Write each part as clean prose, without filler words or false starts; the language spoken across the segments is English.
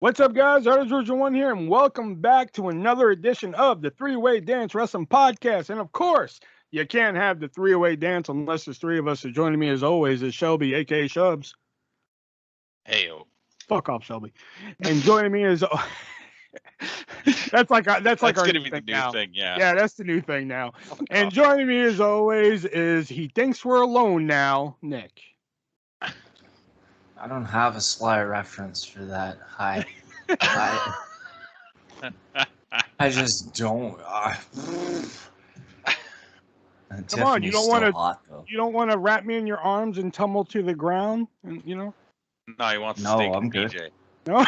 What's up, guys? ArtistVersion1 here, and welcome back to another edition of the Three-Way Dance Wrestling Podcast. And of course, you can't have the three-way dance unless there's three of us. So joining me as always is Shelby, aka Shubs. Heyo. Fuck off, Shelby. And joining me is that's our gonna new be thing the new now. thing, yeah. Yeah, that's the new thing now. And joining me as always is he thinks we're alone now, Nick. I don't have a Sly reference for that. I just don't. Come on, you don't want to wrap me in your arms and tumble to the ground, and No, he wants No, steak I'm and good. PJ. No.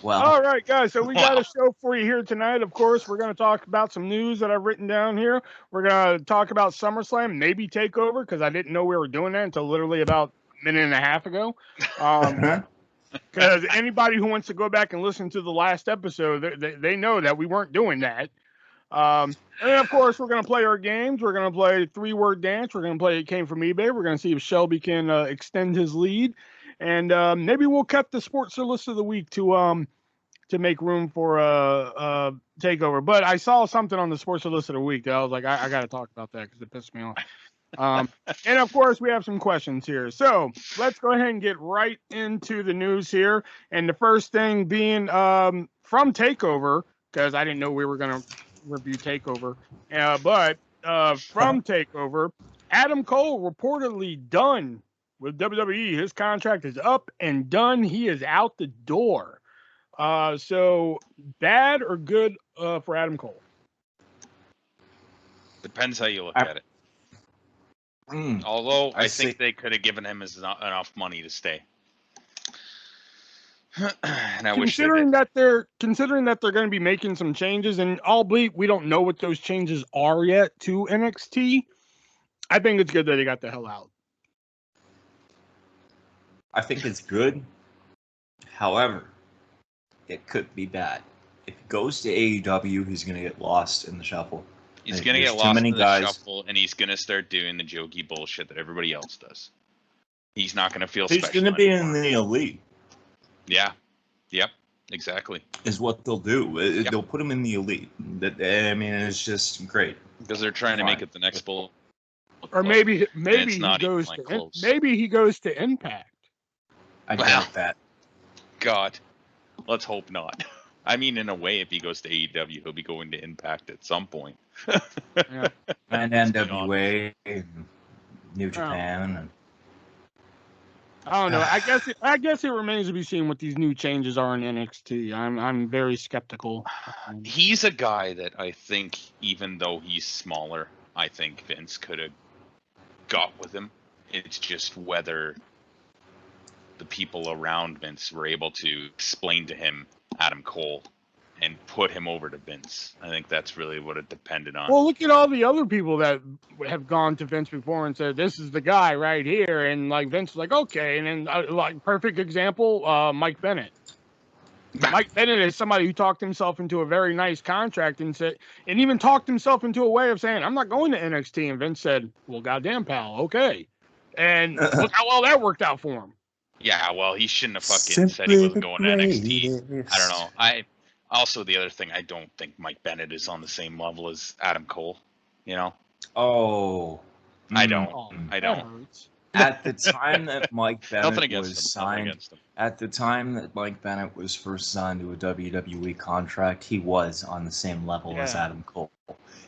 Well, All right, guys. So we got a show for you here tonight. Of course, we're going to talk about some news that I've written down here. We're going to talk about SummerSlam, maybe Takeover, because I didn't know we were doing that until literally about a minute and a half ago. Because anybody who wants to go back and listen to the last episode, they know that we weren't doing that. And of course, we're going to play our games. We're going to play three-word dance. We're going to play It Came From eBay. We're going to see if Shelby can extend his lead. And maybe we'll cut the sports list of the week to make room for Takeover. But I saw something on the sports list of the week that I was like, I got to talk about that because it pissed me off. And of course, we have some questions here. So let's go ahead and get right into the news here. And the first thing being from Takeover, because I didn't know we were going to review Takeover. But from Takeover, Adam Cole reportedly done with WWE. His contract is up and done. He is out the door. So bad or good for Adam Cole? Depends how you look at it. Although I think they could have given him enough money to stay. And I wish considering that they're going to be making some changes, and albeit we don't know what those changes are yet to NXT, I think it's good that he got the hell out. I think it's good. However, it could be bad. If he goes to AEW, he's going to get lost in the shuffle. He's going to get lost in the shuffle, and he's going to start doing the jokey bullshit that everybody else does. He's not going to feel special. He's going to be in the elite. Yeah. Yep. Exactly. Is what they'll do. Yep. They'll put him in the elite. I mean, it's just great. Because they're trying to make it the next bull. Or maybe he goes to Impact. I doubt that. God, let's hope not. I mean, in a way, if he goes to AEW, he'll be going to Impact at some point. Yeah. And NWA, and New Japan, and I don't know. I guess it remains to be seen what these new changes are in NXT. I'm very skeptical. He's a guy that I think, even though he's smaller, I think Vince could have got with him. It's just whether the people around Vince were able to explain to him Adam Cole and put him over to Vince. I think that's really what it depended on. Well, look at all the other people that have gone to Vince before and said, this is the guy right here. And like Vince was like, okay. And then like perfect example, Mike Bennett. Mike Bennett is somebody who talked himself into a very nice contract and even talked himself into a way of saying, I'm not going to NXT. And Vince said, well, goddamn, pal. Okay. And look how well that worked out for him. Yeah, well, he shouldn't have fucking said he wasn't going to NXT. I don't know. Also, the other thing, I don't think Mike Bennett is on the same level as Adam Cole. You know? Oh. I don't. At the time that Mike Bennett was signed, at the time that Mike Bennett was first signed to a WWE contract, he was on the same level as Adam Cole.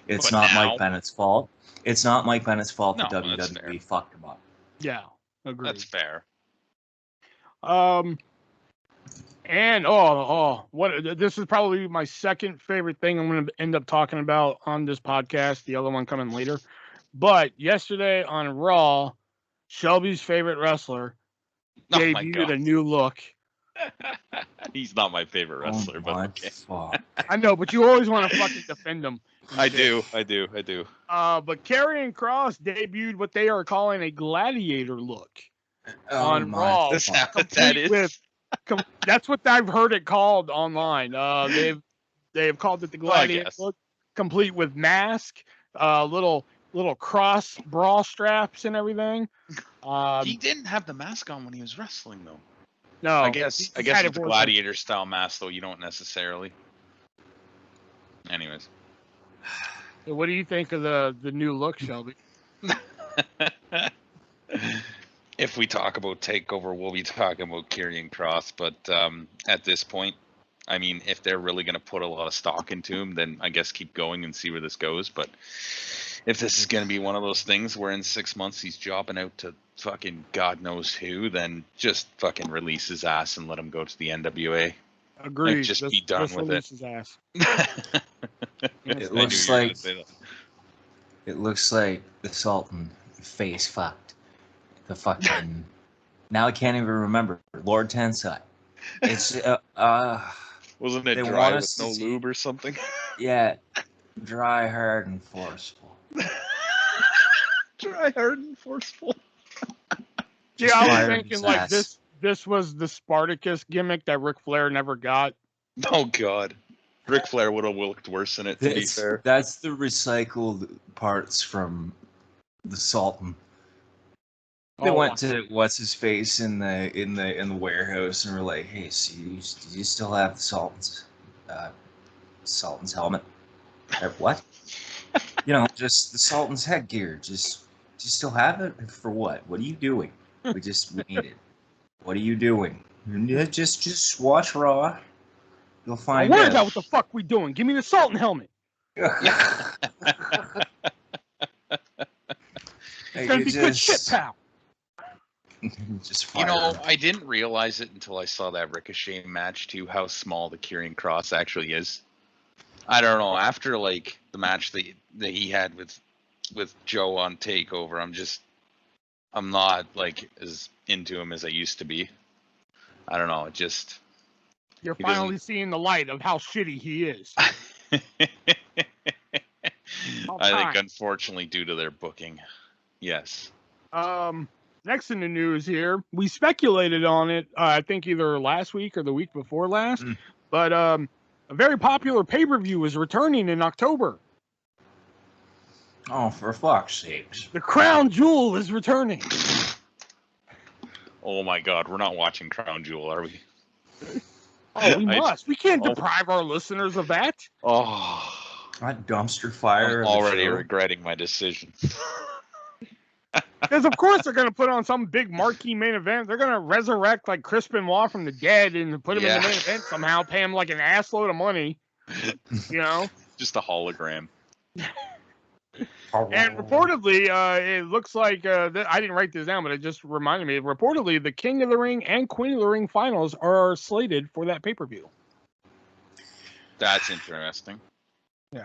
It's not Mike Bennett's fault. It's not Mike Bennett's fault that WWE fucked him up. Yeah, agreed. That's fair. And this is probably my second favorite thing I'm going to end up talking about on this podcast. The other one coming later. But yesterday on Raw, Shelby's favorite wrestler debuted a new look. He's not my favorite wrestler, but okay. I know, but you always want to fucking defend him. I do. But Karrion Kross debuted what they are calling a gladiator look on Raw. That's what I've heard it called online. They have called it the gladiator look, complete with mask, little cross bra straps and everything. He didn't have the mask on when he was wrestling, though. No, I guess with the gladiator style mask though, you don't necessarily. Anyways. So what do you think of the new look, Shelby? If we talk about TakeOver, we'll be talking about Karrion Kross. But at this point, I mean, if they're really going to put a lot of stock into him, then I guess keep going and see where this goes. But if this is going to be one of those things where in 6 months he's jobbing out to fucking God knows who, then just fucking release his ass and let him go to the NWA. Agreed. Like, just be done with it. His ass. It looks like the Sultan face fucked. The fucking now I can't even remember Lord Tensai. It's wasn't it dry with no lube or something? Yeah, dry, hard, and forceful. Dry, hard, and forceful. Yeah, I was thinking like this. This was the Spartacus gimmick that Ric Flair never got. Oh God, Ric Flair would have looked worse in it. To be fair, that's the recycled parts from the Sultan. They went to what's his face in the warehouse and were like, "Hey, so do you still have the Sultan's helmet? What? You know, just the Sultan's headgear. Do you still have it for what? What are you doing? We need it. What are you doing? Just watch Raw. You'll find out. What about what the fuck we doing? Give me the Sultan helmet. It's gonna be good shit, pal. You know, I didn't realize it until I saw that Ricochet match too, how small the Karrion Kross actually is. I don't know, after like the match that he had with Joe on TakeOver, I'm not like as into him as I used to be. I don't know, you're finally seeing the light of how shitty he is. I think unfortunately due to their booking. Yes. Next in the news here, we speculated on it, I think either last week or the week before last, but a very popular pay-per-view is returning in October. Oh, for fuck's sakes. The Crown Jewel is returning. Oh my God, we're not watching Crown Jewel, are we? Oh, we must. We can't deprive our listeners of that. Oh. That dumpster fire. I'm already regretting my decision. Because of course they're going to put on some big marquee main event. They're going to resurrect like Chris Benoit from the dead and put him in the main event somehow, pay him like an assload of money. You know? Just a hologram. And reportedly, it looks like, I didn't write this down, but it just reminded me, reportedly the King of the Ring and Queen of the Ring finals are slated for that pay-per-view. That's interesting. Yeah.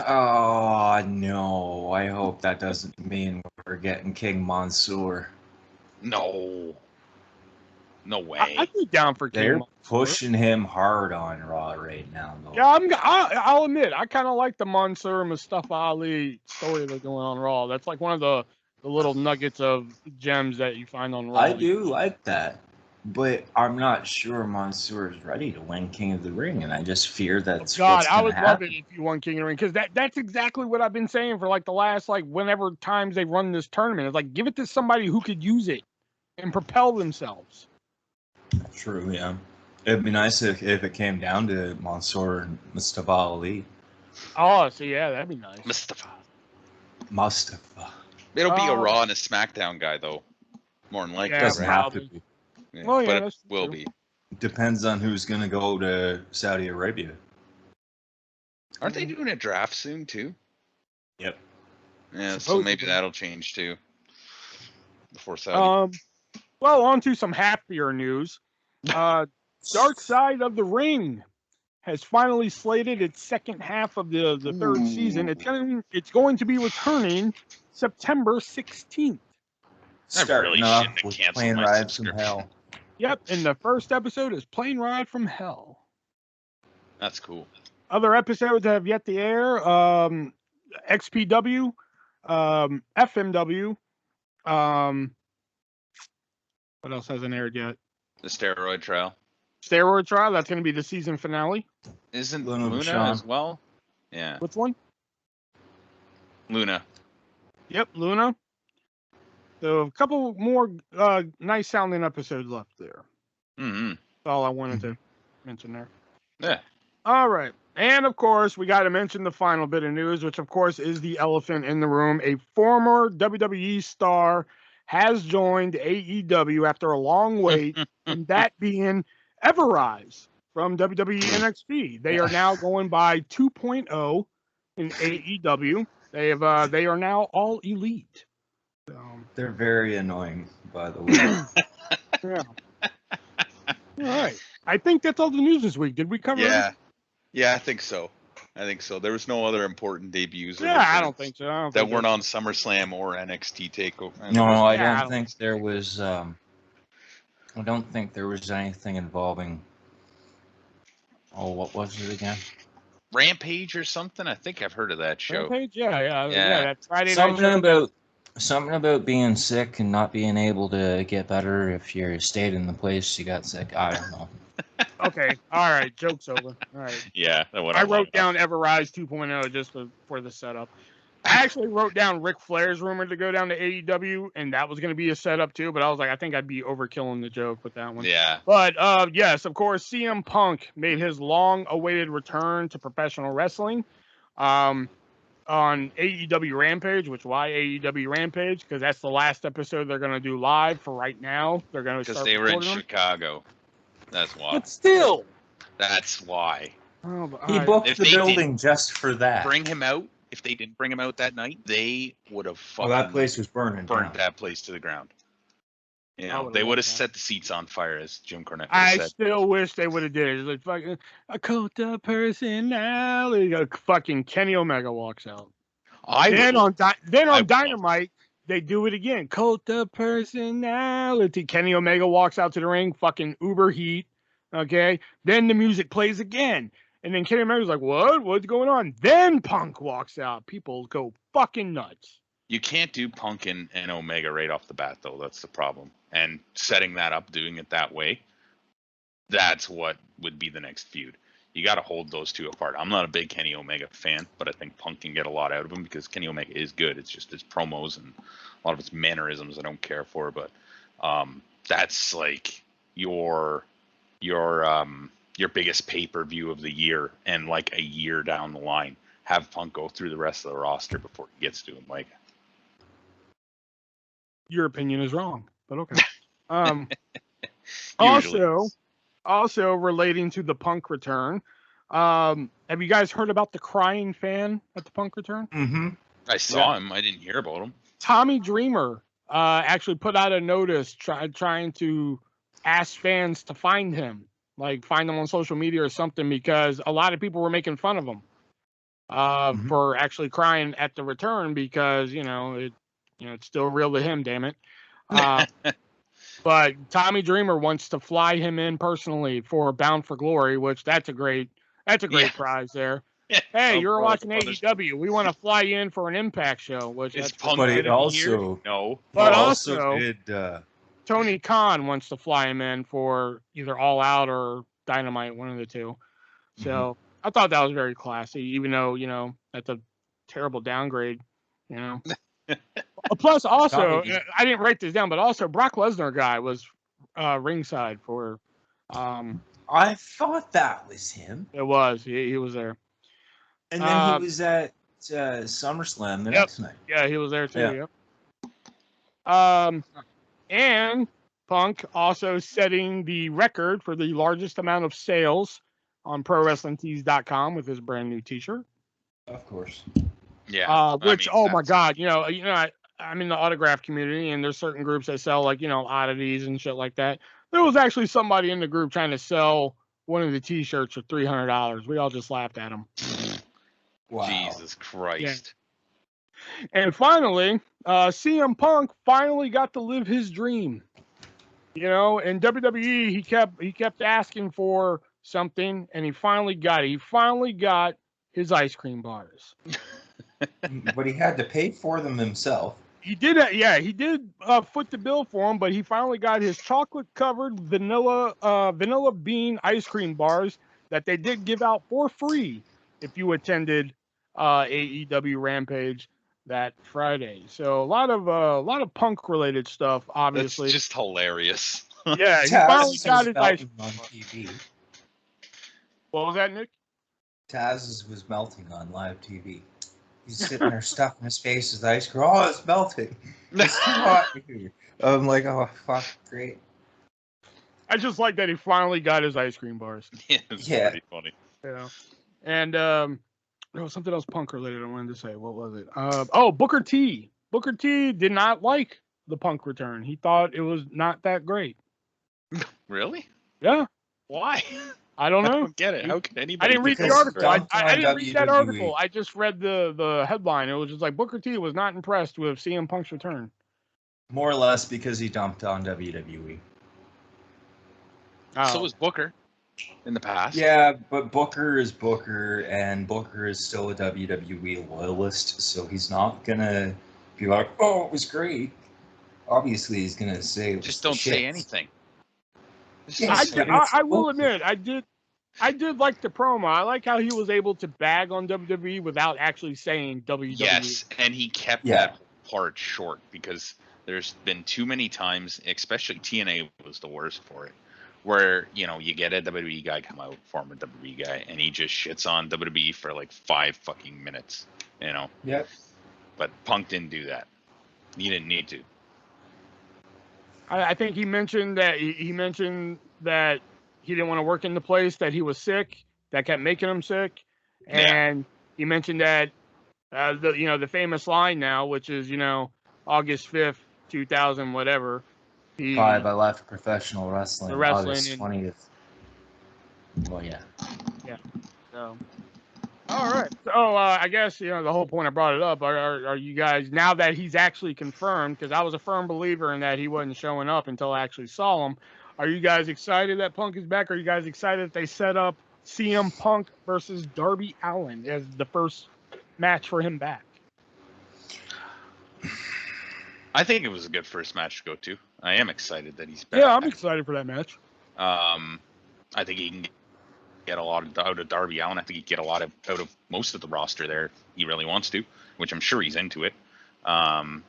Oh, no. I hope that doesn't mean we're getting King Mansoor. No. No way. I'd be down for King They're Mansoor. Pushing him hard on Raw right now, though. Yeah, I'll admit, I kind of like the Mansoor and Mustafa Ali story they're doing on Raw. That's like one of the little nuggets of gems that you find on Raw. I do like that. But I'm not sure Mansoor is ready to win King of the Ring, and I just fear that's what's I would happen. love it if you won King of the Ring, because that's exactly what I've been saying for like the last whenever times they run this tournament. It's like, give it to somebody who could use it and propel themselves. True, yeah. It'd be nice if it came down to Mansoor and Mustafa Ali. Oh, so yeah, that'd be nice. Mustafa. It'll be a Raw and a SmackDown guy, though. More than likely. It doesn't have to be. Yeah, well, but it will be. Depends on who's going to go to Saudi Arabia. Aren't they doing a draft soon, too? Yep. Yeah, so maybe that'll change, too. Before Saudi. Well, on to some happier news. Dark Side of the Ring has finally slated its second half of the third season. It's going to be returning September 16th. Starting off with Plane Ride from Hell. Yep, and the first episode is Plane Ride from Hell. That's cool. Other episodes have yet to air. XPW, FMW. What else hasn't aired yet? The Steroid Trial. Steroid Trial, that's going to be the season finale. Isn't Luna as well? Yeah. Which one? Luna. Yep, Luna. So a couple more nice sounding episodes left there. Mm-hmm. That's all I wanted to mention there. Yeah. All right. And of course, we got to mention the final bit of news, which of course is the elephant in the room. A former WWE star has joined AEW after a long wait, and that being Everrise from WWE NXT. They are now going by 2.0 in AEW. They are now all elite. They're very annoying, by the way. Yeah. All right. I think that's all the news this week. Did we cover everything? Yeah, I think so. There was no other important debuts. Yeah, I don't think so. That weren't on SummerSlam or NXT Takeover. No, I don't think there was. I don't think there was anything involving. Oh, what was it again? Rampage or something? I think I've heard of that show. Rampage? Yeah. That Friday night Something about being sick and not being able to get better if you stayed in the place you got sick. I don't know. Okay. All right. Joke's over. All right. Yeah. I wrote down Everrise 2.0 just for the setup. I actually wrote down Ric Flair's rumored to go down to AEW, and that was going to be a setup too. But I was like, I think I'd be overkilling the joke with that one. Yeah. But yes, of course, CM Punk made his long-awaited return to professional wrestling. On AEW Rampage, why AEW Rampage? Because that's the last episode they're going to do live for right now. They're going to because they were in Chicago. That's why. But still, that's why. He booked the building just for that. Bring him out. If they didn't bring him out that night, they would have fucking that place was burnt that place to the ground. You know, they would have set the seats on fire, as Jim Cornette said. I still wish they would have did it. It's like fucking a cult of personality. Fucking Kenny Omega walks out. Then on Dynamite, they do it again. Cult of personality. Kenny Omega walks out to the ring. Fucking uber heat. Okay. Then the music plays again. And then Kenny Omega's like, what? What's going on? Then Punk walks out. People go fucking nuts. You can't do Punk and Omega right off the bat, though. That's the problem. And setting that up, doing it that way, that's what would be the next feud. You got to hold those two apart. I'm not a big Kenny Omega fan, but I think Punk can get a lot out of him because Kenny Omega is good. It's just his promos and a lot of his mannerisms I don't care for. But that's like your biggest pay-per-view of the year, and like a year down the line, have Punk go through the rest of the roster before he gets to Omega. Your opinion is wrong, but okay. Also relating to the Punk return, have you guys heard about the crying fan at the Punk return? Mm-hmm. I saw him. I didn't hear about him. Tommy Dreamer actually put out a notice trying to ask fans to find him, like find him on social media or something, because a lot of people were making fun of him for actually crying at the return because it's still real to him, damn it. But Tommy Dreamer wants to fly him in personally for Bound for Glory, which that's a great prize there. Yeah. Hey, you're watching AEW. We want to fly you in for an Impact show, which is Punk. But it also no. But also Tony Khan wants to fly him in for either All Out or Dynamite, one of the two. So I thought that was very classy, even though that's a terrible downgrade. Plus, also, I didn't write this down, but also Brock Lesnar guy was ringside for. I thought that was him. It was. He was there. And then he was at SummerSlam the next night. Yeah, he was there too. Yeah. And Punk also setting the record for the largest amount of sales on ProWrestlingTees.com with his brand new T-shirt. Of course. Yeah. Which, my God, I'm in the autograph community, and there's certain groups that sell oddities and shit like that. There was actually somebody in the group trying to sell one of the T-shirts for $300. We all just laughed at him. Wow. Jesus Christ. Yeah. And finally, CM Punk finally got to live his dream. In WWE, he kept asking for something, and he finally got it. He finally got his ice cream bars. But he had to pay for them himself. He did. He did foot the bill for him, but he finally got his chocolate-covered vanilla bean ice cream bars that they did give out for free if you attended AEW Rampage that Friday. So a lot of Punk-related stuff, obviously. That's just hilarious. Yeah, he Taz finally was got his ice melting on TV. What was that, Nick? Taz was melting on live TV. He's sitting there stuffing his face with ice cream. Oh, it's melting. It's too hot here. I'm like, oh, fuck, great. I just like that he finally got his ice cream bars. It's pretty funny. Yeah. And there was something else Punk related I wanted to say. What was it? Booker T. Booker T did not like the Punk return. He thought it was not that great. Really? Yeah. Why? I don't know. I don't get it. How could anybody? I didn't read the Because article. I dumped on didn't read that WWE. article. I just read the headline. It was just like Booker T was not impressed with CM Punk's return. More or less because he dumped on WWE. Oh. So was Booker in the past. Yeah, but Booker is Booker, and Booker is still a WWE loyalist, so he's not gonna be like, "Oh, it was great." Obviously, he's gonna say, Just don't say anything. I will admit, I did like the promo. I like how he was able to bag on WWE without actually saying WWE. Yes, and he kept that part short because there's been too many times, especially TNA was the worst for it, where, you know, you get a WWE guy come out, former WWE guy, and he just shits on WWE for like 5 fucking minutes, you know? Yep. But Punk didn't do that. He didn't need to. I think he mentioned that he didn't want to work in the place, that he was sick, that kept making him sick, and he mentioned that the famous line now, which is August 5th, 2000 whatever. I left professional wrestling. The wrestling August 20th. Well, yeah. Yeah. So. All right. So I guess the whole point I brought it up. Are you guys, now that he's actually confirmed? Because I was a firm believer in that he wasn't showing up until I actually saw him. Are you guys excited that Punk is back? Are you guys excited that they set up CM Punk versus Darby Allin as the first match for him back? I think it was a good first match to go to. I am excited that he's back. Yeah, I'm excited for that match. I think he can get a lot out of Darby Allin. I think he can get a lot out of most of the roster there if he really wants to, which I'm sure he's into it. Yeah,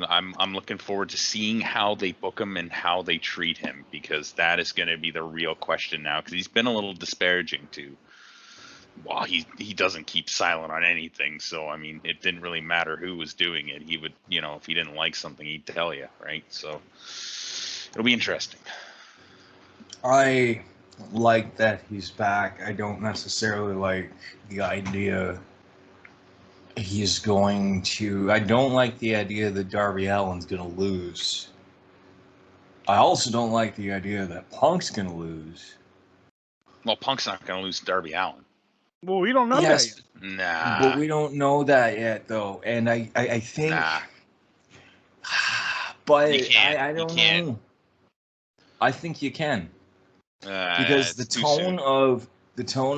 I'm looking forward to seeing how they book him and how they treat him, because that is going to be the real question now, because he's been a little disparaging too. Well, he doesn't keep silent on anything, so I mean, it didn't really matter who was doing it. He would, if he didn't like something, he'd tell you, right? So it'll be interesting. I like that he's back. I don't necessarily like the idea he's going to... I don't like the idea that Darby Allin's going to lose. I also don't like the idea that Punk's going to lose. Well, Punk's not going to lose to Darby Allin. Well, we don't know that yet. Nah. But we don't know that yet, though. And I think... Nah. But I don't know. I think you can. Because the tone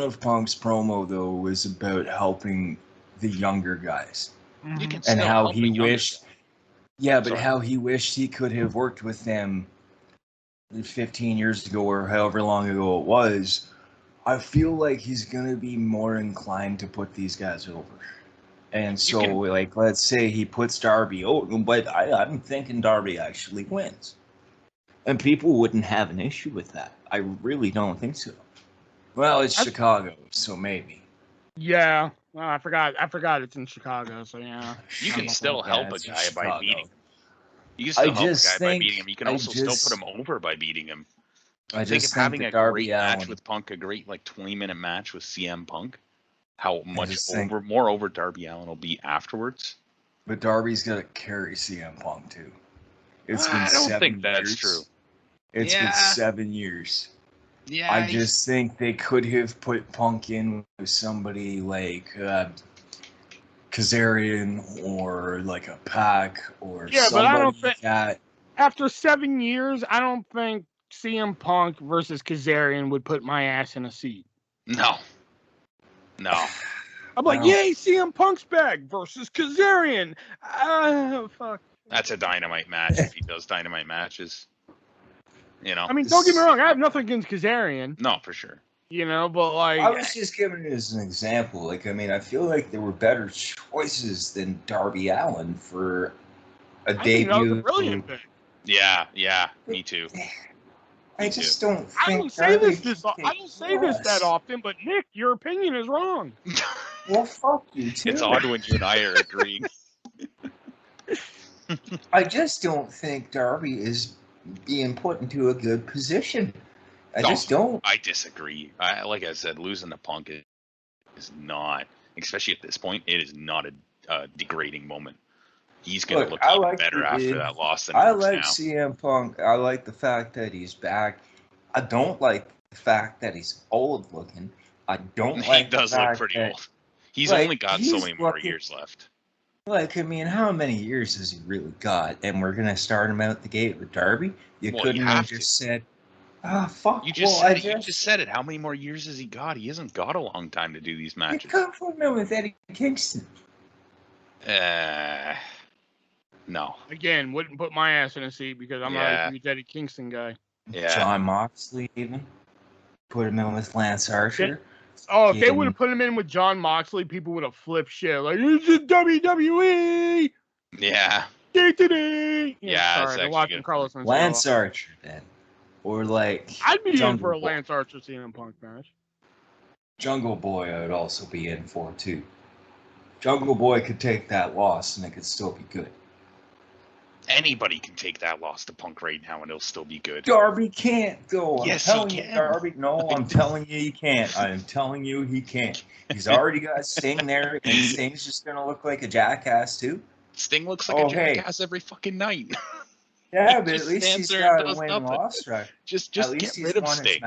of Punk's promo, though, was about helping the younger guys. You can and still how help he the wished... guys. Yeah, but how he wished he could have worked with them 15 years ago or however long ago it was. I feel like he's going to be more inclined to put these guys over. And so, let's say he puts Darby over, but I'm thinking Darby actually wins. And people wouldn't have an issue with that. I really don't think so. Well, it's Chicago, so maybe. Yeah. Well, I forgot it's in Chicago, so yeah. You can still help a guy by beating him. You can still help a guy by beating him. You can also still put him over by beating him. I think of having a great match with Punk, a great 20-minute match with CM Punk, how much more over Darby Allin will be afterwards. But Darby's gonna carry CM Punk too. It's been 7 years. I don't think that's true. It's been 7 years. Yeah. I just think they could have put Punk in with somebody like Kazarian or like a Pac or somebody but I don't think that. After 7 years, I don't think CM Punk versus Kazarian would put my ass in a seat. No. I'm like, yay, CM Punk's back versus Kazarian. Fuck. That's a dynamite match if he does dynamite matches. I mean, don't get me wrong. I have nothing against Kazarian. No, for sure. But like... I was just giving it as an example. I mean, I feel like there were better choices than Darby Allin for a debut. That was a brilliant pick. Yeah, me too. I just don't think I don't say this that often, but Nick, your opinion is wrong. Well, fuck you too. It's odd when you and I are agreeing. I just don't think Darby is being put into a good position. I just don't. I disagree. Like I said, losing to Punk is not, especially at this point, it is not a degrading moment. He's going to look even better after that loss than I like now. CM Punk. I like the fact that he's back. I don't like the fact that he's old looking. I don't like the fact that... He does look pretty old. He's only got so many more years left. Like, I mean, how many years has he really got? And we're going to start him out the gate with Darby? You couldn't have just said, fuck. You just said it. How many more years has he got? He hasn't got a long time to do these matches. You could put him with Eddie Kingston. No. Again, wouldn't put my ass in a seat because I'm not a huge Eddie Kingston guy. Yeah. John Moxley, even. Put him in with Lance Archer. Oh, if they would have put him in with John Moxley, people would have flipped shit. Like, it's a WWE! Yeah. Yeah, sorry, I'm watching Carlos and Lance Archer, then. Or, like... I'd be in for a Lance Archer CM Punk match. Jungle Boy I would also be in for, too. Jungle Boy could take that loss, and it could still be good. Anybody can take that loss to Punk right now, and it'll still be good. Darby can't, though. Yes, he can. Darby. No, I'm telling you he can't. I'm telling you he can't. He's already got Sting there, and Sting's just going to look like a jackass, too. Sting looks like a jackass every fucking night. Yeah, but at least he's got a win-loss record. Just get rid of Sting.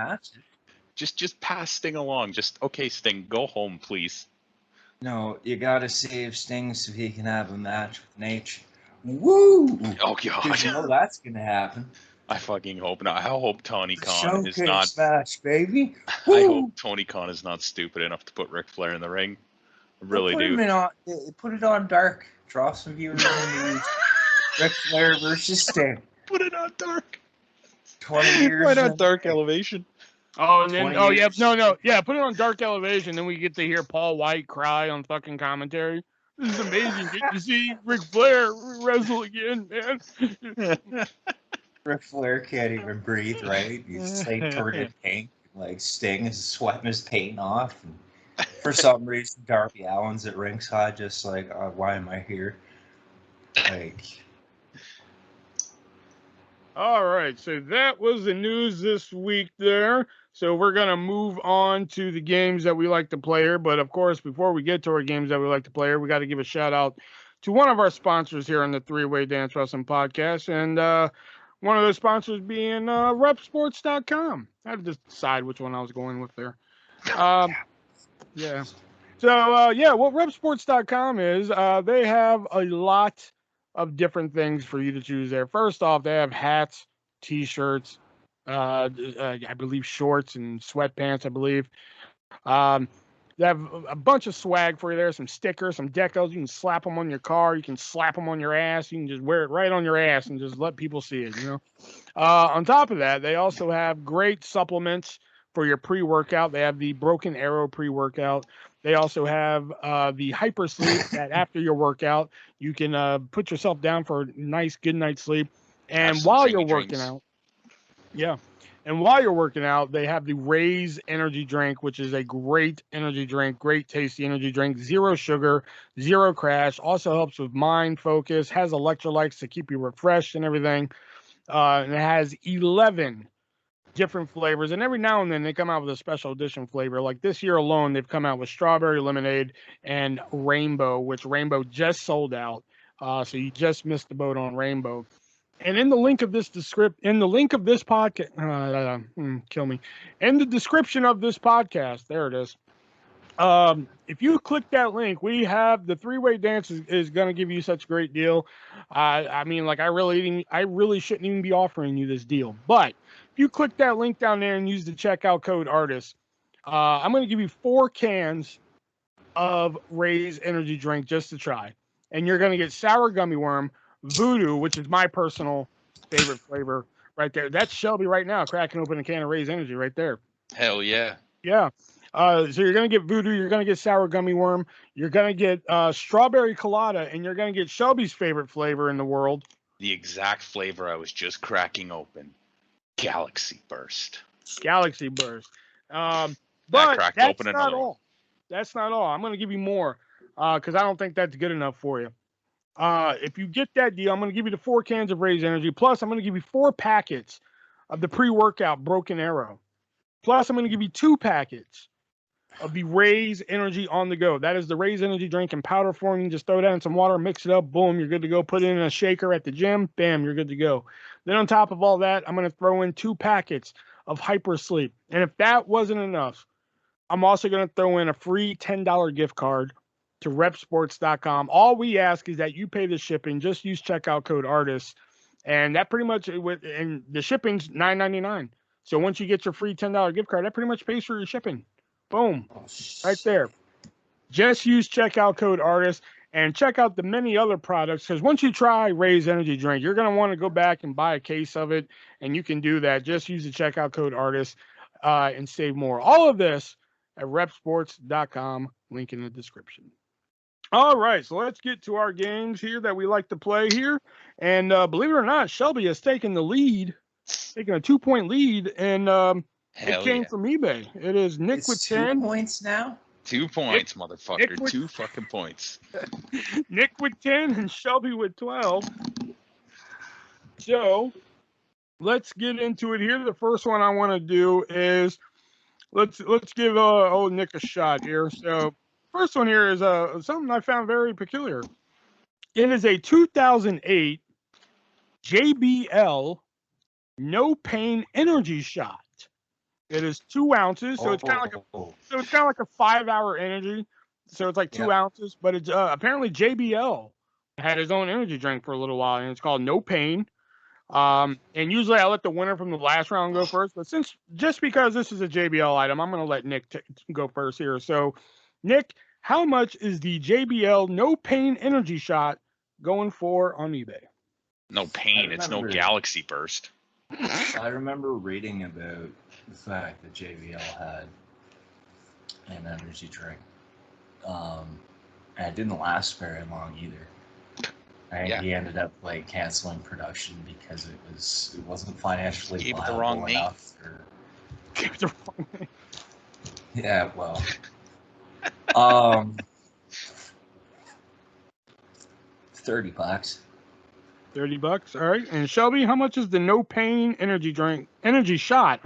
Just pass Sting along. Okay, Sting, go home, please. No, you got to save Sting so he can have a match with Nature. Woo! Oh god! You know that's gonna happen. I fucking hope not. I hope Tony Khan is not. Match, baby. I hope Tony Khan is not stupid enough to put Ric Flair in the ring. I really do. Put it on Dark. Draw some viewers in the Ric Flair versus Sting. Put it on Dark. 20 years. Why not Dark Elevation? Oh, and then put it on Dark Elevation. Then we get to hear Paul White cry on fucking commentary. This is amazing. Get to see Ric Flair wrestle again, man. Ric Flair can't even breathe, right? He's like turning pink. Like Sting is sweating his paint off. And for some reason, Darby Allin's at ringside, just like, why am I here? Like. All right, so that was the news this week there. So we're going to move on to the games that we like to play here. But, of course, before we get to our games that we like to play here, we got to give a shout-out to one of our sponsors here on the Three-Way Dance Wrestling Podcast. And one of those sponsors being repsports.com. I had to decide which one I was going with there. Yeah. So, what repsports.com is, they have a lot of different things for you to choose there. First off, they have hats, T-shirts, I believe shorts and sweatpants, I believe. They have a bunch of swag for you there, some stickers, some decals. You can slap them on your car. You can slap them on your ass. You can just wear it right on your ass and just let people see it, you know. On top of that, they also have great supplements for your pre-workout. They have the Broken Arrow pre-workout. They also have the Hyper Sleep that after your workout, you can put yourself down for a nice, good night's sleep. And while you're working out, and while you're working out, they have the Raise Energy Drink, which is a great energy drink, great tasty energy drink, 0 sugar, 0 crash, also helps with mind focus, has electrolytes to keep you refreshed and everything. And it has 11 different flavors, and every now and then they come out with a special edition flavor. Like this year alone, they've come out with strawberry lemonade and rainbow, which rainbow just sold out. So you just missed the boat on rainbow. And in the link of this podcast, kill me. In the description of this podcast, there it is. If you click that link, we have the Three-Way Dance is going to give you such a great deal. I mean, like I really shouldn't even be offering you this deal, but if you click that link down there and use the checkout code artist, I'm going to give you 4 cans of Raise Energy Drink just to try, and you're going to get sour gummy worm, Voodoo, which is my personal favorite flavor right there. That's Shelby right now cracking open a can of Raise Energy right there. Hell yeah. Yeah. So you're going to get Voodoo, you're going to get sour gummy worm, you're going to get strawberry colada, and you're going to get Shelby's favorite flavor in the world, the exact flavor I was just cracking open. Galaxy Burst. Galaxy Burst. But cracked that's open not another one. all. That's not all. I'm going to give you more because I don't think that's good enough for you. If you get that deal, I'm going to give you the 4 cans of Raise Energy. Plus, I'm going to give you 4 packets of the pre-workout Broken Arrow. Plus, I'm going to give you 2 packets of the Raise Energy on the go. That is the Raise Energy drink in powder form. You can just throw that in some water, mix it up, boom, you're good to go. Put it in a shaker at the gym, bam, you're good to go. Then on top of all that, I'm going to throw in 2 packets of Hyper Sleep. And if that wasn't enough, I'm also going to throw in a free $10 gift card to repsports.com. All we ask is that you pay the shipping. Just use checkout code ARTIST. And that pretty much, and the shipping's $9.99. So once you get your free $10 gift card, that pretty much pays for your shipping. Boom. Right there. Just use checkout code ARTIST and check out the many other products, because once you try Raise Energy Drink, you're going to want to go back and buy a case of it, and you can do that. Just use the checkout code ARTIST and save more. All of this at repsports.com, link in the description. All right, so let's get to our games here that we like to play here. And believe it or not, Shelby has taken the lead, taking a 2-point lead, and it came from eBay. It is Nick with 10 points now. 2 points, motherfucker. 2 fucking points. Nick with 10 and Shelby with 12. So let's get into it here. The first one I want to do is let's give old Nick a shot here. So first one here is something I found very peculiar. It is a 2008 JBL No Pain Energy Shot. It is 2 ounces, so it's kind of like a 5-hour energy. So it's like 2 ounces, but it's apparently JBL had his own energy drink for a little while, and it's called No Pain. And usually I let the winner from the last round go first, but just because this is a JBL item, I'm going to let Nick go first here. So, Nick, how much is the JBL No Pain Energy Shot going for on eBay? No pain. It's no Galaxy Burst. I remember reading about the fact that JBL had an energy drink. And it didn't last very long either. And he ended up canceling production because it wasn't financially Gave it the viable wrong name. enough. Gave it the wrong name. Yeah, well. $30. $30. All right. And Shelby, how much is the No Pain energy shot,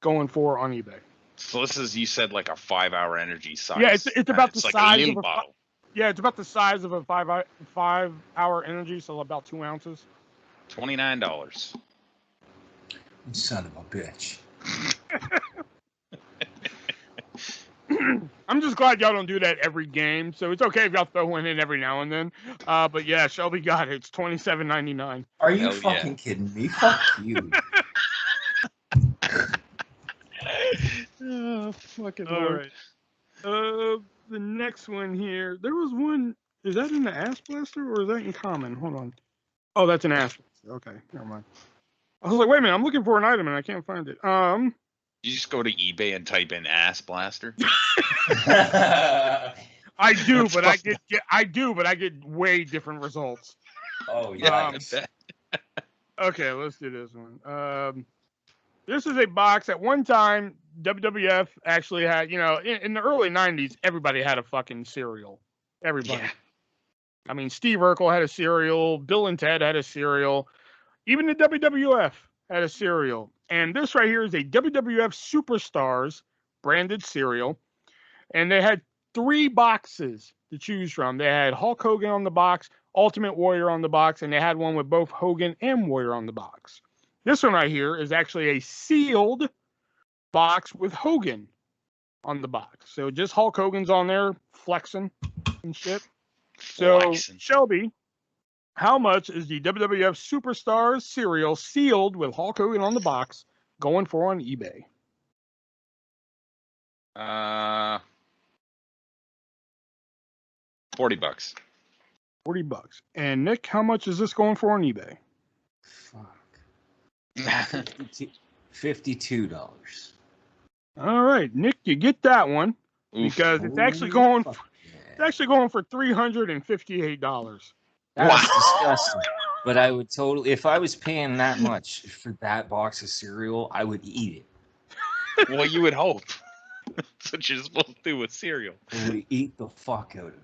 going for on eBay? So this is, you said, like a 5-hour energy size. Yeah, it's about the size like of a bottle. Yeah, it's about the size of a 5-hour energy, so about 2 ounces. $29. You son of a bitch. I'm just glad y'all don't do that every game, so it's okay if y'all throw one in every now and then. But yeah, Shelby got it. It's $27.99. Are you fucking kidding me? Fuck you. Oh, fucking Lord. All right. The next one here, there was one. Is that in the Ass Blaster or is that in common? Hold on. Oh, that's an Ass Blaster. Okay, never mind. I was like, wait a minute, I'm looking for an item and I can't find it. You just go to eBay and type in Ass Blaster. I do, but I get way different results. Oh yeah. Okay, let's do this one. This is a box. At one time, WWF actually had, in the early 90s, everybody had a fucking cereal. Everybody. Yeah. I mean, Steve Urkel had a cereal. Bill and Ted had a cereal. Even the WWF had a cereal. And this right here is a WWF Superstars branded cereal. And they had 3 boxes to choose from. They had Hulk Hogan on the box, Ultimate Warrior on the box, and they had one with both Hogan and Warrior on the box. This one right here is actually a sealed box with Hogan on the box. So just Hulk Hogan's on there flexing and shit. So, Shelby, how much is the WWF Superstars cereal sealed with Hulk Hogan on the box going for on eBay? $40. $40. And Nick, how much is this going for on eBay? Fuck. $52. All right, Nick, you get that one because it's actually going for $358. That's disgusting. But I would totally, if I was paying that much for that box of cereal, I would eat it. Well, you would hope. That's what you're supposed to do with cereal. I would eat the fuck out of it.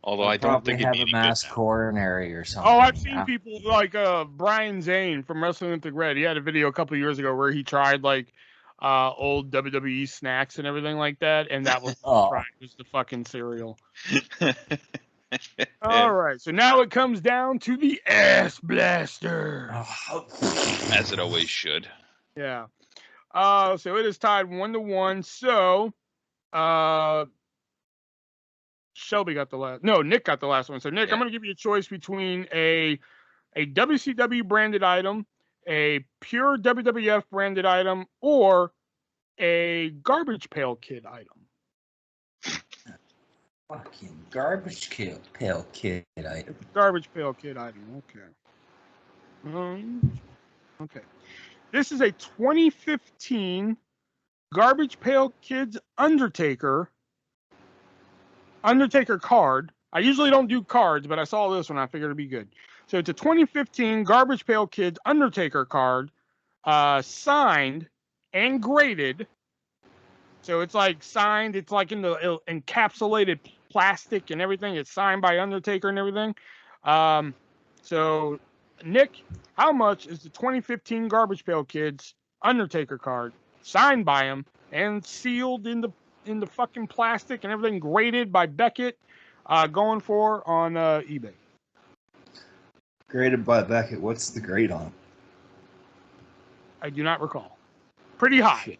Although I'd I don't probably think it'd have be a any mass good now. coronary or something. Oh, I've seen people like Brian Zane from Wrestling with the Red. He had a video a couple of years ago where he tried like old WWE snacks and everything like that, and that was was the fucking cereal. All right, so now it comes down to the ass blaster, As it always should. Yeah. So it is tied 1-1. So Shelby got the last. No, Nick got the last one. So Nick, I'm going to give you a choice between a WCW branded item, a pure WWF branded item, or a Garbage Pail Kid item. Fucking Garbage Pail Kid item. Garbage Pail Kid item. Okay. Okay. This is a 2015 Garbage Pail Kids Undertaker card. I usually don't do cards, but I saw this one. I figured it'd be good. So it's a 2015 Garbage Pail Kids Undertaker card, signed and graded. So it's like signed. It's like in the encapsulated plastic and everything. It's signed by Undertaker and everything. So Nick, how much is the 2015 Garbage Pail Kids Undertaker card, signed by him and sealed in the fucking plastic and everything, graded by Beckett, going for on eBay? Graded by Beckett. What's the grade on? I do not recall. Pretty high. Shit.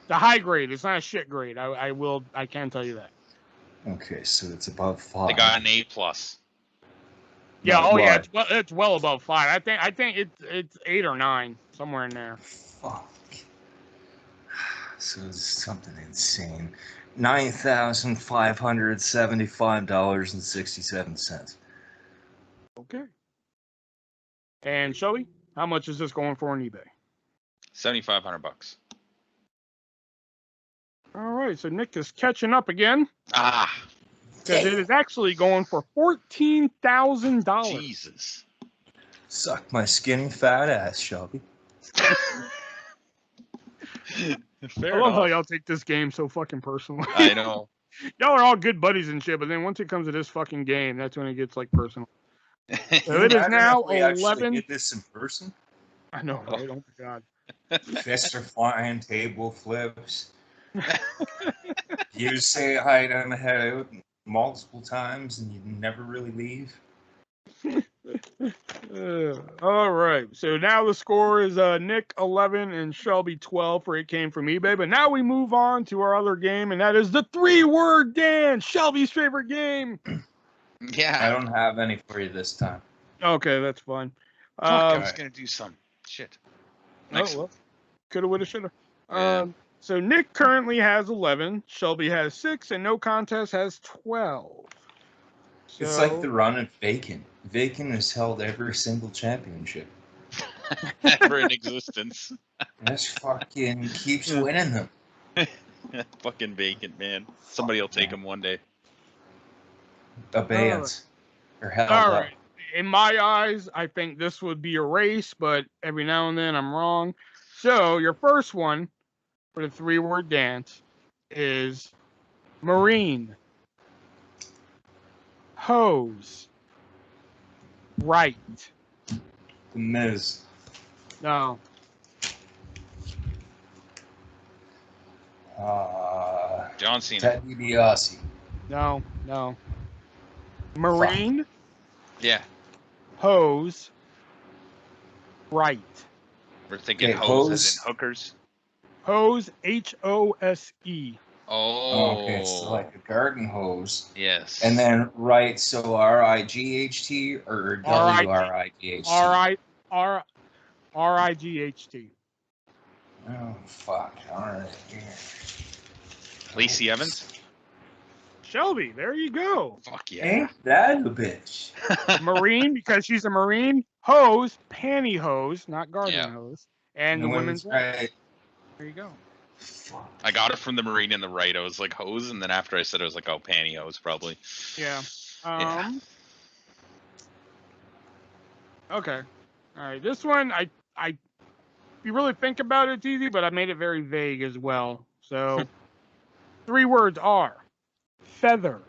The high grade. It's not a shit grade. I can tell you that. Okay, so it's above 5. They got an A+. Yeah. No, yeah. It's well above 5. I think it's 8 or 9, somewhere in there. Fuck. So it's something insane. $9,575.67. Okay. And Shelby, how much is this going for on eBay? $7,500. All right, so Nick is catching up again. Because it is actually going for $14,000. Jesus. Suck my skinny fat ass, Shelby. I love how y'all take this game so fucking personal. I know. Y'all are all good buddies and shit, but then once it comes to this fucking game, that's when it gets like personal. So it is now 11. Get this in person? I know, right? Oh my god. Fists are flying, table flips. You say hi to my head out multiple times and you never really leave. All right. So now the score is Nick 11 and Shelby 12 for It Came From eBay. But now we move on to our other game, and that is the 3-word dance, Shelby's favorite game. Yeah. I don't have any for you this time. Okay, that's fine. I was going to do some shit. Next. Oh, well. Coulda, woulda, shoulda. Yeah. So Nick currently has 11, Shelby has 6, and No Contest has 12. So... It's like the run of Bacon. Bacon has held every single championship ever in existence. This fucking keeps winning them. Fucking Bacon, man. Somebody will take him one day. Abeyance. Or held All up. right. In my eyes, I think this would be a race, but every now and then I'm wrong. So your first one for the 3-word dance is Marine, hose, right. The Miz. No. John Cena. Ted DiBiase. No. Marine. Fuck. Yeah. Hose. Right. We're thinking Okay, hose as in hookers. Hose, H-O-S-E. Oh. Okay, so like a garden hose. Yes. And then right, so R-I-G-H-T or W-R-I-G-H-T? R-I-G-H-T. Oh, fuck. All right. Yeah. Lacey Evans? Shelby, there you go. Fuck yeah. Ain't that a bitch? Marine, because she's a Marine. Hose, pantyhose, not garden hose. And the women's right. There you go. Fuck. I got it from the Marine in the right. I was like hose, and then after I said it, I was like, oh, pantyhose, probably. Yeah. Okay. All right. This one, if you really think about it, it's easy, but I made it very vague as well. So, 3 words are feather,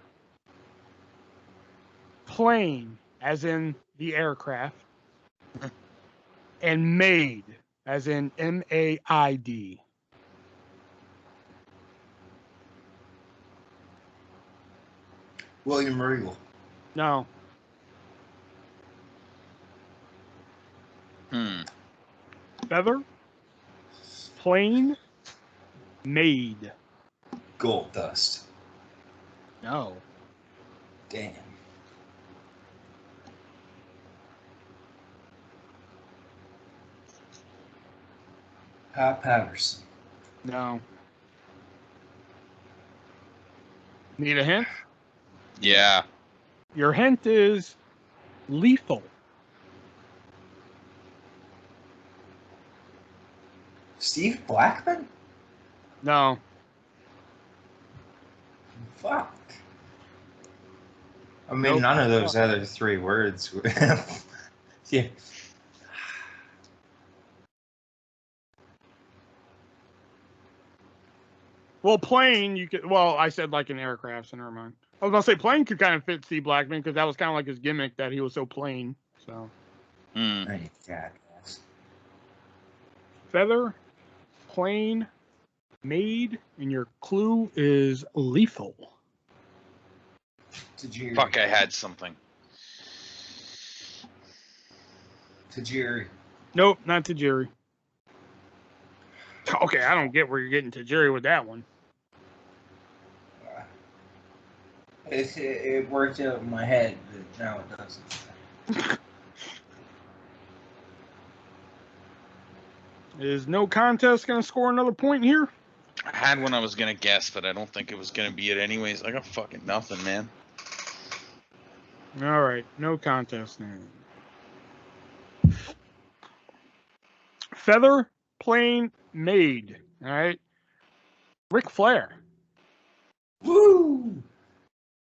plane, as in the aircraft, and maid, as in MAID. William Regal. No. Feather, plane, maid. Gold Dust. No. Damn. Pat Patterson. No. Need a hint? Yeah. Your hint is lethal. Steve Blackman? No. Fuck. I mean, Nope. none of those other 3 words. Yeah. Well, plane, you could. Well, I said like an aircraft, so never mind. I was gonna say plane could kind of fit Steve Blackman because that was kind of like his gimmick that he was so plain. So Hey, jackass. feather, plane, maid, and your clue is lethal. Tajiri. Fuck, I had something. Tajiri. Nope, not Tajiri. Okay, I don't get where you're getting Tajiri with that one. It worked out in my head, but now it doesn't. Is no contest gonna score another point here? I had one I was gonna guess, but I don't think it was gonna be it anyways. I got fucking nothing, man. All right, no contest now. Feather, plane, maid. All right. Ric Flair. Woo!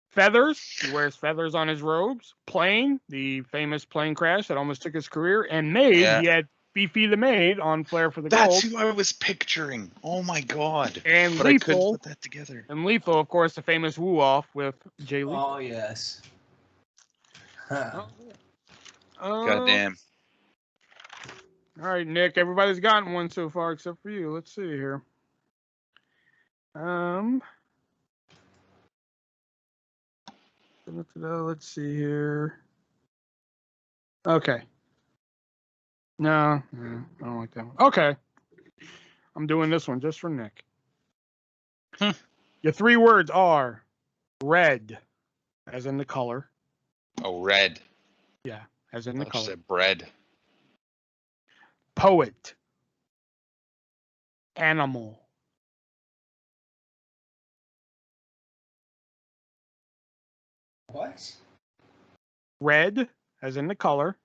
Feathers. He wears feathers on his robes. Plane, the famous plane crash that almost took his career. And maid, Yeah. he had Fifi the maid on Flair for the That's gold. who I was picturing. Oh my god. And but I couldn't lethal. put that together. And lethal, of course, the famous woo off with Jay Lethal. Oh, yes. Goddamn. All right, Nick. Everybody's gotten one so far except for you. Let's see here. Let's see here. Okay. No, I don't like that one. Okay. I'm doing this one just for Nick. Your 3 words are red, as in the color. Oh, red. Yeah, as in the I color. said bread. Poet. Animal. What? Red, as in the color.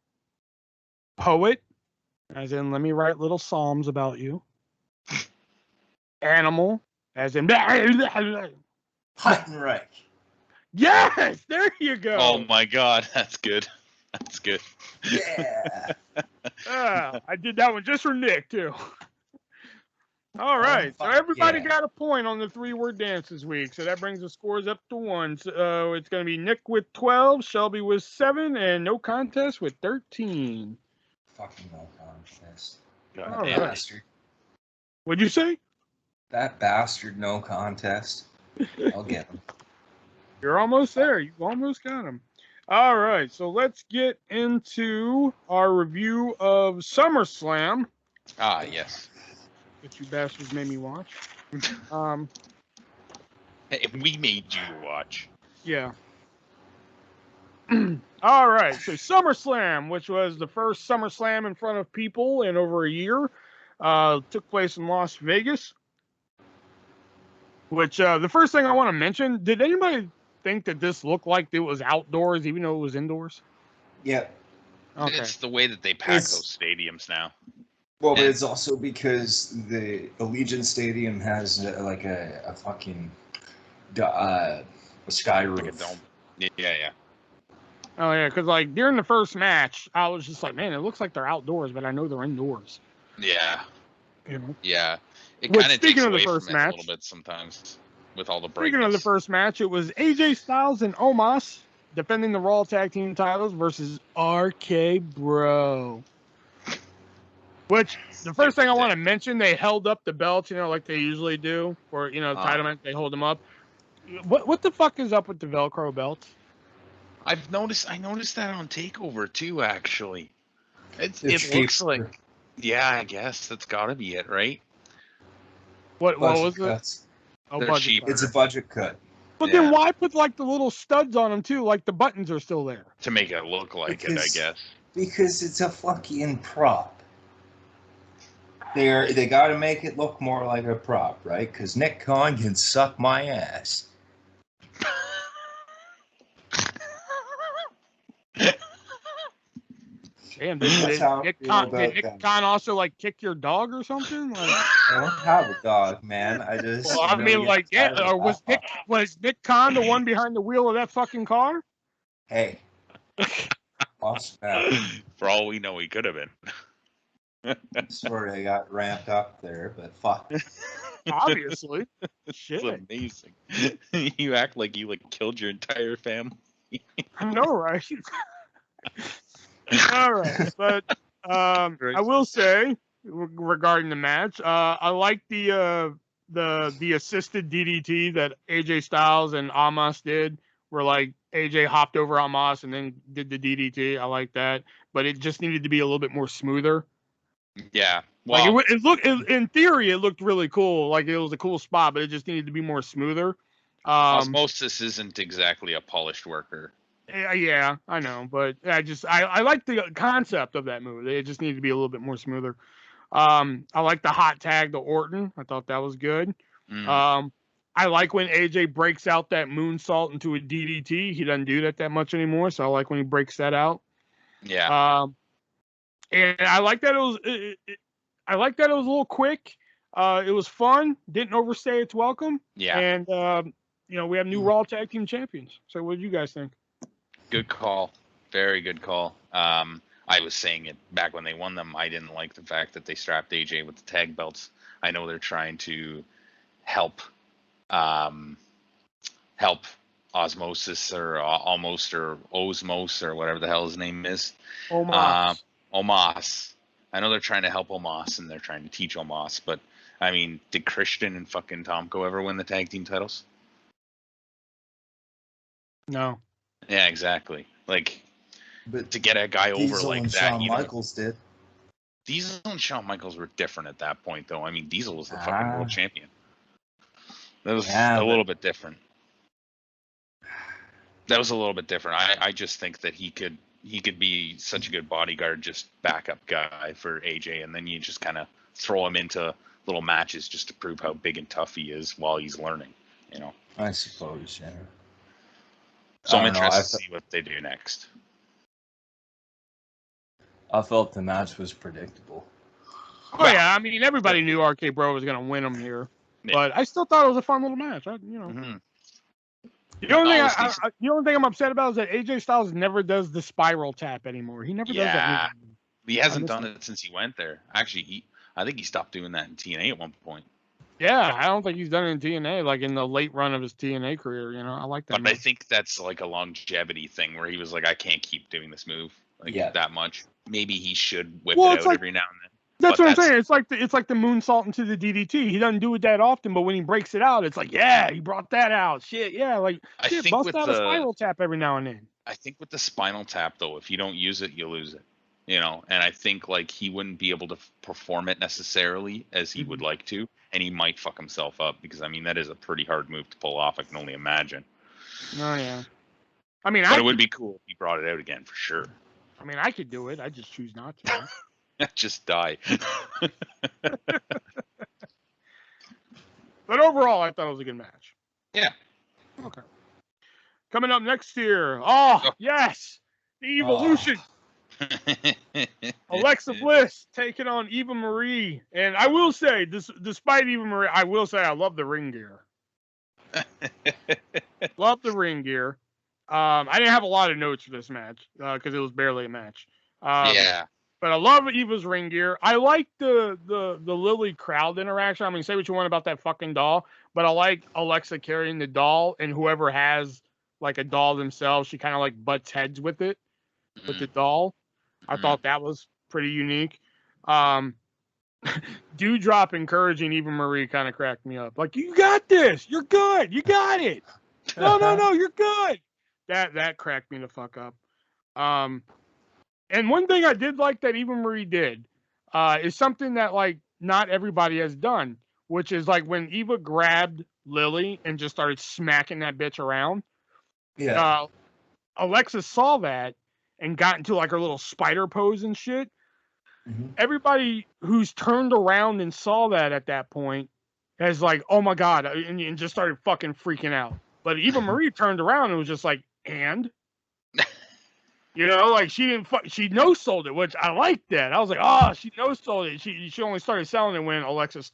Poet, as in let me write little psalms about you. Animal, as in Hut and Wreck. yes, there you go. Oh my god, that's good. That's good. Yeah. I did that one just for Nick too. All right, so everybody got a point on the 3-word dance this week. So that brings the scores up to 1. So it's going to be Nick with 12, Shelby with 7, and no contest with 13. Fucking no contest. God damn. Bastard. What'd you say? That bastard, no contest. I'll get him. You're almost there. You almost got him. All right, so let's get into our review of SummerSlam. Ah, yes. That you bastards made me watch. Hey, we made you watch. Yeah. All right, so SummerSlam, which was the first SummerSlam in front of people in over a year, took place in Las Vegas. Which, the first thing I want to mention, did anybody think that this looked like it was outdoors, even though it was indoors? Yep. Okay. It's the way that they pack those stadiums now. Well, but it's also because the Allegiant Stadium has like a fucking a sky roof. Like a dome. Yeah. Oh yeah, because like during the first match, I was just like, man, it looks like they're outdoors, but I know they're indoors. Yeah. You know? Yeah. It kind of takes speaking of the away first from it a match, little bit sometimes with all the speaking of the brightness. first match, it was AJ Styles and Omos defending the Raw Tag Team titles versus RK Bro. Which the first thing I want to mention, they held up the belts, you know, like they usually do for title match. They hold them up. What the fuck is up with the Velcro belts? I noticed that on Takeover too. Actually, it It's looks cheaper. like, yeah, I guess that's got to be it, right? What was cuts. it? Oh, They're budget cheaper. cut. It's a budget cut. But then why put like the little studs on them too? Like the buttons are still there. To make it look like it, I guess. Because it's a fucking prop. They got to make it look more like a prop, right? Because Nick Khan can suck my ass. Damn, did Nick Khan also like kick your dog or something? Like, I don't have a dog, man. I just. Well, I mean, like, yeah. Was Nick Khan the one behind the wheel of that fucking car? Hey. For all we know, he could have been. Sort of got ramped up there, but fuck. Obviously. Shit. It's amazing. You act like you killed your entire family. I know, right? All right, but I will say regarding the match, I like the assisted DDT that AJ Styles and Omos did, where like AJ hopped over Omos and then did the DDT. I like that, but it just needed to be a little bit more smoother. Yeah, well, like in theory, it looked really cool. Like it was a cool spot, but it just needed to be more smoother. Osmosis isn't exactly a polished worker. Yeah, I know, but I like the concept of that move. It just needed to be a little bit more smoother. I like the hot tag to Orton. I thought that was good. I like when AJ breaks out that moonsault into a DDT. He doesn't do that much anymore, so I like when he breaks that out. Yeah. And I like that it was. I like that it was a little quick. It was fun. Didn't overstay its welcome. Yeah. And we have new Raw Tag Team Champions. So what do you guys think? Good call. Very good call. I was saying it back when they won them. I didn't like the fact that they strapped AJ with the tag belts. I know they're trying to help Osmosis or Almost or Osmos or whatever the hell his name is. Omos. I know they're trying to help Omos and they're trying to teach Omos, but I mean, did Christian and fucking Tomko ever win the tag team titles? No. Yeah, exactly. Like, but to get a guy over like and that, Shawn Michaels did. Diesel and Shawn Michaels were different at that point, though. I mean, Diesel was the fucking world champion. That was a little bit different. That was a little bit different. I just think that he could be such a good bodyguard, just backup guy for AJ, and then you just kind of throw him into little matches just to prove how big and tough he is while he's learning. You know. I suppose, yeah. So I'm interested to see what they do next. I felt the match was predictable. Oh yeah, I mean everybody knew RK Bro was gonna win them here, but I still thought it was a fun little match. The only thing I'm upset about is that AJ Styles never does the spiral tap anymore. He never does that move. He hasn't done it since he went there. Actually, I think he stopped doing that in TNA at one point. Yeah, I don't think he's done it in TNA, like in the late run of his TNA career. I like that. But I think that's like a longevity thing where he was like, I can't keep doing this move that much. Maybe he should whip it out every now and then. That's what I'm saying. It's like the moonsault into the DDT. He doesn't do it that often, but when he breaks it out, it's like, yeah, he brought that out. Shit, yeah, bust out a spinal tap every now and then. I think with the spinal tap though, if you don't use it, you lose it. And I think like he wouldn't be able to perform it necessarily as he would like to, and he might fuck himself up because I mean that is a pretty hard move to pull off. I can only imagine. Oh yeah. I mean, but it would be cool if he brought it out again for sure. I mean, I could do it. I just choose not to. Just die. But overall, I thought it was a good match. Yeah. Okay. Coming up next here. Oh, yes. The Evolution. Alexa Bliss taking on Eva Marie. And I will say, despite Eva Marie, I love the ring gear. Love the ring gear. I didn't have a lot of notes for this match because it was barely a match. Yeah. But I love Eva's ring gear. I like the Lily crowd interaction. I mean, say what you want about that fucking doll, but I like Alexa carrying the doll, and whoever has like a doll themselves, she kind of like butts heads with it, with the doll. I thought that was pretty unique. Dewdrop encouraging Eva Marie kind of cracked me up. Like, you got this. You're good. You got it. No, you're good. That cracked me the fuck up. And one thing I did like that Eva Marie did is something that like not everybody has done, which is like when Eva grabbed Lily and just started smacking that bitch around. Yeah. Alexa saw that and got into like her little spider pose and shit. Mm-hmm. Everybody who's turned around and saw that at that point has like, oh my God, and just started fucking freaking out. But Eva Marie turned around and was just like, and? You know, like she no-sold it, which I liked that. I was like, oh, she no-sold it. She only started selling it when Alexa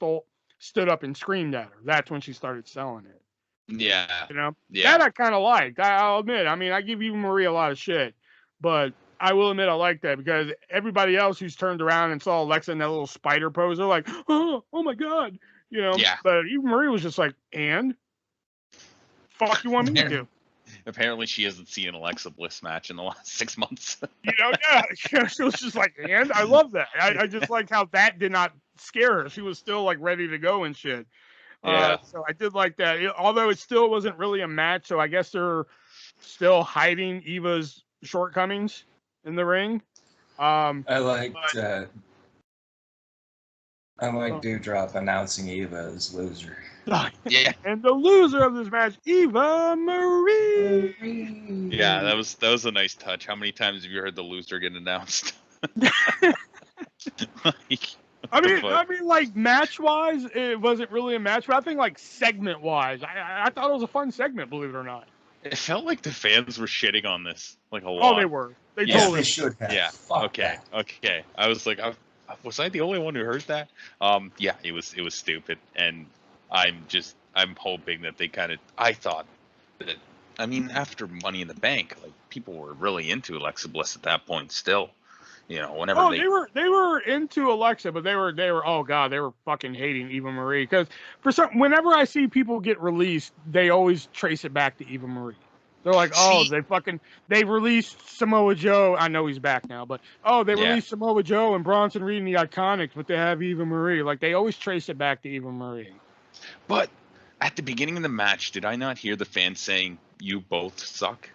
stood up and screamed at her. That's when she started selling it. Yeah. You know? Yeah. That I kind of liked. I'll admit. I mean, I give Eva Marie a lot of shit, but I will admit I like that because everybody else who's turned around and saw Alexa in that little spider pose, they're like, oh my God. You know? Yeah. But Eva Marie was just like, and? Fuck you want me to do? Apparently, she hasn't seen an Alexa Bliss match in the last 6 months. You know, yeah. She was just like, and I love that. I just like how that did not scare her. She was still like ready to go and shit. Yeah. So I did like that. Although it still wasn't really a match, so I guess they're still hiding Eva's shortcomings in the ring. I like Dewdrop announcing Eva as loser. Yeah. And the loser of this match, Eva Marie. Yeah, that was a nice touch. How many times have you heard the loser get announced? I mean, like match wise, it wasn't really a match, but I think like segment wise, I thought it was a fun segment, believe it or not. It felt like the fans were shitting on this like a lot. Oh, they were. They yes, totally they should have. Yeah. Fuck okay. that. Okay. I was like, was I the only one who heard that? Yeah, it was stupid, and I'm hoping that they kind of. I thought that. I mean, after Money in the Bank, like people were really into Alexa Bliss at that point. Still, you know, whenever they were into Alexa, but they were oh God, they were fucking hating Eva Marie because whenever I see people get released, they always trace it back to Eva Marie. They're like, oh, they released Samoa Joe. I know he's back now, but they released Samoa Joe and Bronson Reed and the Iconics, but they have Eva Marie. Like they always trace it back to Eva Marie. But at the beginning of the match, did I not hear the fans saying, "You both suck"?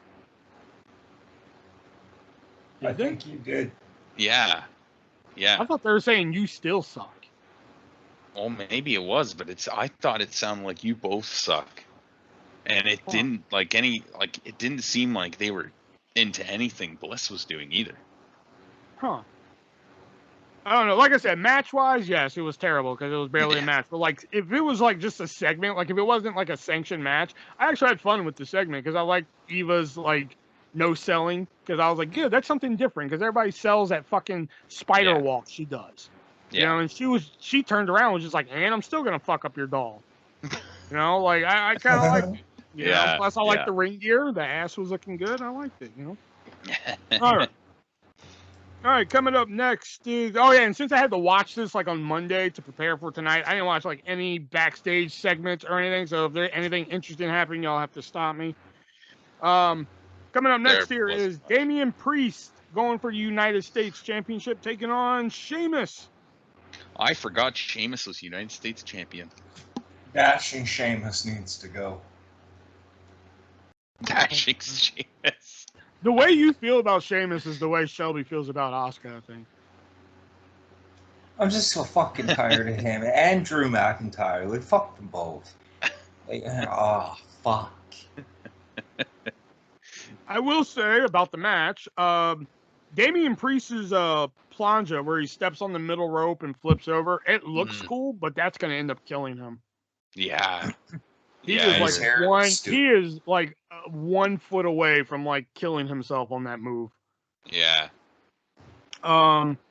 I think you did. Yeah. I thought they were saying you still suck. Well, maybe it was, but I thought it sounded like you both suck. And it didn't it didn't seem like they were into anything Bliss was doing either. Huh. I don't know. Like I said, match-wise, yes, it was terrible because it was barely a match. But like, if it was like just a segment, like if it wasn't like a sanctioned match, I actually had fun with the segment because I liked Eva's like no selling because I was like, yeah, that's something different because everybody sells that fucking spider walk she does. Yeah. You know, and she turned around and was just like, and I'm still gonna fuck up your doll. You know, like I kind of like. Yeah. Plus, I like the ring gear. The ass was looking good. I liked it. You know. All right. Coming up next is and since I had to watch this like on Monday to prepare for tonight, I didn't watch like any backstage segments or anything. So if there's anything interesting happening, y'all have to stop me. Coming up next is Damien Priest going for the United States Championship, taking on Sheamus. I forgot Sheamus was United States champion. Dashing Sheamus needs to go. Dashing Sheamus. The way you feel about Sheamus is the way Shelby feels about Asuka, I think. I'm just so fucking tired of him and Drew McIntyre. Like, fuck them both. Like, fuck. I will say about the match, Damian Priest's plunger where he steps on the middle rope and flips over, it looks cool, but that's going to end up killing him. Yeah. He is like 1 foot away from like killing himself on that move. Yeah.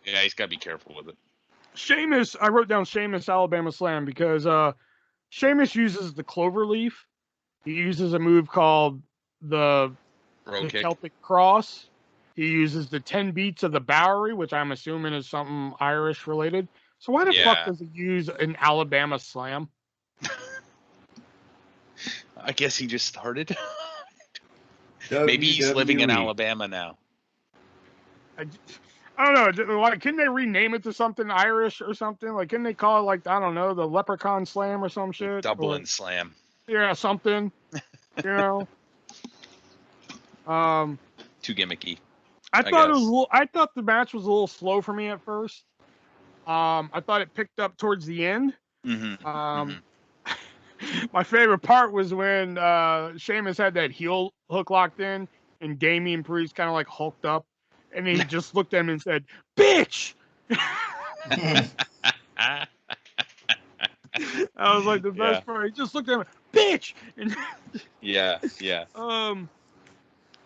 He's got to be careful with it. Sheamus, I wrote down Sheamus Alabama Slam because Sheamus uses the clover leaf. He uses a move called the the Celtic Cross. He uses the 10 beats of the Bowery, which I'm assuming is something Irish related. So why the fuck does he use an Alabama Slam? I guess he just started. Maybe he's living in Alabama now. I don't know. Like, can they rename it to something Irish or something? Like, can they call it, like, I don't know, the Leprechaun Slam or some shit? Dublin Slam. Yeah, something. You know. Too gimmicky. I thought the match was a little slow for me at first. I thought it picked up towards the end. Mm-hmm. My favorite part was when Sheamus had that heel hook locked in, and Damien Priest kind of like hulked up, and he just looked at him and said, "Bitch." I was like, the best part. He just looked at him, "Bitch." And yeah.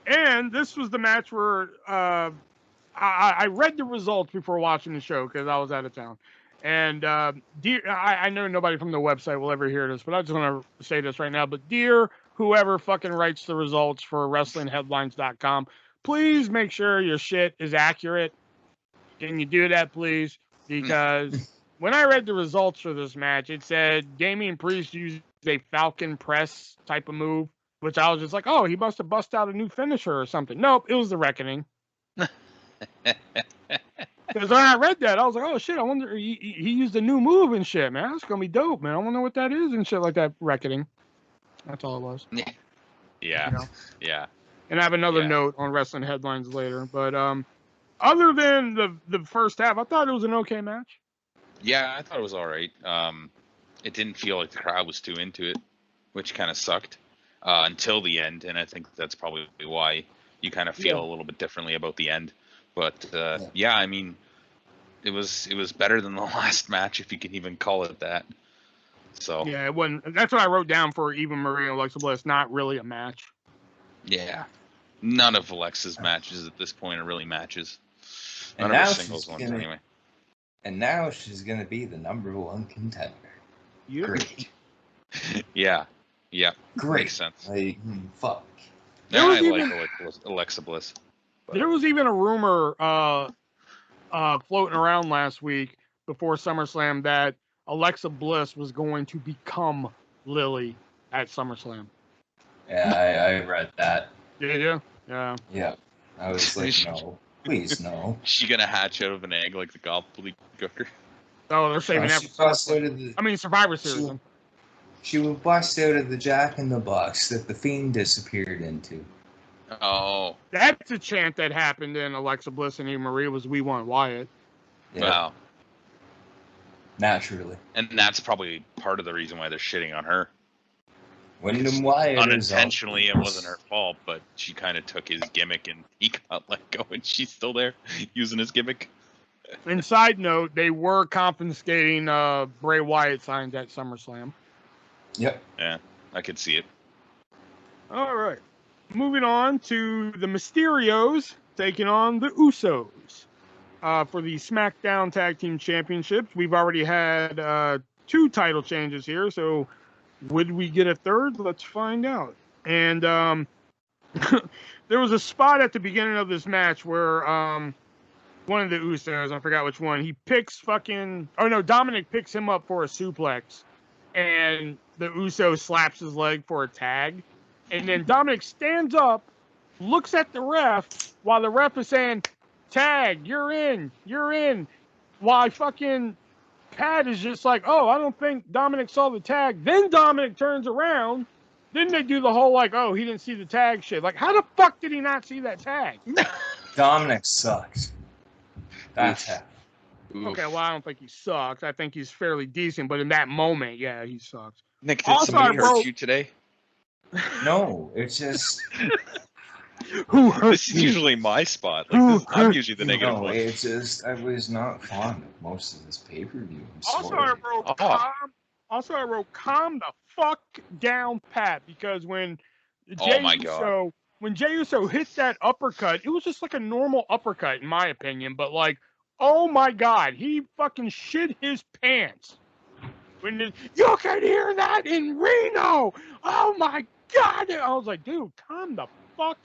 And this was the match where I read the results before watching the show because I was out of town. And I know nobody from the website will ever hear this, but I just want to say this right now. But dear whoever fucking writes the results for WrestlingHeadlines.com, please make sure your shit is accurate. Can you do that, please? Because when I read the results for this match, it said Damien Priest used a Falcon Press type of move, which I was just like, oh, he must have busted out a new finisher or something. Nope, it was the Reckoning. Because when I read that, I was like, oh, shit, I wonder, he used a new move and shit, man. That's going to be dope, man. I want to know what that is and shit like that, Reckoning. That's all it was. Yeah. You know? Yeah. And I have another note on Wrestling Headlines later. But other than the first half, I thought it was an okay match. Yeah, I thought it was all right. It didn't feel like the crowd was too into it, which kind of sucked until the end. And I think that's probably why you kind of feel a little bit differently about the end. But I mean, it was better than the last match, if you can even call it that. So yeah, it wasn't. That's what I wrote down for Eva Marie and Alexa Bliss. Not really a match. Yeah, none of Alexa's matches at this point are really matches. None of her singles ones, anyway. And now she's gonna be the #1 contender. Yep. Great. Yeah. Great. Makes sense. Like, fuck. Yeah, I like Alexa Bliss. But there was even a rumor floating around last week before SummerSlam that Alexa Bliss was going to become Lily at SummerSlam. Yeah, I read that. Did you? Yeah. Yeah. I was like, no. Please, no. She gonna hatch out of an egg like the gobbledygooker? Oh, they're saving that for Survivor Series. She would bust out of the Jack in the Box that the Fiend disappeared into. Oh. That's a chant that happened in Alexa Bliss and Eva Marie was "We Want Wyatt." Yeah. Wow. Naturally. And that's probably part of the reason why they're shitting on her. Wyndham Wyatt unintentionally, it wasn't her fault, but she kind of took his gimmick and he got let go, and she's still there using his gimmick. And side note, they were confiscating Bray Wyatt signs at SummerSlam. Yep. Yeah, I could see it. All right. Moving on to the Mysterios taking on the Usos for the SmackDown Tag Team Championships. We've already had 2 title changes here, so would we get a third? Let's find out. And there was a spot at the beginning of this match where one of the Usos, I forgot which one, he picks Dominic picks him up for a suplex, and the Uso slaps his leg for a tag. And then Dominic stands up, looks at the ref, while the ref is saying, tag, you're in. While fucking Pat is just like, oh, I don't think Dominic saw the tag. Then Dominic turns around. Then they do the whole, like, oh, he didn't see the tag shit. Like, how the fuck did he not see that tag? Dominic sucks. That's how. Okay, well, I don't think he sucks. I think he's fairly decent, but in that moment, yeah, he sucks. Nick, did somebody hurt you today? No, it's just... Who hurt This is usually my spot. Like, I'm usually the negative one. No, it's just, I was not fond of most of this pay-per-view. Also, I wrote, calm the fuck down, Pat, because when Jey Uso hit that uppercut, it was just like a normal uppercut, in my opinion, but like, oh my God, he fucking shit his pants. You can hear that in Reno! Oh my God! I was like, dude, calm the fuck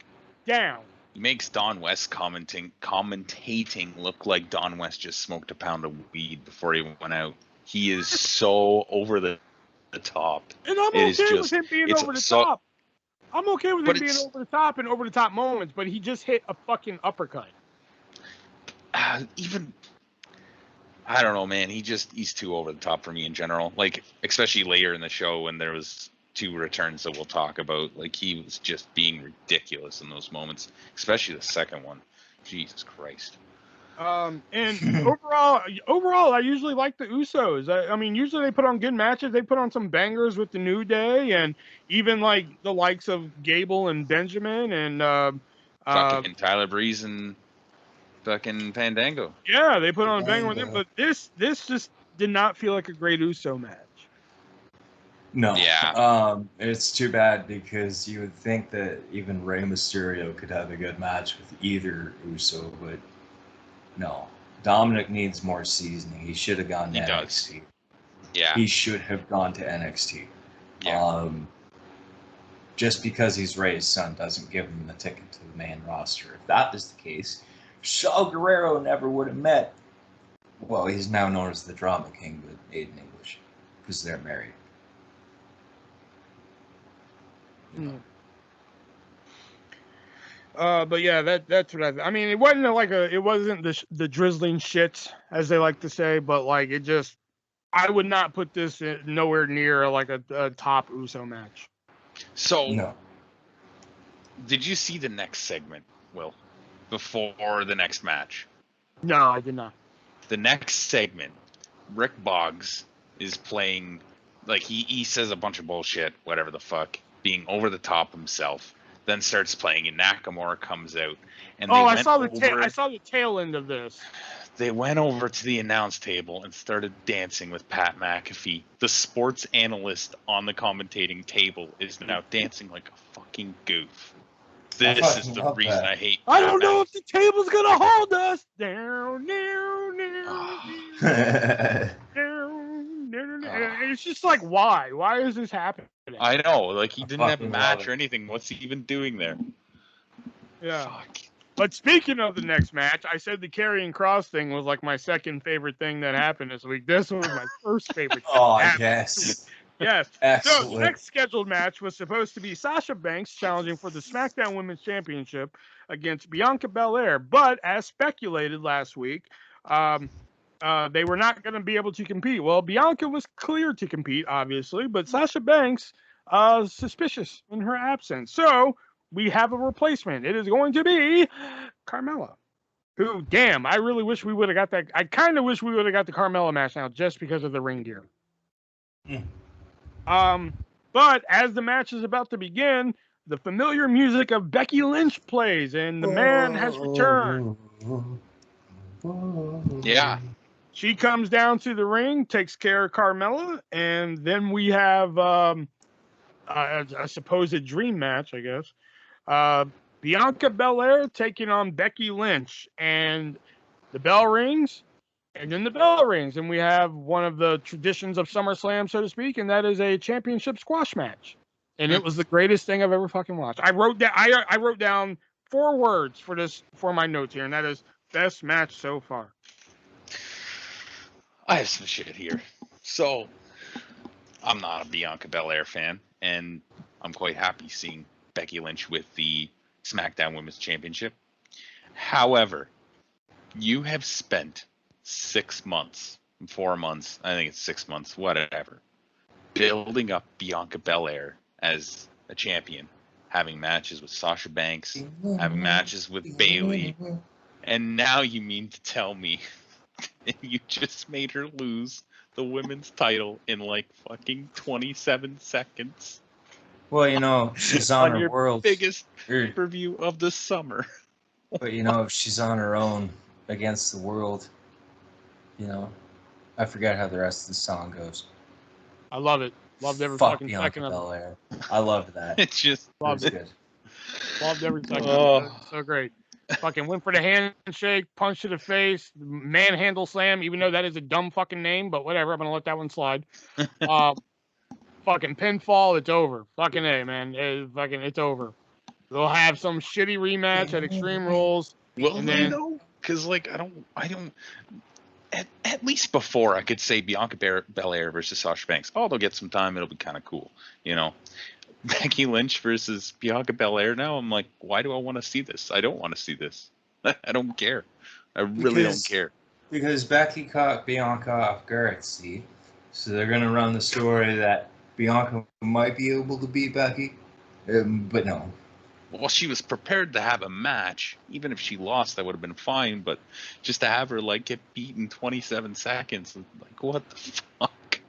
down. He makes Don West commentating look like Don West just smoked a pound of weed before he went out. He is so over the top. And I'm okay with him being over the top. I'm okay with him being over the top and over the top moments, but he just hit a fucking uppercut. I don't know, man. He's too over the top for me in general. Like, especially later in the show when there was 2 returns that we'll talk about. Like, he was just being ridiculous in those moments, especially the second one. Jesus Christ. And overall, I usually like the Usos. I mean, usually they put on good matches. They put on some bangers with the New Day, and even like the likes of Gable and Benjamin and fucking Tyler Breeze and fucking Fandango. Yeah, they put on a banger with them, but this just did not feel like a great Uso match. No. Yeah. It's too bad because you would think that even Rey Mysterio could have a good match with either Uso, but no. Dominic needs more seasoning. He should have gone to NXT. Yeah. He should have gone to NXT. Yeah. Just because he's Rey's son doesn't give him the ticket to the main roster. If that was the case, Shaw Guerrero never would have met. Well, he's now known as the Drama King, but Aiden English, because they're married. But yeah, that's what I mean. It wasn't the drizzling shit as they like to say, but like it just, I would not put this nowhere near like a top Uso match. So, no. Did you see the next segment, Will, before the next match? No, I did not. The next segment, Rick Boggs is playing, like he says a bunch of bullshit, whatever the fuck, being over the top himself, then starts playing, and Nakamura comes out. And I saw the tail end of this. They went over to the announce table and started dancing with Pat McAfee. The sports analyst on the commentating table is now dancing like a fucking goof. This is the reason I hate Pat I don't know if the table's gonna hold us. It's just like, why? Why is this happening? I know, like he didn't have a match or anything. What's he even doing there? Yeah. Fuck. But speaking of the next match, I said the Karrion Kross thing was like my second favorite thing that happened this week. This was my first favorite. Yes. Yes. Excellent. So the next scheduled match was supposed to be Sasha Banks challenging for the SmackDown Women's Championship against Bianca Belair. But as speculated last week, they were not going to be able to compete. Well, Bianca was cleared to compete, obviously, but Sasha Banks suspicious in her absence. So we have a replacement. It is going to be Carmella. Who, damn, I really wish we would have got that. I kind of wish we would have got the Carmella match now just because of the ring gear. But as the match is about to begin, the familiar music of Becky Lynch plays, and the man has returned. Yeah. She comes down to the ring, takes care of Carmella, and then we have a supposed dream match, I guess. Bianca Belair taking on Becky Lynch, and the bell rings, and then the bell rings, and we have one of the traditions of SummerSlam, so to speak, and that is a championship squash match. And it was the greatest thing I've ever fucking watched. I wrote down 4 words for my notes here, and that is best match so far. I have some shit here. So, I'm not a Bianca Belair fan, and I'm quite happy seeing Becky Lynch with the SmackDown Women's Championship. However, you have spent 6 months, 4 months, I think it's 6 months, whatever, building up Bianca Belair as a champion, having matches with Sasha Banks, having matches with Bayley, and now you mean to tell me you just made her lose the women's title in like fucking 27 seconds? Well, you know, she's on her world. Biggest pay-per-view of the summer. But, you know, if she's on her own against the world, you know, I forget how the rest of the song goes. I love it. Loved every Fuck fucking Bianca second of Belair. I loved that. It's just Loved it. Good. Loved every second of it. So great. Fucking went for the handshake, punch to the face, manhandle slam, even though that is a dumb fucking name, but whatever. I'm going to let that one slide. Fucking pinfall, it's over. Fucking A, man. It's over. They'll have some shitty rematch at Extreme Rules. Well, and they then, know, because like I don't. At least before I could say Bianca Belair versus Sasha Banks. Oh, they'll get some time. It'll be kind of cool, you know. Becky Lynch versus Bianca Belair. Now I'm like, why do I want to see this? I don't want to see this. I don't care. I really don't care. Because Becky caught Bianca off guard, see? So they're going to run the story that Bianca might be able to beat Becky, but no. Well, she was prepared to have a match. Even if she lost, that would have been fine. But just to have her like get beat in 27 seconds, like what the fuck?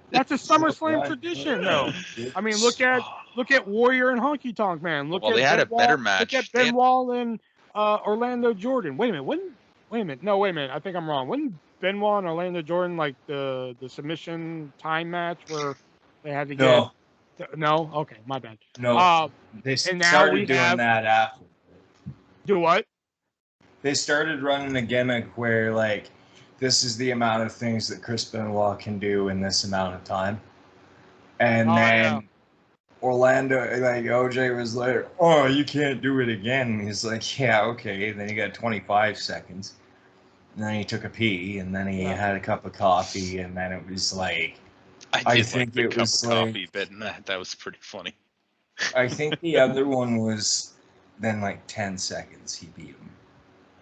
That's a SummerSlam tradition, though. I mean, look at Warrior and Honky Tonk Man. Look at they had a better match. Look at Benoit and Orlando Jordan. Wait a minute. No, wait a minute. I think I'm wrong. When Benoit and Orlando Jordan like the submission time match where they had to get. No, okay, my bad. No, they started doing that after. Do what? They started running a gimmick where, like, this is the amount of things that Chris Benoit can do in this amount of time. And then Orlando, like, OJ was like, oh, you can't do it again. And he's like, yeah, okay. And then he got 25 seconds. And then he took a pee, and then he had a cup of coffee, and then it was like... I think the cup of coffee bit in that was pretty funny. I think the other one was then like 10 seconds he beat him.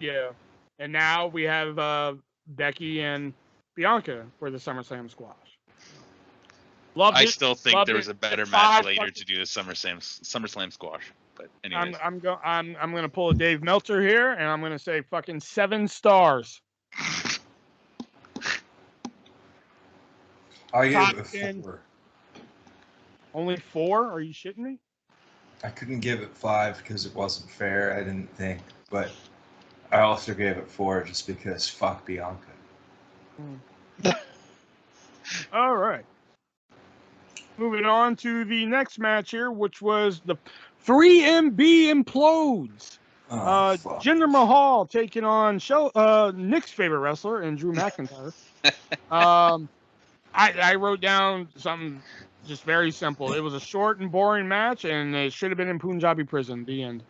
Yeah. And now we have Becky and Bianca for the SummerSlam squash. I still think there was a better match later to do the SummerSlam squash. But anyways. I'm gonna pull a Dave Meltzer here, and I'm gonna say fucking 7 stars. I gave it 4. Only 4? Are you shitting me? I couldn't give it 5 because it wasn't fair, I didn't think. But I also gave it 4 just because fuck Bianca. All right. Moving on to the next match here, which was the 3MB Implodes. Jinder Mahal taking on Nick's favorite wrestler and Drew McIntyre. I wrote down something just very simple. It was a short and boring match, and it should have been in Punjabi prison. The end.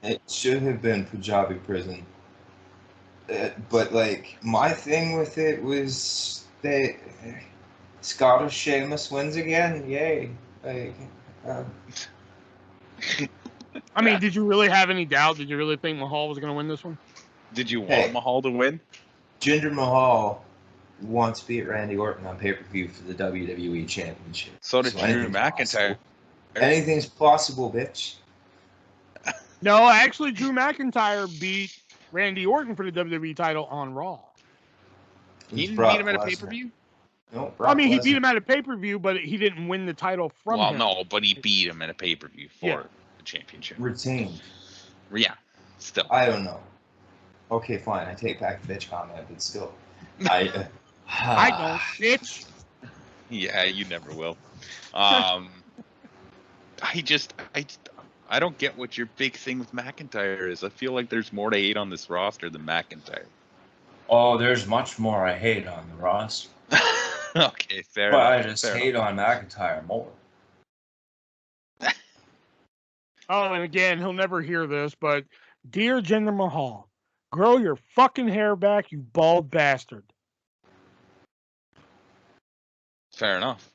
It should have been Punjabi prison. But, like, my thing with it was that Scottish Sheamus wins again. Yay. Like, I mean, did you really have any doubt? Did you really think Mahal was going to win this one? Did you want Mahal to win? Jinder Mahal wants to beat Randy Orton on pay-per-view for the WWE Championship. So did Drew McIntyre. Anything's possible, bitch. No, actually, Drew McIntyre beat Randy Orton for the WWE title on Raw. He didn't beat him at a pay-per-view? No, I mean, he beat him at a pay-per-view, but he didn't win the title from him. Well, no, but he beat him at a pay-per-view for the championship. Retained. Yeah, still. I don't know. Okay, fine. I take back the bitch comment, but still. I don't, bitch. Yeah, you never will. I don't get what your big thing with McIntyre is. I feel like there's more to hate on this roster than McIntyre. Oh, there's much more I hate on the roster. Okay, fair enough. But I just hate on McIntyre more. Oh, and again, he'll never hear this, but dear Jinder Mahal, grow your fucking hair back, you bald bastard. Fair enough.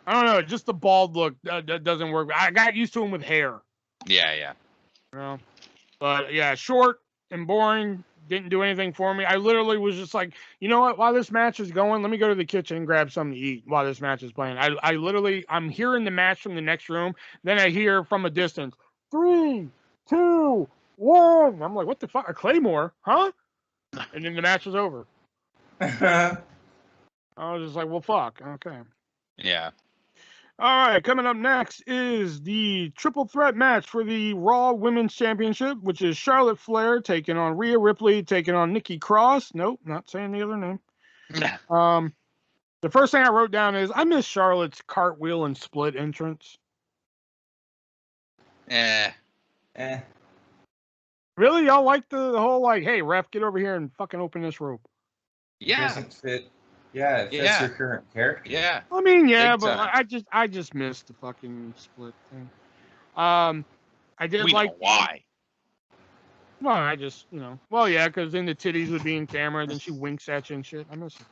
I don't know, just the bald look doesn't work. I got used to him with hair. Yeah. You know? But yeah, short and boring, didn't do anything for me. I literally was just like, you know what? While this match is going, let me go to the kitchen and grab something to eat while this match is playing. I'm hearing the match from the next room. Then I hear from a distance, 3, 2, 1. I'm like, what the fuck? A Claymore? Huh? And then the match was over. I was just like, well, fuck. Okay. Yeah. All right, coming up next is the triple threat match for the Raw Women's Championship, which is Charlotte Flair taking on Rhea Ripley, taking on Nikki Cross. Nope, not saying the other name. The first thing I wrote down is I miss Charlotte's cartwheel and split entrance. Really? Y'all like the whole, like, hey, ref, get over here and fucking open this rope? Yeah. It doesn't fit. Yeah, if that's your current character. Yeah. I mean, yeah, Big but time. I just missed the fucking split thing. I did We like know why. Well, I just, well, yeah, because then the titties would be in camera, then she winks at you and shit. I miss it.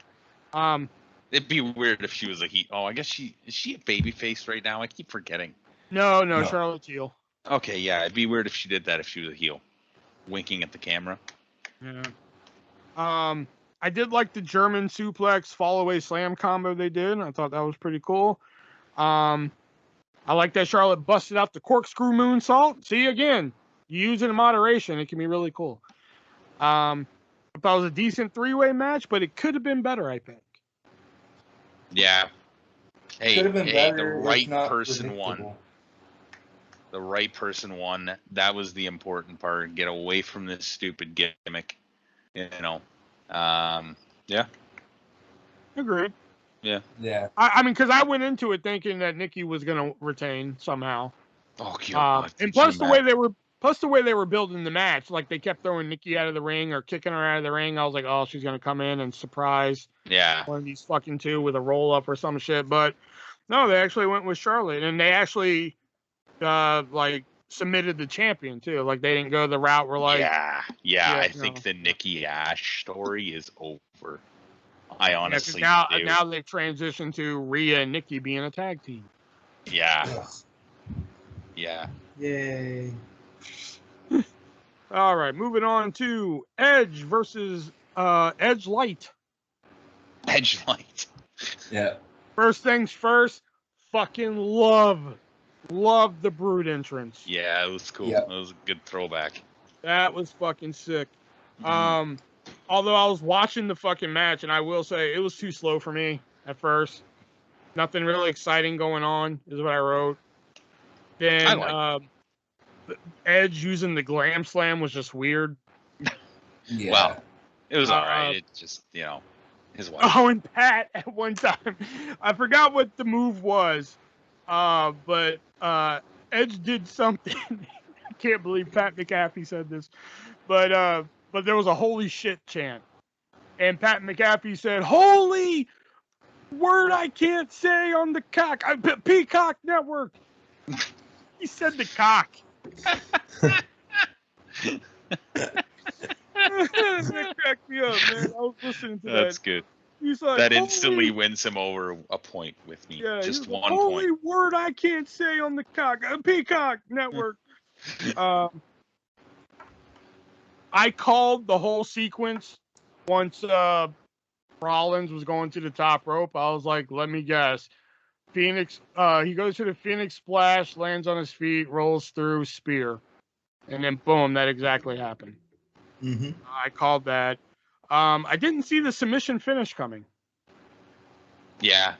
It'd be weird if she was a heel. Oh, I guess is she a baby face right now? I keep forgetting. No, Charlotte heel. Okay, yeah, it'd be weird if she did that if she was a heel, winking at the camera. Yeah. I did like the German suplex fall-away slam combo they did. I thought that was pretty cool. I like that Charlotte busted out the corkscrew moonsault. See, again, you use it in moderation. It can be really cool. I thought it was a decent three-way match, but it could have been better, I think. Yeah. Hey, better, the right person won. won. The right person won. That was the important part. Get away from this stupid gimmick. Yeah. Agreed. Yeah. Yeah. I mean, because I went into it thinking that Nikki was going to retain somehow. Oh, God. And plus the way they were building the match, like they kept throwing Nikki out of the ring or kicking her out of the ring. I was like, oh, she's going to come in and surprise one of these fucking two with a roll up or some shit. But no, they actually went with Charlotte, and they actually submitted the champion too. Like they didn't go the route where I think the Nikki Ash story is over. I honestly do. Now they've transitioned to Rhea and Nikki being a tag team. Yeah. Ugh. Yeah. Yay. All right, moving on to Edge versus Edge Light. Edge Light. Yeah. First things first, fucking love the Brood entrance. Yeah, it was cool. Yep. It was a good throwback. That was fucking sick. Although I was watching the fucking match, and I will say it was too slow for me at first. Nothing really exciting going on, is what I wrote. Then Edge using the Glam Slam was just weird. Yeah. Well, it was all right. It just, his wife. Oh, and Pat at one time, I forgot what the move was, but Edge did something. I can't believe Pat McAfee said this, but there was a holy shit chant, and Pat McAfee said, "Holy word I can't say on the Peacock Network." He said the cock. That cracked me up, man. I was listening to that. That's good. He's like, that instantly wins him over a point with me. Yeah, just one holy point. Word I can't say on the Peacock Network. I called the whole sequence once Rollins was going to the top rope. I was like, let me guess. Phoenix, he goes to the Phoenix Splash, lands on his feet, rolls through, spear. And then boom, that exactly happened. Mm-hmm. I called that. I didn't see the submission finish coming. Yeah.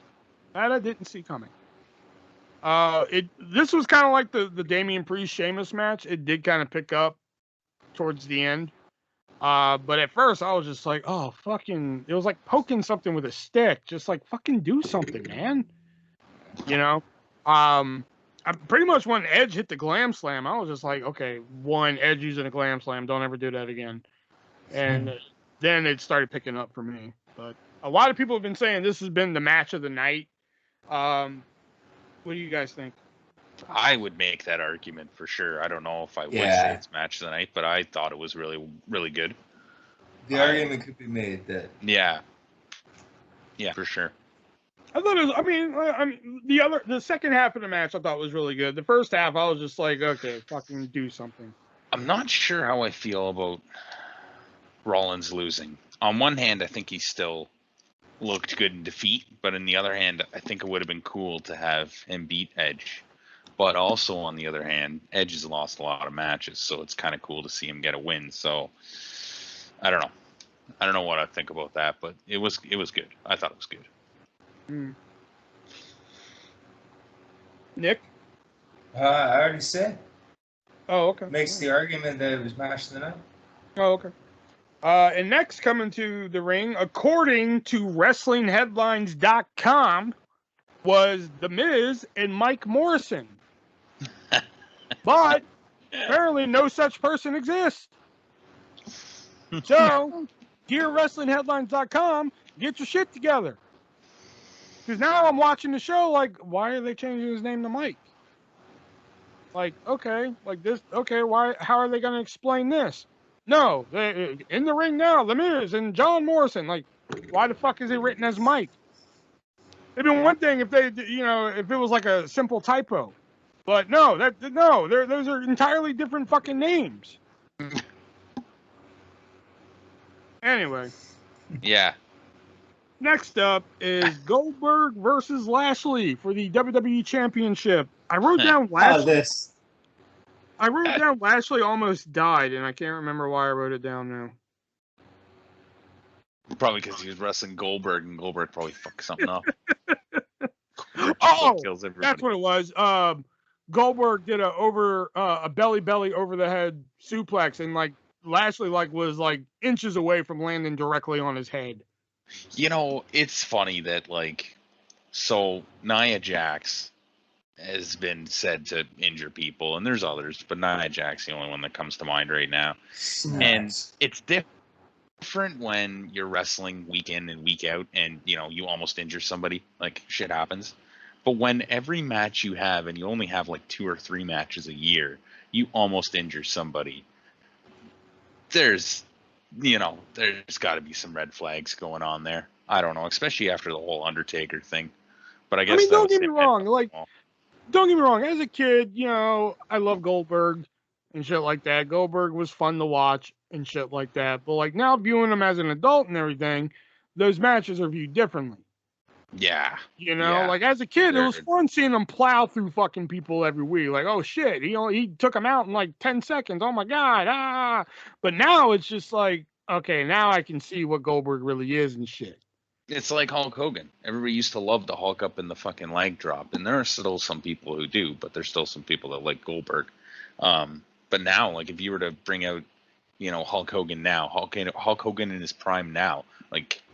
That I didn't see coming. This was kind of like the Damien Priest Sheamus match. It did kind of pick up towards the end. But at first I was just like, oh, fucking, it was like poking something with a stick. Just like, fucking do something, man. I pretty much when Edge hit the Glam Slam, I was just like, okay, Edge using a Glam Slam, don't ever do that again. And then it started picking up for me. But a lot of people have been saying this has been the match of the night. What do you guys think? I would make that argument for sure. I don't know if I would say it's match of the night, but I thought it was really, really good. The argument could be made that. Yeah. Yeah, for sure. I thought it was, I mean, the second half of the match I thought was really good. The first half I was just like, okay, fucking do something. I'm not sure how I feel about Rollins losing. On one hand, I think he still looked good in defeat, but on the other hand, I think it would have been cool to have him beat Edge. But also on the other hand, Edge has lost a lot of matches, so it's kind of cool to see him get a win. So I don't know. I don't know what I think about that, but it was good. I thought it was good. Nick? I already said. Oh, okay. Makes the argument that it was match of the night. Oh, okay. And next coming to the ring, according to WrestlingHeadlines.com, was The Miz and Mike Morrison. But apparently no such person exists. So, dear WrestlingHeadlines.com, Get your shit together. Because now I'm watching the show, like, why are they changing his name to Mike? Like, okay, like this, okay, why? How are they going to explain this? No, they in the ring now, The Miz and John Morrison. Like, why the fuck is he written as Mike? It'd been one thing if they, if it was like a simple typo, but no, those are entirely different fucking names. Anyway. Yeah. Next up is Goldberg versus Lashley for the WWE Championship. I wrote down Lashley. I wrote down Lashley almost died, and I can't remember why I wrote it down now. Probably because he was wrestling Goldberg, and Goldberg probably fucked something up. Kills that's what it was. Goldberg did a belly over the head suplex, and like Lashley was inches away from landing directly on his head. It's funny that so Nia Jax has been said to injure people, and there's others, but Nia Jax the only one that comes to mind right now. Nice. And it's different when you're wrestling week in and week out, and you almost injure somebody. Like, shit happens. But when every match you have, and you only have 2 or 3 matches a year, you almost injure somebody. There's got to be some red flags going on there. I don't know, especially after the whole Undertaker thing. But I guess don't get me wrong. Don't get me wrong. As a kid, I love Goldberg and shit like that. Goldberg was fun to watch and shit like that. But now viewing him as an adult and everything, those matches are viewed differently. Yeah. As a kid, it was fun seeing him plow through fucking people every week. Like, oh shit, he took him out in 10 seconds. Oh my God, But now it's just okay, now I can see what Goldberg really is and shit. It's like Hulk Hogan. Everybody used to love the Hulk up in the fucking leg drop, and there are still some people who do, but there's still some people that like Goldberg. But now, if you were to bring out, Hulk Hogan now, Hulk Hogan in his prime now,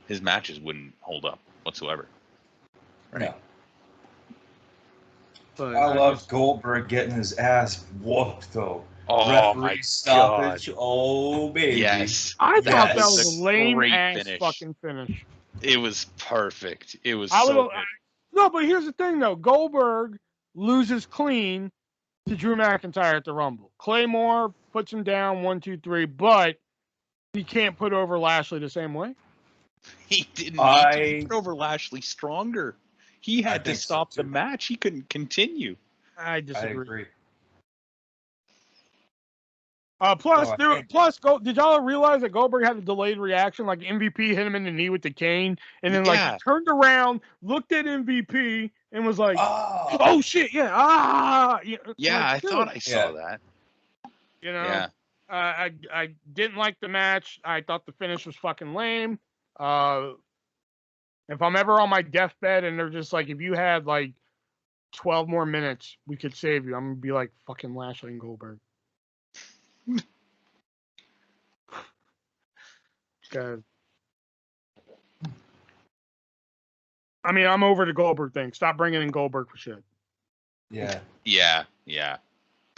his matches wouldn't hold up whatsoever. Right. Yeah. But I love Goldberg getting his ass whooped though. Oh my stoppage. God! Oh baby! Yes, I thought that was a lame ass fucking finish. It was perfect. It was so good. No, but here's the thing though: Goldberg loses clean to Drew McIntyre at the Rumble. Claymore puts him down 1, 2, 3, but he can't put over Lashley the same way. He didn't need to put over Lashley stronger. He had to stop the match. He couldn't continue. I disagree. I agree. Did y'all realize that Goldberg had a delayed reaction? MVP hit him in the knee with the cane, and then he turned around, looked at MVP, and was like, "Oh shit, yeah, yeah." I thought I saw that. Yeah. I didn't like the match. I thought the finish was fucking lame. If I'm ever on my deathbed and they're just if you had 12 more minutes, we could save you, I'm gonna be like fucking Lashley and Goldberg. Because I'm over the Goldberg thing. Stop bringing in Goldberg for shit. Yeah. It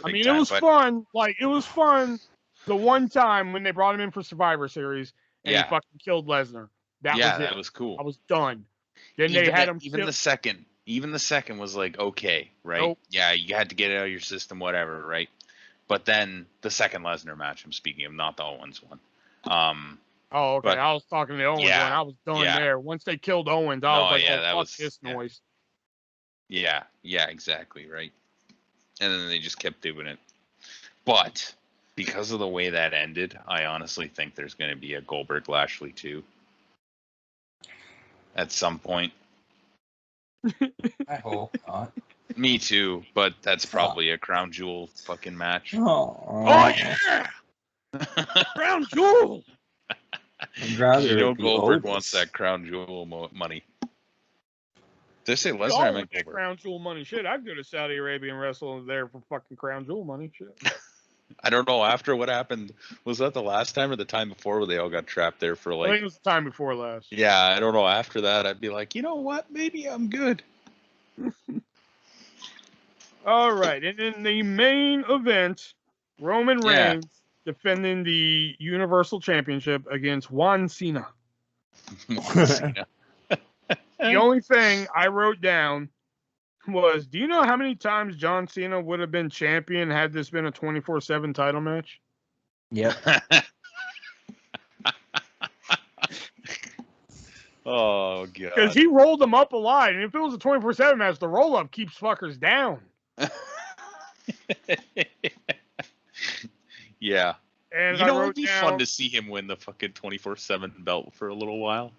was fun. It was fun the one time when they brought him in for Survivor Series and he fucking killed Lesnar. That was cool. I was done. Then they had him. Even the second was okay, right? Nope. Yeah, you had to get it out of your system, whatever, right? But then the second Lesnar match, I'm speaking of, not the Owens one. Oh, okay. I was talking the Owens one. I was done there. Once they killed Owens, I was fuck this noise. Yeah, exactly, right. And then they just kept doing it. But because of the way that ended, I honestly think there's going to be a Goldberg Lashley too. At some point. I hope not. Me too, but that's probably a crown jewel fucking match. Oh yeah! Crown jewel! Goldberg wants that crown jewel money. Did I say Lesnar? I meant Goldberg. Crown jewel money. Shit, I'd go to Saudi Arabia and wrestle there for fucking crown jewel money. Shit. I don't know. After what happened, was that the last time or the time before where they all got trapped there for I think it was the time before last. Yeah, I don't know. After that, I'd be like, you know what? Maybe I'm good. All right, and in the main event, Roman Reigns defending the Universal Championship against John Cena. The only thing I wrote down was, do you know how many times John Cena would have been champion had this been a 24/7 title match? Yep. Oh, God. Because he rolled them up a lot, and if it was a 24/7 match, the roll-up keeps fuckers down. Yeah. And you know, it it'd be fun to see him win the fucking 24/7 belt for a little while.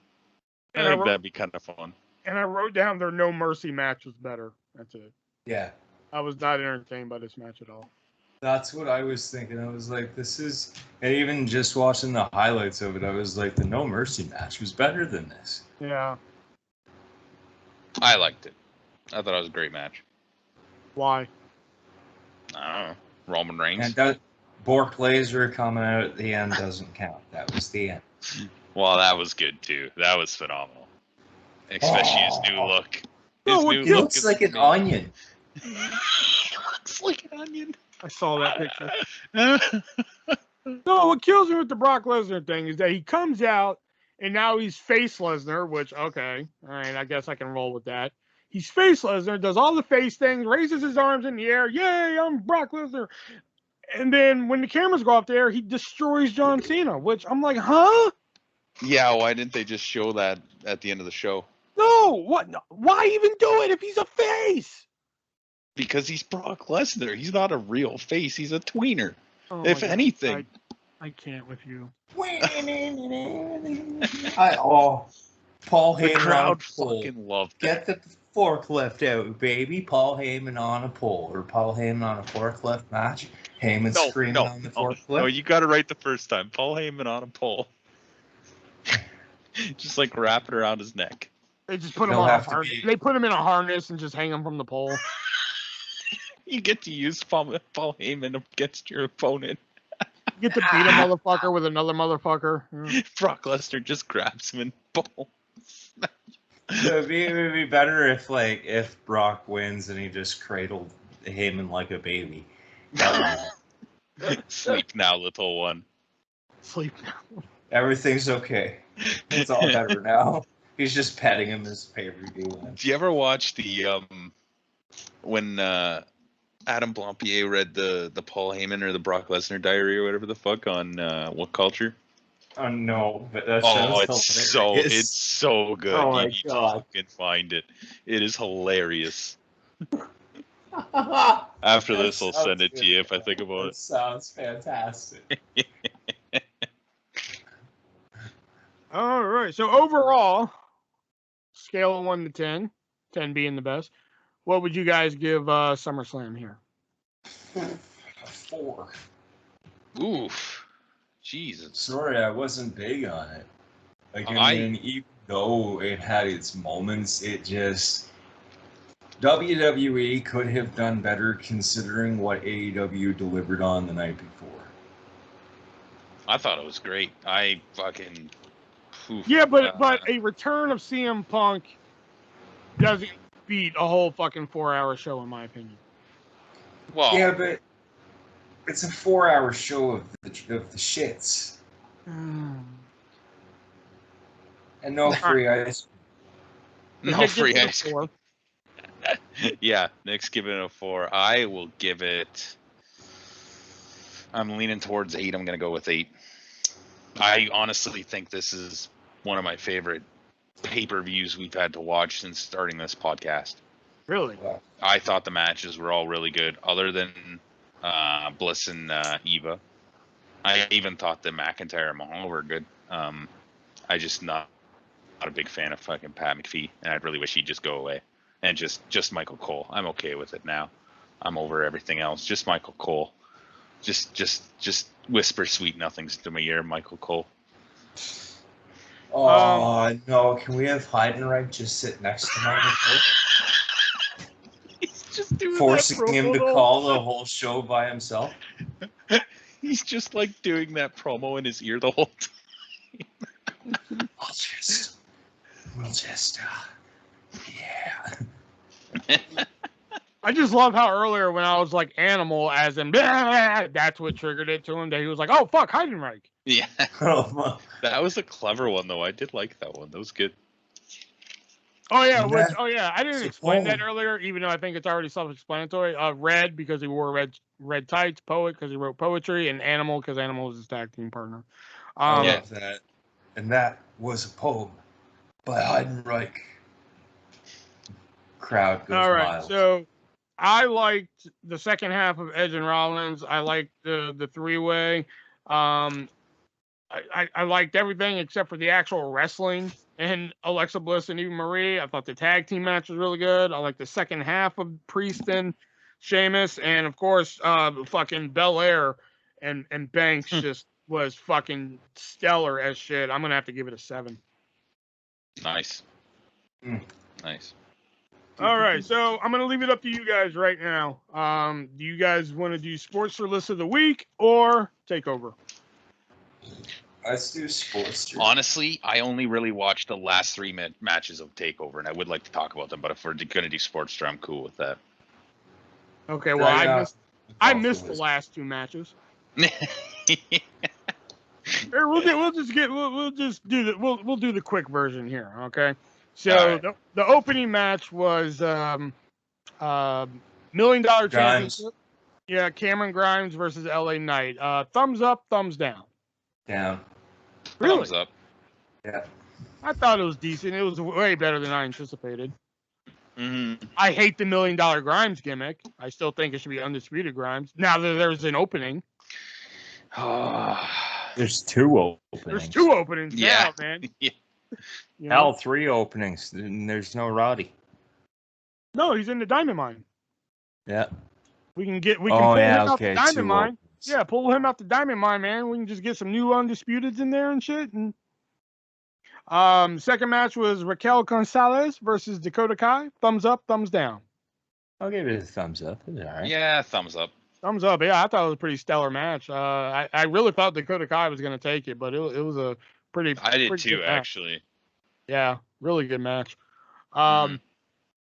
I think that'd be kind of fun. And I wrote down their No Mercy match was better. That's it. Yeah. I was not entertained by this match at all. That's what I was thinking. I was like, this is... And even just watching the highlights of it, I was like, the No Mercy match was better than this. Yeah. I liked it. I thought it was a great match. Why? I don't know. Roman Reigns. And that Bork Laser coming out at the end doesn't count. That was the end. Well, that was good, too. That was phenomenal. Especially his new look. He looks like an onion. He looks like an onion. I saw that picture. No, what kills me with the Brock Lesnar thing is that he comes out and now he's face Lesnar, which, okay, all right, I guess I can roll with that. He's face Lesnar, does all the face things, raises his arms in the air, yay, I'm Brock Lesnar. And then when the cameras go off there, he destroys John Cena, which I'm like, huh? Yeah, why didn't they just show that at the end of the show? No, what? No, why even do it if he's a face? Because he's Brock Lesnar. He's not a real face. He's a tweener. Oh if anything. I can't with you. Paul The Heyman crowd fucking loved Get the forklift out, baby. Paul Heyman on a pole. Or Paul Heyman on a forklift match. Heyman screaming on the forklift. No, you got it right the first time. Paul Heyman on a pole. Just like wrap it around his neck. They just put him on a harness. They put him in a harness and just hang him from the pole. You get to use Paul Heyman against your opponent. You get to beat a motherfucker with another motherfucker. Yeah. Brock Lesnar just grabs him and boom. It would be better if Brock wins and he just cradled Heyman like a baby. Sleep now, little one. Sleep now. Everything's okay. It's all better now. He's just petting him as pay-per-view. Do you ever watch the when Adam Blampier read the Paul Heyman or the Brock Lesnar diary or whatever the fuck on What Culture? No, but that's it's so good. Oh my you need God. to fucking find it. It is hilarious. After this, I'll send it to you if I think about it. Sounds fantastic. All right. So overall, scale of 1 to 10, 10 being the best, what would you guys give SummerSlam here? 4. Oof. Jesus. Sorry, I wasn't big on it. I mean, even though it had its moments, it just... WWE could have done better considering what AEW delivered on the night before. I thought it was great. I fucking... Oof, yeah, but a return of CM Punk doesn't beat a whole fucking 4-hour show, in my opinion. Well, yeah, but it's a 4-hour show of the shits. And no free ice. No free ice cream. Yeah, Nick's giving it a 4. I will give it... I'm leaning towards 8. I'm going to go with 8. I honestly think this is one of my favorite pay-per-views we've had to watch since starting this podcast. Really? I thought the matches were all really good, other than Bliss and Eva. I even thought the McIntyre and Mahal were good. I just not a big fan of fucking Pat McAfee, and I really wish he'd just go away. And just Michael Cole. I'm okay with it now. I'm over everything else. Just Michael Cole. Just whisper sweet nothings to my ear, Michael Cole. Oh, no. Can we have Heidenreich just sit next to Michael Cole? He's just doing forcing him to call the whole show by himself? He's just like doing that promo in his ear the whole time. We'll just, yeah. I just love how earlier when I was like animal, as in that's what triggered it to him. That he was like, "Oh fuck, Heidenreich." Yeah, Oh, that was a clever one though. I did like that one. That was good. Oh yeah, Yeah. I didn't explain that earlier, even though I think it's already self-explanatory. Red because he wore red tights, poet because he wrote poetry, and animal because animal was his tag team partner. I Yeah. love that. And that was a poem by Heidenreich. Crowd goes All right, wild. so I liked the second half of Edge and Rollins. I liked the three-way. I liked everything except for the actual wrestling and Alexa Bliss and Eva Marie. I thought the tag team match was really good. I liked the second half of Priest and Sheamus, and of course, fucking Belair and Banks just was fucking stellar as shit. I'm gonna have to give it a 7. Nice. Nice. All right, so I'm gonna leave it up to you guys right now. Do you guys want to do Sports List of the Week or Takeover? Let's do sports. Honestly, I only really watched the last 3 matches of Takeover, and I would like to talk about them. But if we're going to do Sportster, I'm cool with that. Okay, well I missed the last 2 matches. Here, we'll just do the quick version here. Okay, so right. the opening match was $1 Million Championship. Yeah, Cameron Grimes versus LA Knight. Thumbs up, thumbs down. Down. Really? Thumbs up. Yeah. I thought it was decent. It was way better than I anticipated. Mm-hmm. I hate the $1 Million Grimes gimmick. I still think it should be Undisputed Grimes. Now that there's an opening. There's 2 openings. There's 2 openings now, man. Yeah. You Hell, 3 openings. And there's no Roddy. No, he's in the Diamond Mine. Yeah. We can pull him out the Diamond Mine. Openings. Yeah, pull him out the Diamond Mine, man. We can just get some new Undisputeds in there and shit. And second match was Raquel Gonzalez versus Dakota Kai. Thumbs up, thumbs down. I'll give it a thumbs up. It's all right. Yeah, thumbs up. Thumbs up. Yeah, I thought it was a pretty stellar match. I really thought Dakota Kai was going to take it, but it was a pretty. I did pretty too, actually. Yeah, really good match.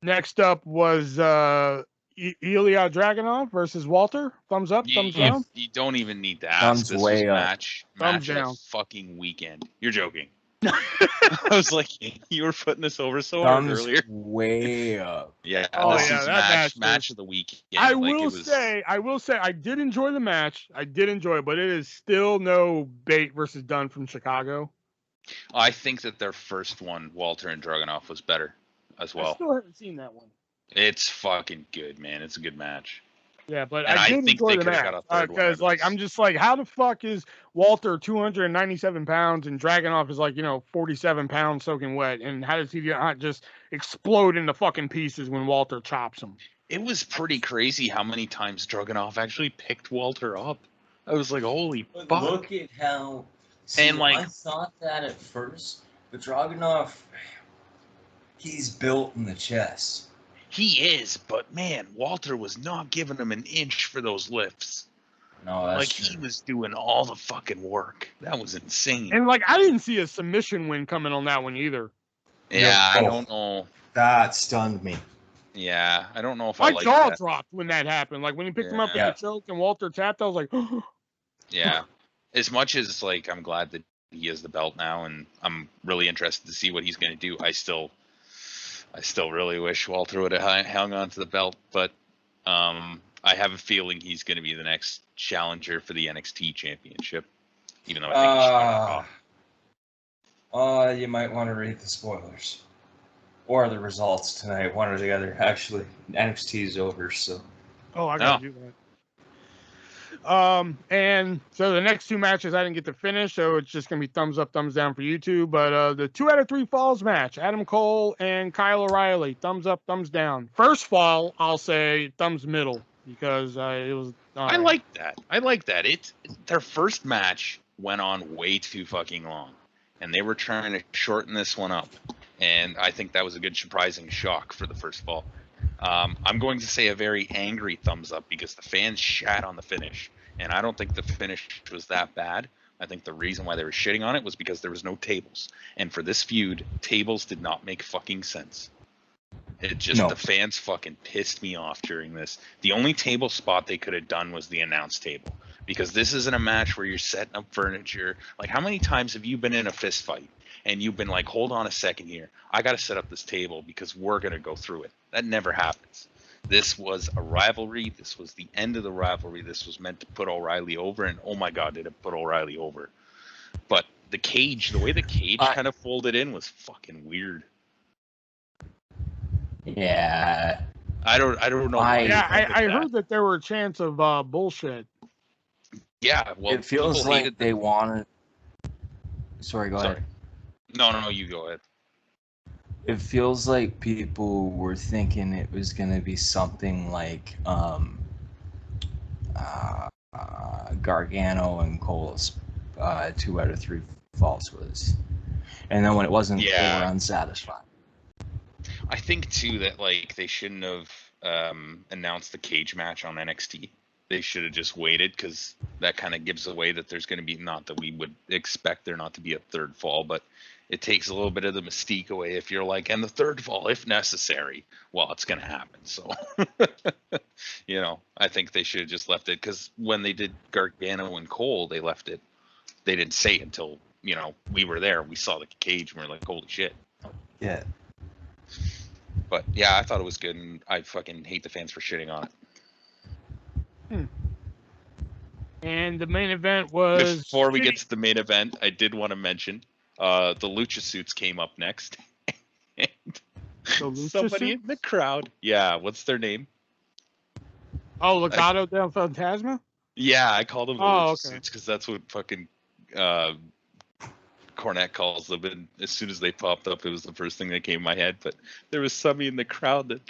Next up was Ilya Dragunov versus Walter. Thumbs up, thumbs down. You don't even need to ask. This was match thumbs of down. the fucking weekend. You're joking. I was like, you were putting this over so hard earlier. Way up. Yeah, this is match of the weekend. I will say, I did enjoy the match. I did enjoy it, but it is still no Bate versus Dunn from Chicago. I think that their first one, Walter and Dragunov, was better as well. I still haven't seen that one. It's fucking good, man. It's a good match. Yeah, but I did enjoy the match because, I'm just like, how the fuck is Walter 297 pounds and Dragunov is 47 pounds soaking wet, and how does he not just explode into fucking pieces when Walter chops him? It was pretty crazy how many times Dragunov actually picked Walter up. I was like, holy fuck! Look at how. I thought that at first, but Dragunov, he's built in the chest. He is, but man, Walter was not giving him an inch for those lifts. No, that's true. He was doing all the fucking work. That was insane. And I didn't see a submission win coming on that one either. Yeah, I don't know. That stunned me. Yeah, I don't know if my I like jaw that. dropped when that happened. When he picked him up with the choke and Walter tapped, I was like, yeah. As much as I'm glad that he has the belt now, and I'm really interested to see what he's going to do. I still really wish Walter would have hung on to the belt, but I have a feeling he's going to be the next challenger for the NXT Championship, even though I think he should you might want to read the spoilers. Or the results tonight, one or the other. Actually, NXT is over, so. Oh, I got to do that. And so the next 2 matches I didn't get to finish, so it's just gonna be thumbs up, thumbs down for you two. But the 2 out of 3 falls match, Adam Cole and Kyle O'Reilly, thumbs up, thumbs down. First fall, I'll say thumbs middle because it was. I like that. Their first match went on way too fucking long, and they were trying to shorten this one up, and I think that was a good surprising shock for the first fall. I'm going to say a very angry thumbs up because the fans shat on the finish, and I don't think the finish was that bad. I think the reason why they were shitting on it was because there was no tables, and for this feud, tables did not make fucking sense. It just the fans fucking pissed me off during this. The only table spot they could have done was the announce table, because this isn't a match where you're setting up furniture. Like, how many times have you been in a fist fight and you've been like, hold on a second here, I got to set up this table because we're gonna go through it? That never happens. This was a rivalry. This was the end of the rivalry. This was meant to put O'Reilly over, and oh my god, did it put O'Reilly over. But the way the cage kind of folded in was fucking weird. Yeah. I don't know. I heard that there were chants of bullshit. Yeah, well, it feels like they wanted. Sorry, go ahead. No, you go ahead. It feels like people were thinking it was gonna be something like Gargano and Cole's 2 out of 3 falls was, and then when it wasn't, they were unsatisfied. I think too that like they shouldn't have announced the cage match on NXT. They should have just waited, because that kind of gives away that there's going to be, not that we would expect there not to be a third fall, but it takes a little bit of the mystique away if you're like, and the third fall if necessary. Well, it's going to happen. So, you know, I think they should have just left it, because when they did Gargano and Cole, they left it. They didn't say it until, you know, we were there. We saw the cage and we were like, holy shit. Yeah. But yeah, I thought it was good, and I fucking hate the fans for shitting on it. And the main event was... Before we get to the main event, I did want to mention the Lucha suits came up next. And somebody in the crowd. Yeah, what's their name? Oh, Legado del Fantasma? Yeah, I called them the Lucha suits because that's what fucking Cornette calls them. And as soon as they popped up, it was the first thing that came in my head. But there was somebody in the crowd that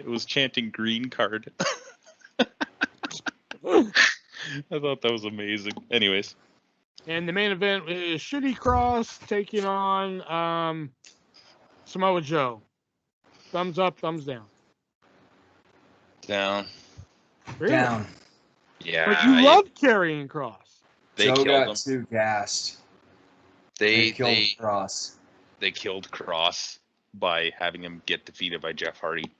was chanting green card. I thought that was amazing. Anyways. And the main event is Shitty Cross taking on Samoa Joe. Thumbs up, thumbs down. Down. Really? Down. Yeah. But you love carrying Cross. Joe got too gassed. They killed Cross. They killed Cross by having him get defeated by Jeff Hardy.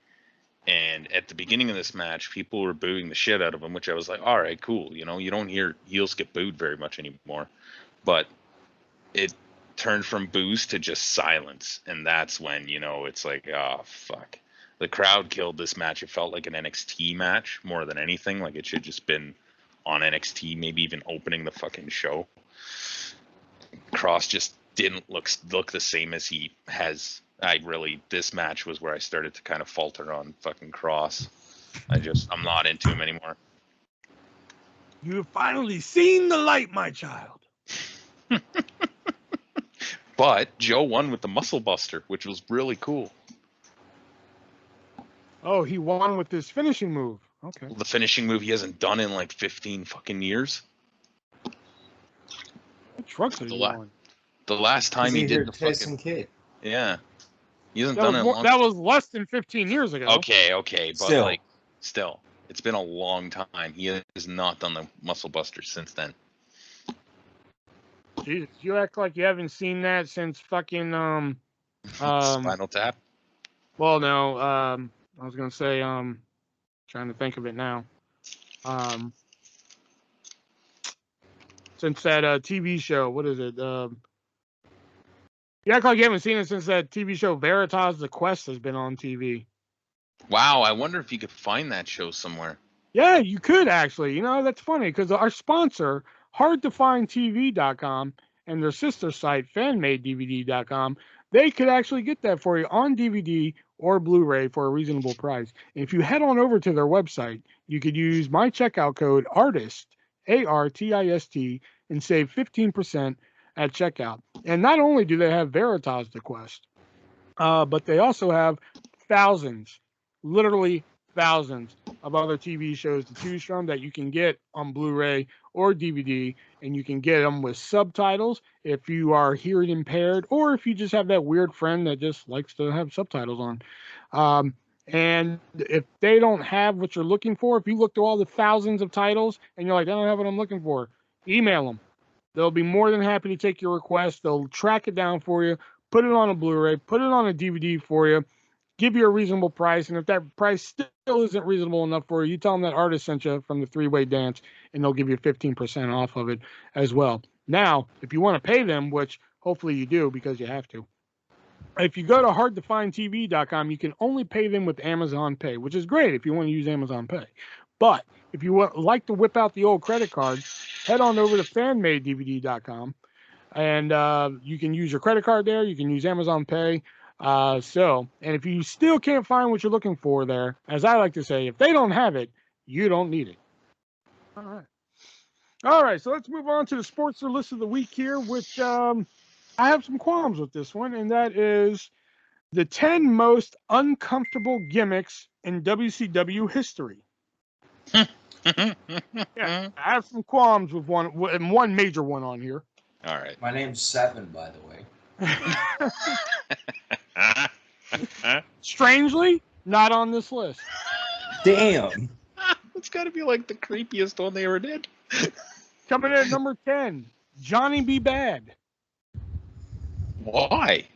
And at the beginning of this match, people were booing the shit out of him, which I was like, all right, cool. You know, you don't hear heels get booed very much anymore. But it turned from boos to just silence. And that's when, you know, it's like, oh, fuck. The crowd killed this match. It felt like an NXT match more than anything. Like it should just been on NXT, maybe even opening the fucking show. Cross just didn't look the same as he has. This match was where I started to kind of falter on fucking Cross. I'm not into him anymore. You have finally seen the light, my child. But Joe won with the Muscle Buster, which was really cool. Oh, he won with his finishing move. Okay. The finishing move he hasn't done in like 15 fucking years. What trucks are you on? The last time he did the fucking kid. Yeah. He hasn't done it in a long That was less than 15 years ago. Okay, but still, it's been a long time. He has not done the Muscle Buster since then. Jesus, you act like you haven't seen that since fucking Spinal Tap. Well, no, I was gonna say trying to think of it now. Since that TV show, what is it? You act like you haven't seen it since that TV show Veritas The Quest has been on TV. Wow, I wonder if you could find that show somewhere. Yeah, you could actually. You know, that's funny because our sponsor, HardToFindTV.com, and their sister site, FanMadeDVD.com, they could actually get that for you on DVD or Blu-ray for a reasonable price. And if you head on over to their website, you could use my checkout code ARTIST, ARTIST, and save 15% at checkout. And not only do they have Veritas The Quest, but they also have thousands, literally thousands of other TV shows to choose from that you can get on Blu-ray or DVD, and you can get them with subtitles if you are hearing impaired, or if you just have that weird friend that just likes to have subtitles on. And if they don't have what you're looking for, if you look through all the thousands of titles and you're like, I don't have what I'm looking for, email them. They'll be more than happy to take your request. They'll track it down for you, put it on a Blu-ray, put it on a DVD for you, give you a reasonable price. And if that price still isn't reasonable enough for you, you tell them that artist sent you from the three-way dance, and they'll give you 15% off of it as well. Now, if you want to pay them, which hopefully you do because you have to, if you go to hardtofindtv.com, you can only pay them with Amazon Pay, which is great if you want to use Amazon Pay. But if you would like to whip out the old credit card, head on over to fanmadedvd.com, and you can use your credit card there. You can use Amazon Pay. And if you still can't find what you're looking for there, as I like to say, if they don't have it, you don't need it. All right, so let's move on to the sports list of the week here, which I have some qualms with this one, and that is the 10 most uncomfortable gimmicks in WCW history. Yeah, I have some qualms with one major one on here. All right. My name's Seven, by the way. Strangely, not on this list. Damn. It's got to be like the creepiest one they ever did. Coming in at number 10, Johnny B. Bad. Why?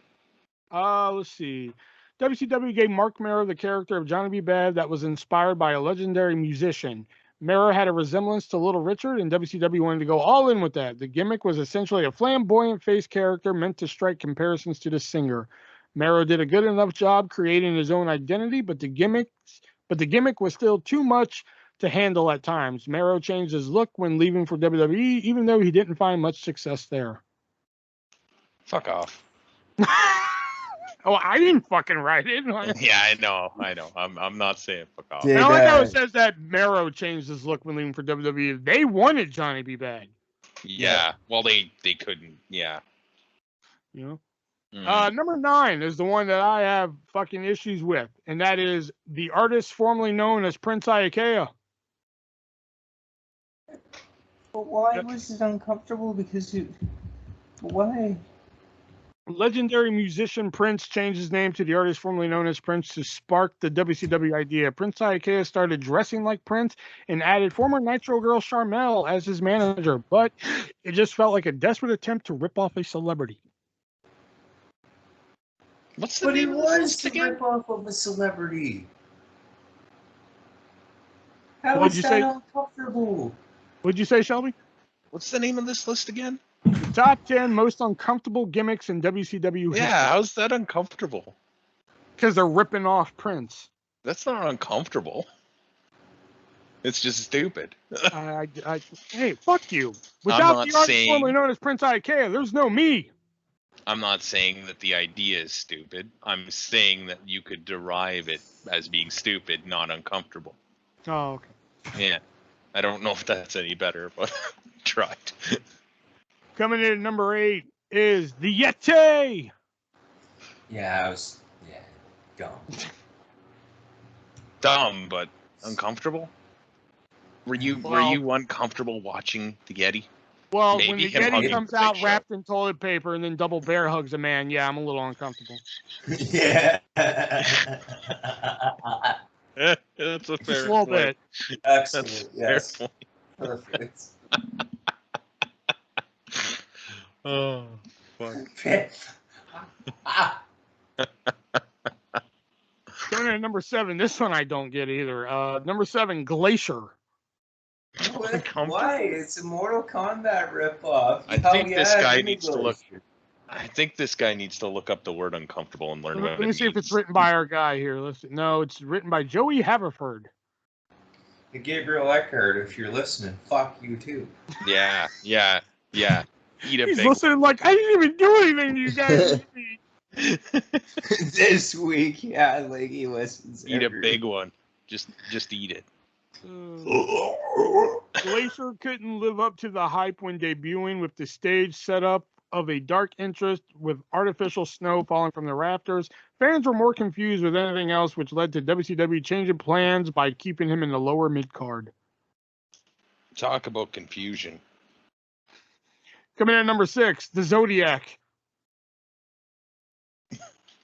Let's see. WCW gave Mark Mero the character of Johnny B. Bad that was inspired by a legendary musician. Mero had a resemblance to Little Richard, and WCW wanted to go all in with that. The gimmick was essentially a flamboyant face character meant to strike comparisons to the singer. Mero did a good enough job creating his own identity, but the gimmick was still too much to handle at times. Mero changed his look when leaving for WWE, even though he didn't find much success there. Fuck off. Oh, I didn't fucking write it. Yeah, I know. I'm not saying fuck off. I like how it says that Mero changed his look when leaving for WWE. They wanted Johnny B. Bad. Yeah. Well, they couldn't. Yeah. You know. Number 9 is the one that I have fucking issues with, and that is the artist formerly known as Prince Iaukea. But why was it uncomfortable? Why? Legendary musician Prince changed his name to the artist formerly known as Prince to spark the WCW idea. Prince Iaukea started dressing like Prince and added former Nitro Girl Charmel as his manager, but it just felt like a desperate attempt to rip off a celebrity. What's the name of this list again? Rip off of a celebrity. How What'd is you that say? uncomfortable? What'd you say, Shelby? What's the name of this list again? The top 10 most uncomfortable gimmicks in WCW history. Yeah, how's that uncomfortable? Because they're ripping off Prince. That's not uncomfortable. It's just stupid. Hey, fuck you. Without the artist formerly known as Prince Iaukea, there's no me. I'm not saying that the idea is stupid. I'm saying that you could derive it as being stupid, not uncomfortable. Oh, okay. Yeah. I don't know if that's any better, but tried. Coming in at number 8 is the Yeti. Yeah, dumb. Dumb, but uncomfortable? Were you uncomfortable watching the Yeti? Well, Maybe when the him Yeti hugging comes the Big out Show. wrapped in toilet paper and then double bear hugs a man, yeah, I'm a little uncomfortable. Yeah. That's a fair Just a little point. bit. Excellent. That's a Yes. fair point. Perfect. Oh, fuck. Coming in at number 7, this one I don't get either. Number 7, Glacier. Why? It's a Mortal Kombat ripoff. I think this guy needs to look. I think this guy needs to look up the word uncomfortable and learn what it means. Let me see if it's written by our guy here. No, it's written by Joey Haverford. Gabriel Eckhart, if you're listening, fuck you too. Yeah. Eat a He's big listening like, I didn't even do anything to you guys. This week, yeah, like he listens. Eat a big one. Just eat it. Glacier couldn't live up to the hype when debuting with the stage setup of a dark entrance with artificial snow falling from the rafters. Fans were more confused with anything else, which led to WCW changing plans by keeping him in the lower mid-card. Talk about confusion. Coming in at number 6, the Zodiac.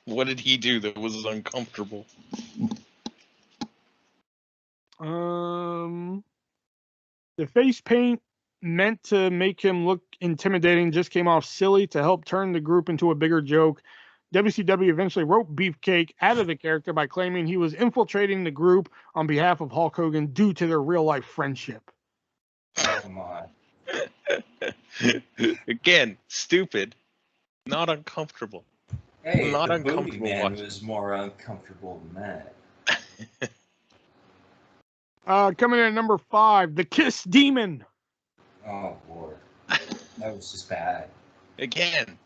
What did he do that was uncomfortable? The face paint meant to make him look intimidating just came off silly. To help turn the group into a bigger joke, WCW eventually wrote Beefcake out of the character by claiming he was infiltrating the group on behalf of Hulk Hogan due to their real-life friendship. Oh my. Again, stupid, not uncomfortable. Hey, Not the uncomfortable Booty Man watching. was more uncomfortable than that. Coming in at number 5, the Kiss Demon. Oh, Lord. That was just bad. Again.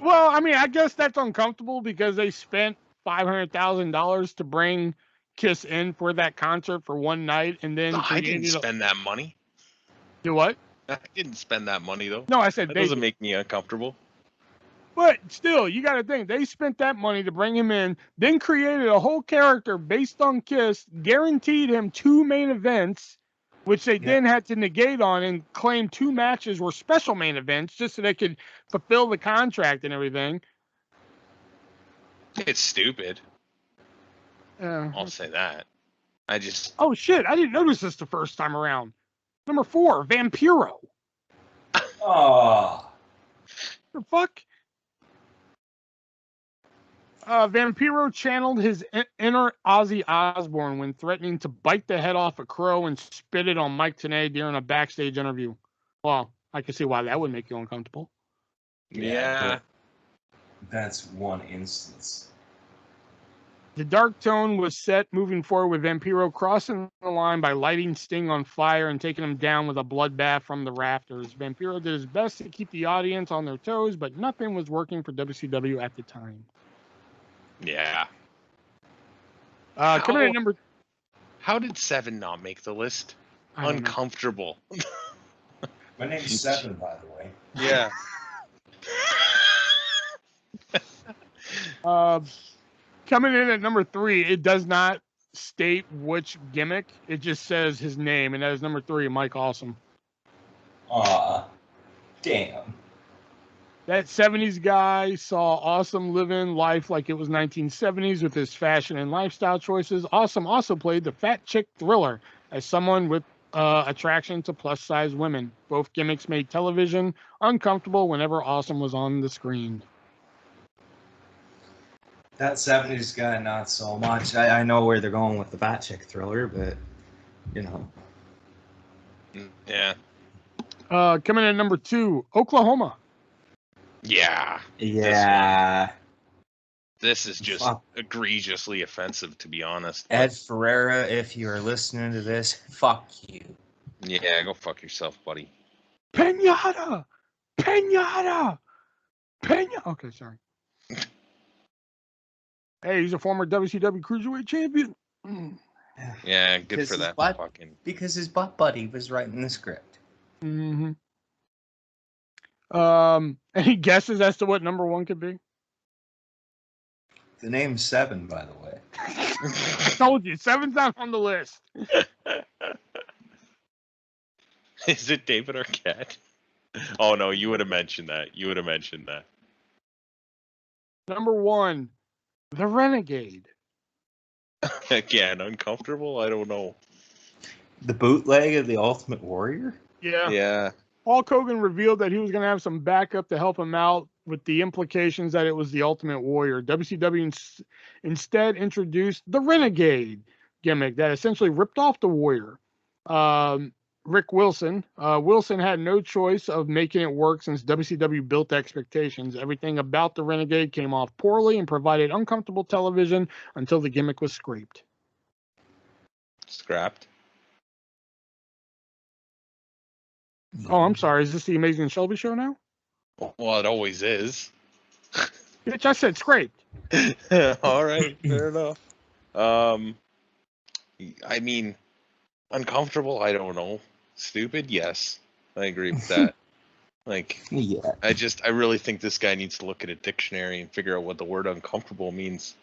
Well, I mean, I guess that's uncomfortable because they spent $500,000 to bring Kiss in for that concert for one night, and then I didn't spend that money. Do what? I didn't spend that money though. No, I said that they doesn't did. make me uncomfortable. But still, you got to think they spent that money to bring him in, then created a whole character based on Kiss, guaranteed him 2 main events, which they then had to negate on and claim 2 matches were special main events just so they could fulfill the contract and everything. It's stupid. I'll say that. Oh shit! I didn't notice this the first time around. Number 4, Vampiro. Oh. The fuck? Vampiro channeled his inner Ozzy Osbourne when threatening to bite the head off a crow and spit it on Mike Tenay during a backstage interview. Well, I can see why that would make you uncomfortable. Yeah. That's one instance. The dark tone was set moving forward with Vampiro crossing the line by lighting Sting on fire and taking him down with a bloodbath from the rafters. Vampiro did his best to keep the audience on their toes, but nothing was working for WCW at the time. Yeah. Coming in at number... How did 7 not make the list? Uncomfortable. My name's 7, by the way. Yeah. Coming in at number 3, it does not state which gimmick. It just says his name, and that is number 3, Mike Awesome. Aw, damn. That 70s guy saw Awesome living life like it was 1970s with his fashion and lifestyle choices. Awesome also played the fat chick Thriller as someone with attraction to plus-size women. Both gimmicks made television uncomfortable whenever Awesome was on the screen. That 70s guy, not so much. I know where they're going with the fat chick Thriller, but, you know. Yeah. Coming in at number 2, Oklahoma. Yeah. Yeah. This is just egregiously offensive, to be honest. Ed Ferreira, if you are listening to this, fuck you. Yeah, go fuck yourself, buddy. Pinata! Okay, sorry. Hey, he's a former WCW Cruiserweight champion. Yeah, good for that. Because his butt buddy was writing the script. Mm-hmm. Any guesses as to what number 1 could be? The name's 7, by the way. I told you, 7's not on the list. Is it David Arquette? Oh no, you would have mentioned that. Number 1, the Renegade. Again, uncomfortable? I don't know. The bootleg of the Ultimate Warrior? Yeah. Hulk Hogan revealed that he was going to have some backup to help him out with the implications that it was the Ultimate Warrior. WCW instead introduced the Renegade gimmick that essentially ripped off the Warrior. Rick Wilson. Wilson had no choice of making it work since WCW built expectations. Everything about the Renegade came off poorly and provided uncomfortable television until the gimmick was scraped. Scrapped? Oh, I'm sorry. Is this the Amazing Shelby show now? Well, it always is. Bitch, I said scraped. All right, fair enough. I mean, uncomfortable? I don't know. Stupid? Yes. I agree with that. Yeah. I really think this guy needs to look at a dictionary and figure out what the word uncomfortable means.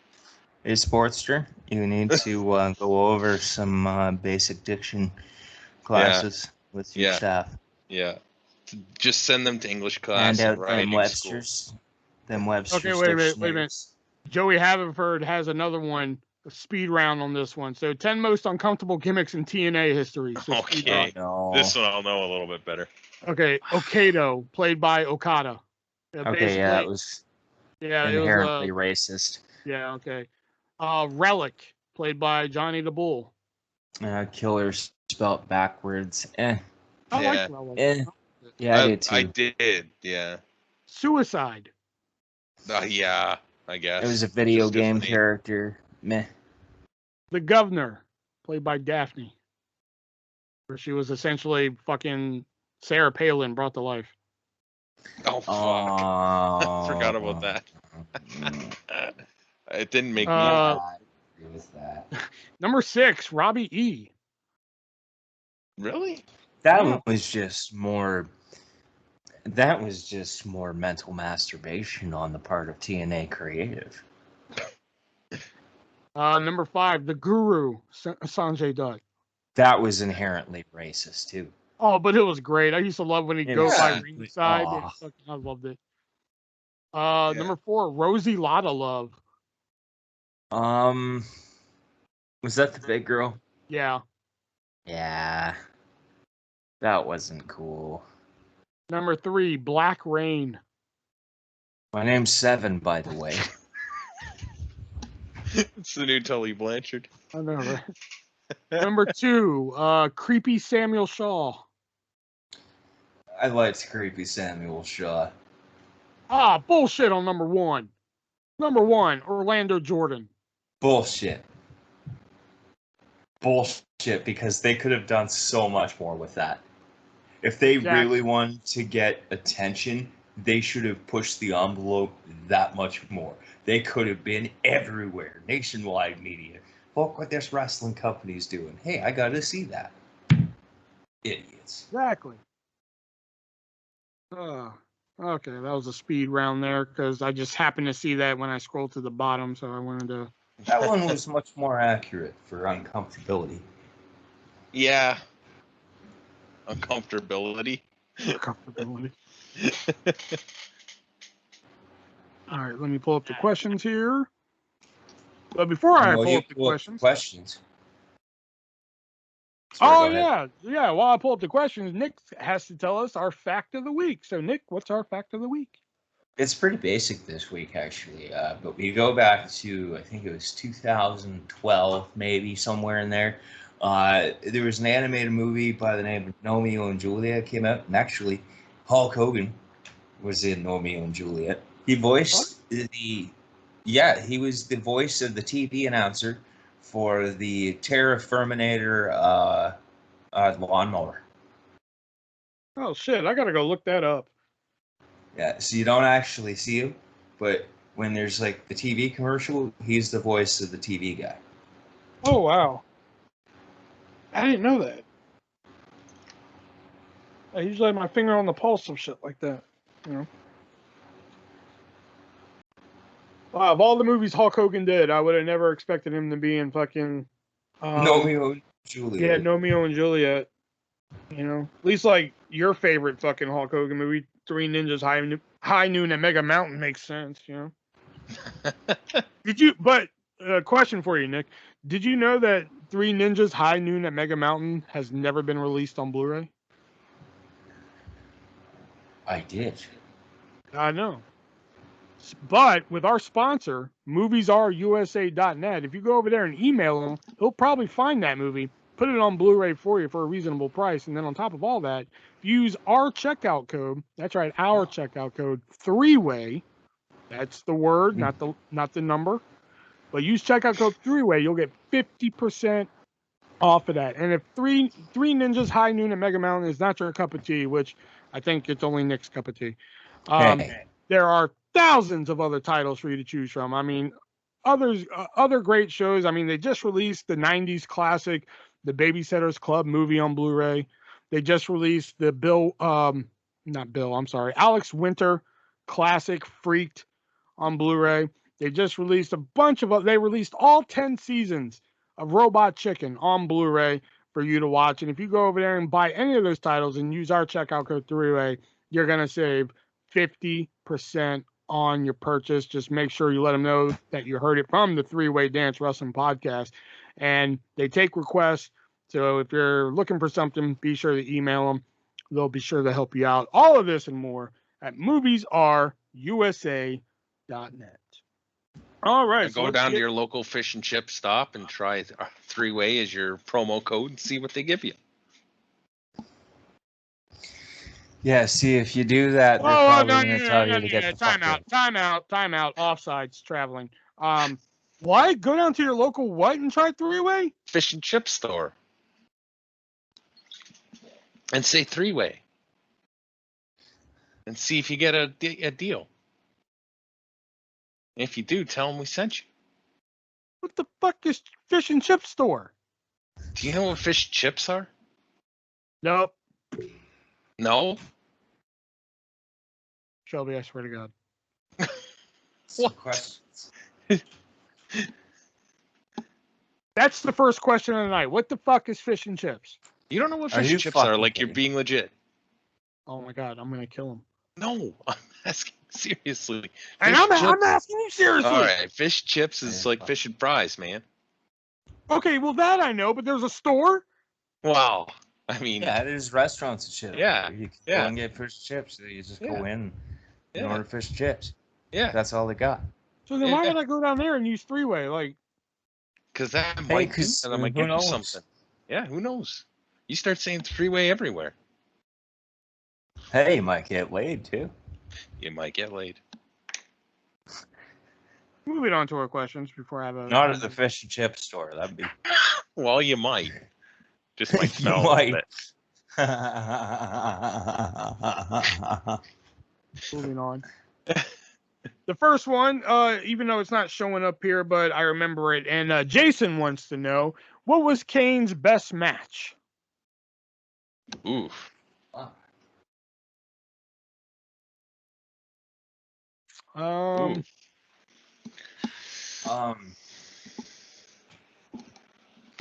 Hey, Sportster, you need to go over some basic diction classes with your staff. Yeah. Just send them to English class. And out them Websters. Them Websters. Okay, wait a minute. Joey Haverford has another one, a speed round on this one. So 10 most uncomfortable gimmicks in TNA history. So okay. No. This one I'll know a little bit better. Okay, Okado, played by Okada. Yeah, Okay, yeah, basically. it was Yeah, it was. inherently racist. Yeah, okay. Relic, played by Johnny the Bull. Killer spelt backwards. I like Yeah. Relic. Yeah, I did too. I did, yeah. Suicide. Yeah, I guess. It was a video Just 'cause game the name. character. Meh. The Governor, played by Daphne. Where she was essentially fucking Sarah Palin brought to life. Oh, fuck. I forgot about that. It didn't make me. I agree with that. Number 6, Robbie E. Really? That was just more. That was just more mental masturbation on the part of TNA Creative. Number 5, The Guru, Sanjay Dutt. That was inherently racist too. Oh, but it was great. I used to love when he'd go by ringside. Oh. I loved it. Number 4, Rosie Lotta Love. Was that the big girl? Yeah. Yeah. That wasn't cool. Number 3, Black Rain. My name's Seven, by the way. It's the new Tully Blanchard. I know, right? Number 2, Creepy Samuel Shaw. I liked Creepy Samuel Shaw. Bullshit on number 1. Number 1, Orlando Jordan. Bullshit. Bullshit, because they could have done so much more with that. If they really wanted to get attention, they should have pushed the envelope that much more. They could have been everywhere, nationwide media. Look what this wrestling company's doing. Hey, I gotta see that. Idiots. Exactly. Okay, that was a speed round there because I just happened to see that when I scrolled to the bottom, so I wanted to. That one was much more accurate for uncomfortability. Yeah. Uncomfortability. Comfortability. All right, let me pull up the questions here. But before I pull up the questions. Sorry, yeah. While I pull up the questions, Nick has to tell us our fact of the week. So, Nick, what's our fact of the week? It's pretty basic this week, actually. But we go back to, I think it was 2012, maybe somewhere in there. There was an animated movie by the name of Romeo and Juliet came out, and actually, Hulk Hogan was in Romeo and Juliet. He voiced he was the voice of the TV announcer for the Terraforminator lawnmower. Oh shit! I gotta go look that up. Yeah, so you don't actually see him, but when there's like the TV commercial, he's the voice of the TV guy. Oh wow! I didn't know that. I usually have my finger on the pulse of shit like that, you know. Wow, of all the movies Hulk Hogan did, I would have never expected him to be in fucking Romeo and Juliet. Yeah, Romeo and Juliet. You know, at least like your favorite fucking Hulk Hogan movie, Three Ninjas High Noon at Mega Mountain makes sense. You know. Did you? But question for you, Nick. Did you know that Three Ninjas High Noon at Mega Mountain has never been released on Blu-ray? I did. I know. But with our sponsor, MoviesRUSA.net, if you go over there and email him, he'll probably find that movie, put it on Blu-ray for you for a reasonable price, and then on top of all that, use our checkout code. That's right, our checkout code, 3-way. That's the word, not the number. But use checkout code 3-way, you'll get 50% off of that. And if Three Ninjas High Noon at Mega Mountain is not your cup of tea, which I think it's only Nick's cup of tea, there are thousands of other titles for you to choose from. I mean, other great shows. I mean, they just released the 90s classic, The Babysitter's Club movie on Blu-ray. They just released the Alex Winter classic Freaked on Blu-ray. They just released they released all 10 seasons of Robot Chicken on Blu-ray for you to watch. And if you go over there and buy any of those titles and use our checkout code 3-way, you're going to save 50% on your purchase. Just make sure you let them know that you heard it from the 3-Way Dance Wrestling Podcast. And they take requests. So if you're looking for something, be sure to email them. They'll be sure to help you out. All of this and more at MoviesRUSA.net. All right. Go down to your local fish and chip stop and try 3-way as your promo code and see what they give you. Yeah, see, if you do that, they're probably going to tell you to get the fuck out. Time out. Offsides traveling. What? Go down to your local what and try 3-way? Fish and chip store. And say 3-way. And see if you get a deal. If you do, tell them we sent you. What the fuck is fish and chip store? Do you know what fish and chips are? Nope. No? Shelby, I swear to God. What questions? That's the first question of the night. What the fuck is fish and chips? You don't know what fish and chips are? Like, you're being legit. Oh my God, I'm gonna kill him. No, I'm asking seriously. And I'm asking you seriously. All right, fish chips is like fish and fries, man. Okay, well that I know, but there's a store. Wow, I mean, yeah, there's restaurants and shit. Yeah, you can go and get fish and chips. You just go in and order fish and chips. Yeah, that's all they got. So then why would I go down there and use 3-way? Like, because that might give you something. Yeah, who knows? You start saying 3-way everywhere. Hey, you might get laid too. You might get laid. Moving on to our questions before I have a. Not at the fish and chip store. That'd be. Well, you might. Just might smell a little bit. Moving on. The first one, even though it's not showing up here, but I remember it. And Jason wants to know, what was Kane's best match? Oof.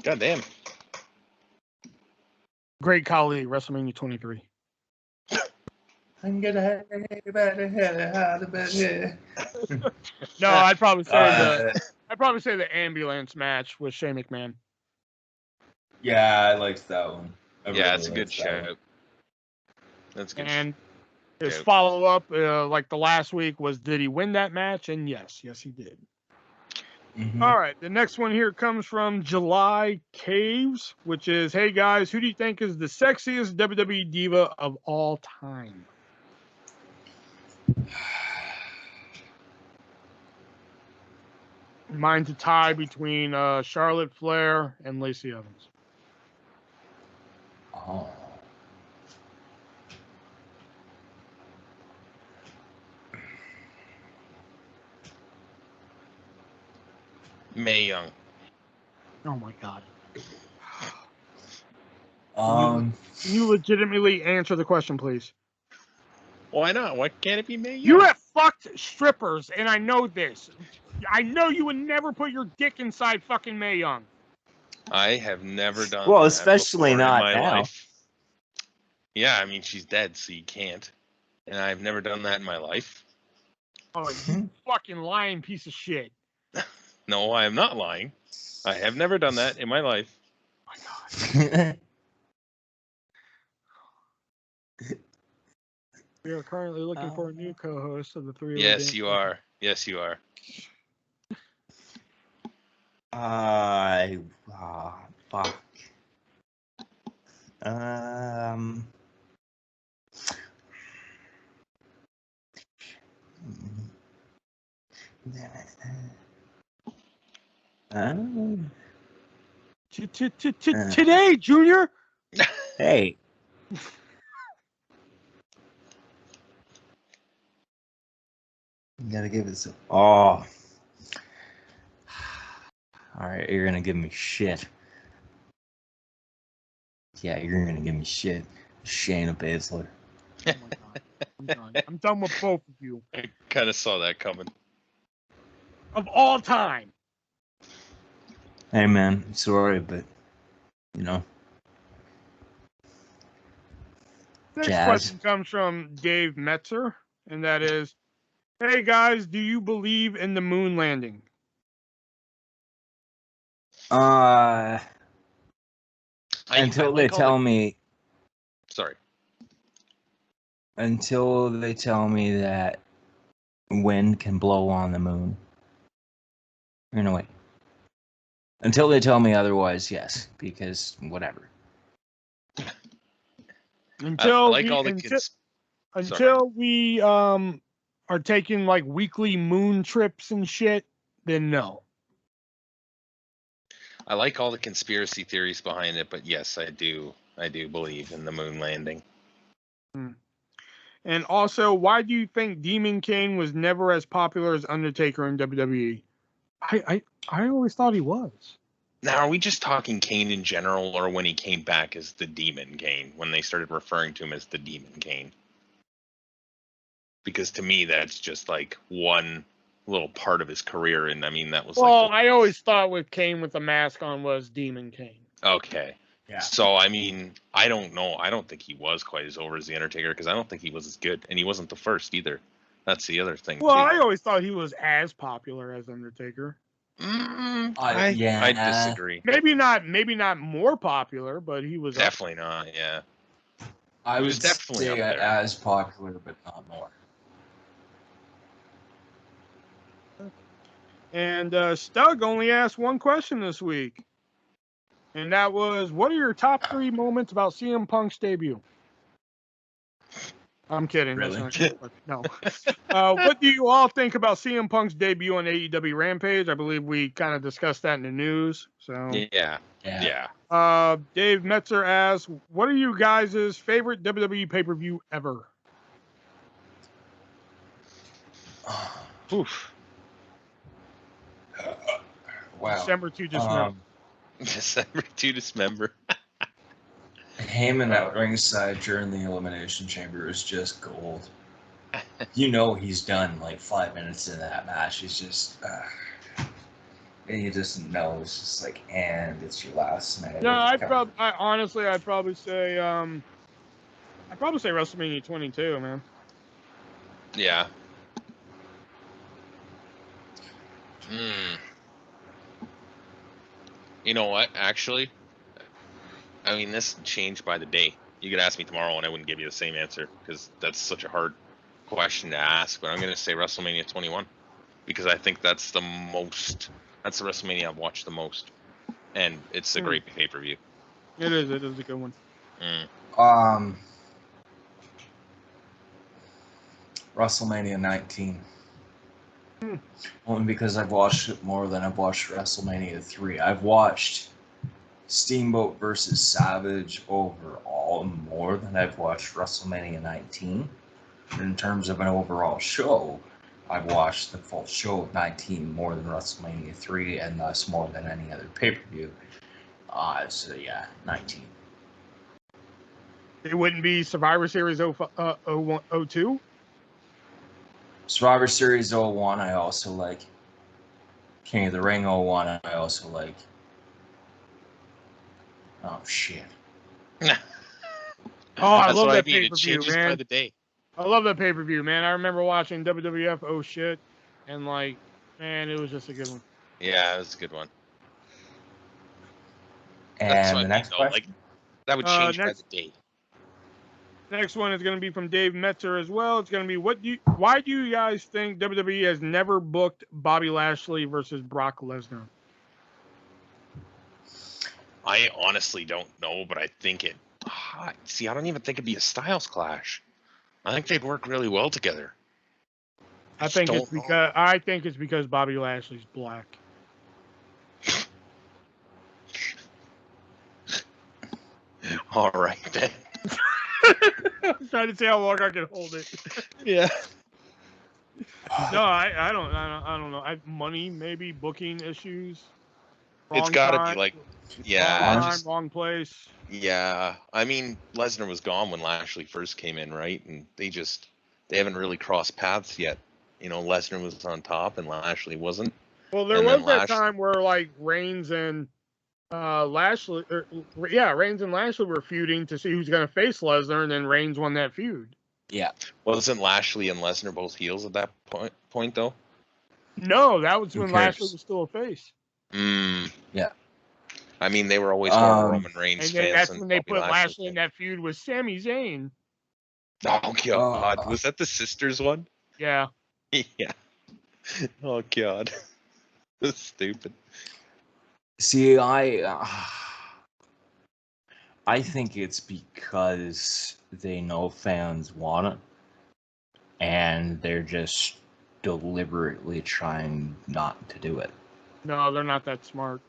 Goddamn. Great Khali, WrestleMania 23. I'm gonna have No, I'd probably say the ambulance match with Shane McMahon. Yeah, I liked that one. It's a good show. That's good. And his follow-up, like the last week, was did he win that match? And yes, he did. Mm-hmm. All right, the next one here comes from July Caves, which is, hey guys, who do you think is the sexiest WWE diva of all time? Mine's a tie between Charlotte Flair and Lacey Evans. Oh. Mae Young. Oh my God. Can you legitimately answer the question, please? Why not? Why can't it be Mae Young? You have fucked strippers, and I know this. I know you would never put your dick inside fucking Mae Young. I have never done well, that especially not in my now. life. Yeah, I mean, she's dead, so you can't. And I've never done that in my life. Oh, you fucking lying piece of shit. No, I am not lying. I have never done that in my life. Oh my God. We are currently looking for a new co-host of the three. Yes, you are. Yes, you are. Fuck. Today, Junior. Hey. You gotta give it some. Oh. All right, you're gonna give me shit. Yeah, you're gonna give me shit. Shayna Baszler. Oh my God. I'm done with both of you. I kind of saw that coming. Of all time. Hey man, sorry, but you know. Next question comes from Dave Metzer, and that is, hey guys, do you believe in the moon landing? Until they tell me. Sorry. Until they tell me that wind can blow on the moon. In a way. Until they tell me otherwise, yes, because whatever. Until like we, all the until we are taking like weekly moon trips and shit, then no. I like all the conspiracy theories behind it, but yes, I do believe in the moon landing. And also, why do you think Demon Kane was never as popular as Undertaker in WWE? I always thought he was. Now, are we just talking Kane in general, or when he came back as the Demon Kane, when they started referring to him as the Demon Kane? Because to me, that's just like one little part of his career, and I mean, that was I always thought with Kane with the mask on was Demon Kane. Okay. Yeah. So, I mean, I don't know. I don't think he was quite as over as The Undertaker, because I don't think he was as good, and he wasn't the first either. That's the other thing, Well, too. I always thought he was as popular as Undertaker. I disagree. Maybe not more popular, but he was Definitely not, yeah. I would definitely say up there. as popular, but not more. And Stug only asked one question this week. And that was, what are your top 3 moments about CM Punk's debut? I'm kidding. Really? That's not good. No. What do you all think about CM Punk's debut on AEW Rampage? I believe we kind of discussed that in the news. So Yeah. Dave Metzer asks, what are you guys' favorite WWE pay-per-view ever? Oof. Wow. December to Dismember. December to Dismember. Heyman at ringside during the Elimination Chamber is just gold. You know he's done like 5 minutes in that match. He's just, and you just know it's just like, and it's your last night. No, I'd probably say WrestleMania 22, man. Yeah. You know what? Actually, I mean, this changed by the day. You could ask me tomorrow and I wouldn't give you the same answer because that's such a hard question to ask. But I'm going to say WrestleMania 21 because I think that's the WrestleMania I've watched the most. And it's a great pay-per-view. It is a good one. WrestleMania 19. Only because I've watched it more than I've watched WrestleMania 3. I've watched Steamboat versus Savage overall more than I've watched WrestleMania 19. In terms of an overall show, I've watched the full show of 19 more than WrestleMania 3 and thus more than any other pay-per-view. So yeah, 19. It wouldn't be Survivor Series 02? Survivor Series 01 I also like. King of the Ring 01 I also like. Oh shit. I love that pay-per-view, changes man. by the day. I love that pay-per-view, man. I remember watching WWF Oh Shit, and like, man, it was just a good one. Yeah, it was a good one. And the next question? Like, that would change by the day. Next one is going to be from Dave Metzer as well. It's going to be, why do you guys think WWE has never booked Bobby Lashley versus Brock Lesnar? I honestly don't know, but I think it. See, I don't even think it'd be a Styles clash. I think they'd work really well together. I think it's because Bobby Lashley's black. All right then. I was trying to see how long I could hold it. Yeah. No, I don't know. Money, maybe booking issues. It's got to be like, wrong time, wrong place. Yeah, I mean, Lesnar was gone when Lashley first came in, right? And they haven't really crossed paths yet. You know, Lesnar was on top and Lashley wasn't. Well, there was that time where like Reigns and Lashley were feuding to see who's going to face Lesnar, and then Reigns won that feud. Yeah. Wasn't Lashley and Lesnar both heels at that point though? No, that was when Lashley was still a face. Yeah. I mean, they were always more Roman Reigns and fans. That's when they put Lashley in that feud with Sami Zayn. Oh, God. Was that the sisters one? Yeah. Yeah. Oh God. That's stupid. See, I think it's because they know fans want it, and they're just deliberately trying not to do it. No, they're not that smart.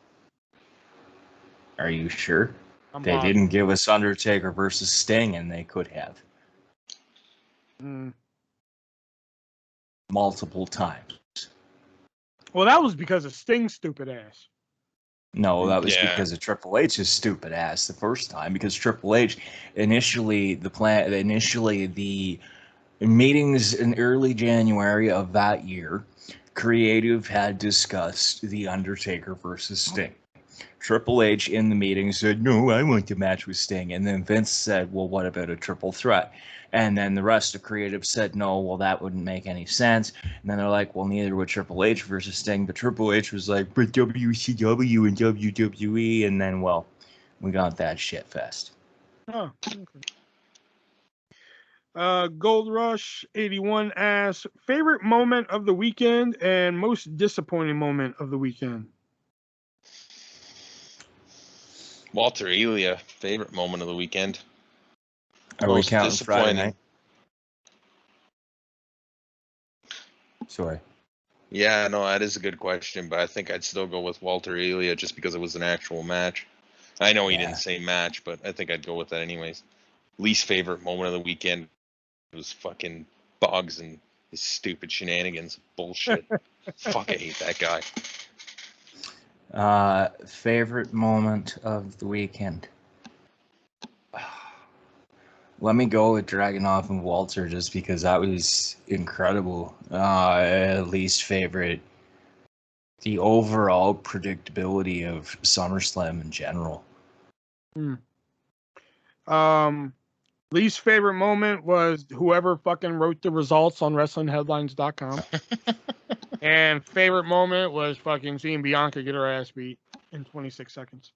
Are you sure? I'm They positive. didn't give us Undertaker versus Sting, and they could have. Multiple times. Well, that was because of Sting's stupid ass. No, that was Yeah. because of Triple H's stupid ass the first time. Because Triple H initially the meetings in early January of that year, creative had discussed the Undertaker versus Sting. Triple H in the meeting said, "No, I want to match with Sting," and then Vince said, "Well, what about a triple threat?" And then the rest of creative said, "No, well, that wouldn't make any sense." And then they're like, "Well, neither would Triple H versus Sting." But Triple H was like, "But WCW and WWE," and then, well, we got that shit fest. Oh, okay. Gold Rush 81 asks, favorite moment of the weekend and most disappointing moment of the weekend. Walter Elia, favorite moment of the weekend. Are we Most counting Friday disappointing. night? Sorry. Yeah, no, that is a good question, but I think I'd still go with Walter Elia just because it was an actual match. I know he didn't say match, but I think I'd go with that anyways. Least favorite moment of the weekend was fucking Boggs and his stupid shenanigans. Bullshit. Fuck, I hate that guy. Favorite moment of the weekend. Let me go with Dragunov and Walter just because that was incredible. Least favorite, the overall predictability of SummerSlam in general. Least favorite moment was whoever fucking wrote the results on WrestlingHeadlines.com. And favorite moment was fucking seeing Bianca get her ass beat in 26 seconds.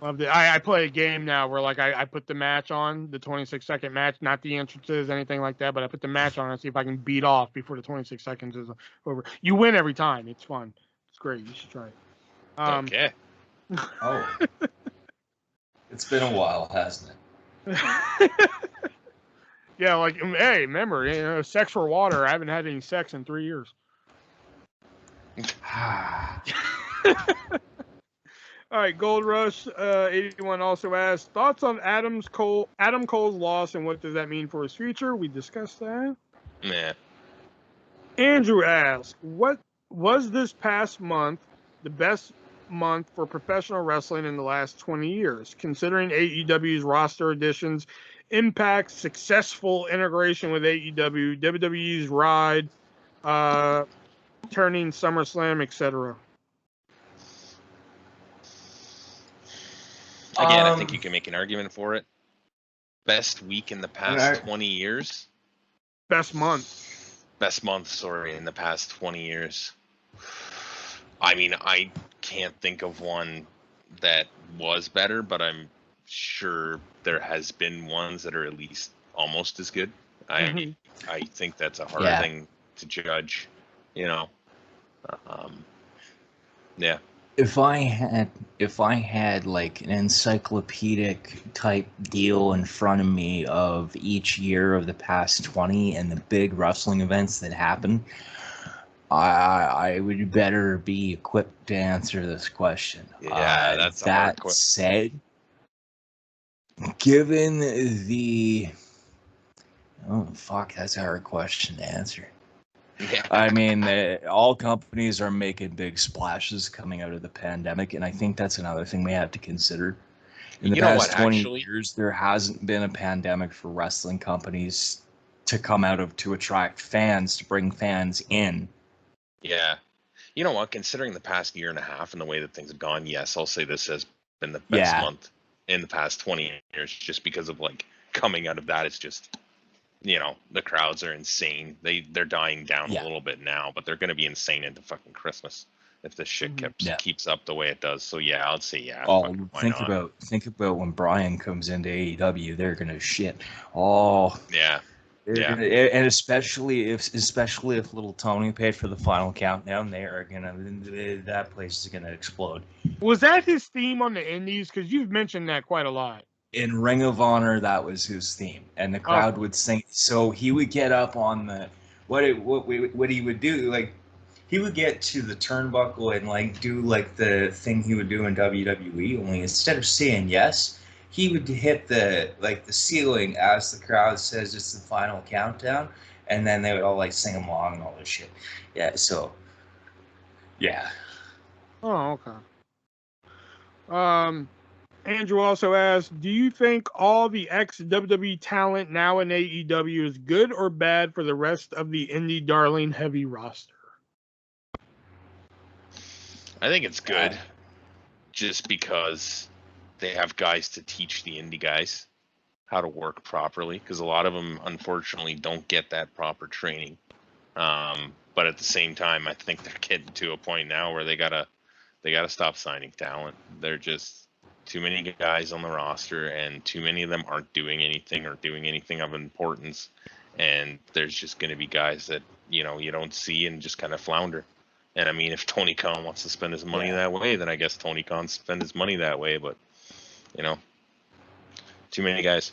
Loved it. I play a game now where like I put the match on, the 26-second match, not the entrances, anything like that, but I put the match on and see if I can beat off before the 26 seconds is over. You win every time. It's fun. It's great. You should try it. Okay. Oh. It's been a while, hasn't it? Yeah, like, hey, remember, sex for water. I haven't had any sex in 3 years. All right, Gold Rush 81 also asked, thoughts on Adam Cole's loss and what does that mean for his future? We discussed that. Yeah. Andrew asks, what was this past month the best month for professional wrestling in the last 20 years, considering AEW's roster additions, Impact's successful integration with AEW, WWE's ride, turning SummerSlam, etc.? Again, I think you can make an argument for it. Best week in the past 20 years? Best month. Best month, sorry, in the past 20 years. I mean, I can't think of one that was better, but I'm sure there has been ones that are at least almost as good. I think that's a hard thing to judge, Yeah. If I had like an encyclopedic type deal in front of me of each year of the past 20 and the big wrestling events that happened, I would better be equipped to answer this question. Yeah, that's a hard question. That said, given the that's a hard question to answer. Yeah. I mean, all companies are making big splashes coming out of the pandemic, and I think that's another thing we have to consider. In the past 20 years, there hasn't been a pandemic for wrestling companies to come out of to attract fans, to bring fans in. Yeah. You know what? Considering the past year and a half and the way that things have gone, yes, I'll say this has been the best month in the past 20 years, just because of like coming out of that. It's just, the crowds are insane. They're dying down a little bit now, but they're going to be insane into fucking Christmas if this shit keeps up the way it does. So yeah, I'd say yeah. Oh, think about when Brian comes into AEW, they're gonna shit. Oh yeah. Yeah. And especially if little Tony paid for the final countdown, that place is gonna explode. Was that his theme on the Indies? Because you've mentioned that quite a lot. In Ring of Honor, that was his theme, and the crowd would sing. So he would get up on the what he would do, like he would get to the turnbuckle and like do like the thing he would do in WWE. Only instead of saying yes, he would hit the ceiling as the crowd says it's the final countdown, and then they would all like sing along and all this shit. Yeah. So. Yeah. Oh, okay. Andrew also asked, do you think all the ex-WWE talent now in AEW is good or bad for the rest of the indie darling heavy roster? I think it's good, just because they have guys to teach the indie guys how to work properly, because a lot of them, unfortunately, don't get that proper training. But at the same time, I think they're getting to a point now where they gotta stop signing talent. They're just too many guys on the roster, and too many of them aren't doing anything or doing anything of importance. And there's just going to be guys that you don't see and just kind of flounder. And I mean, if Tony Khan wants to spend his money that way, then I guess Tony Khan spend his money that way. But too many guys.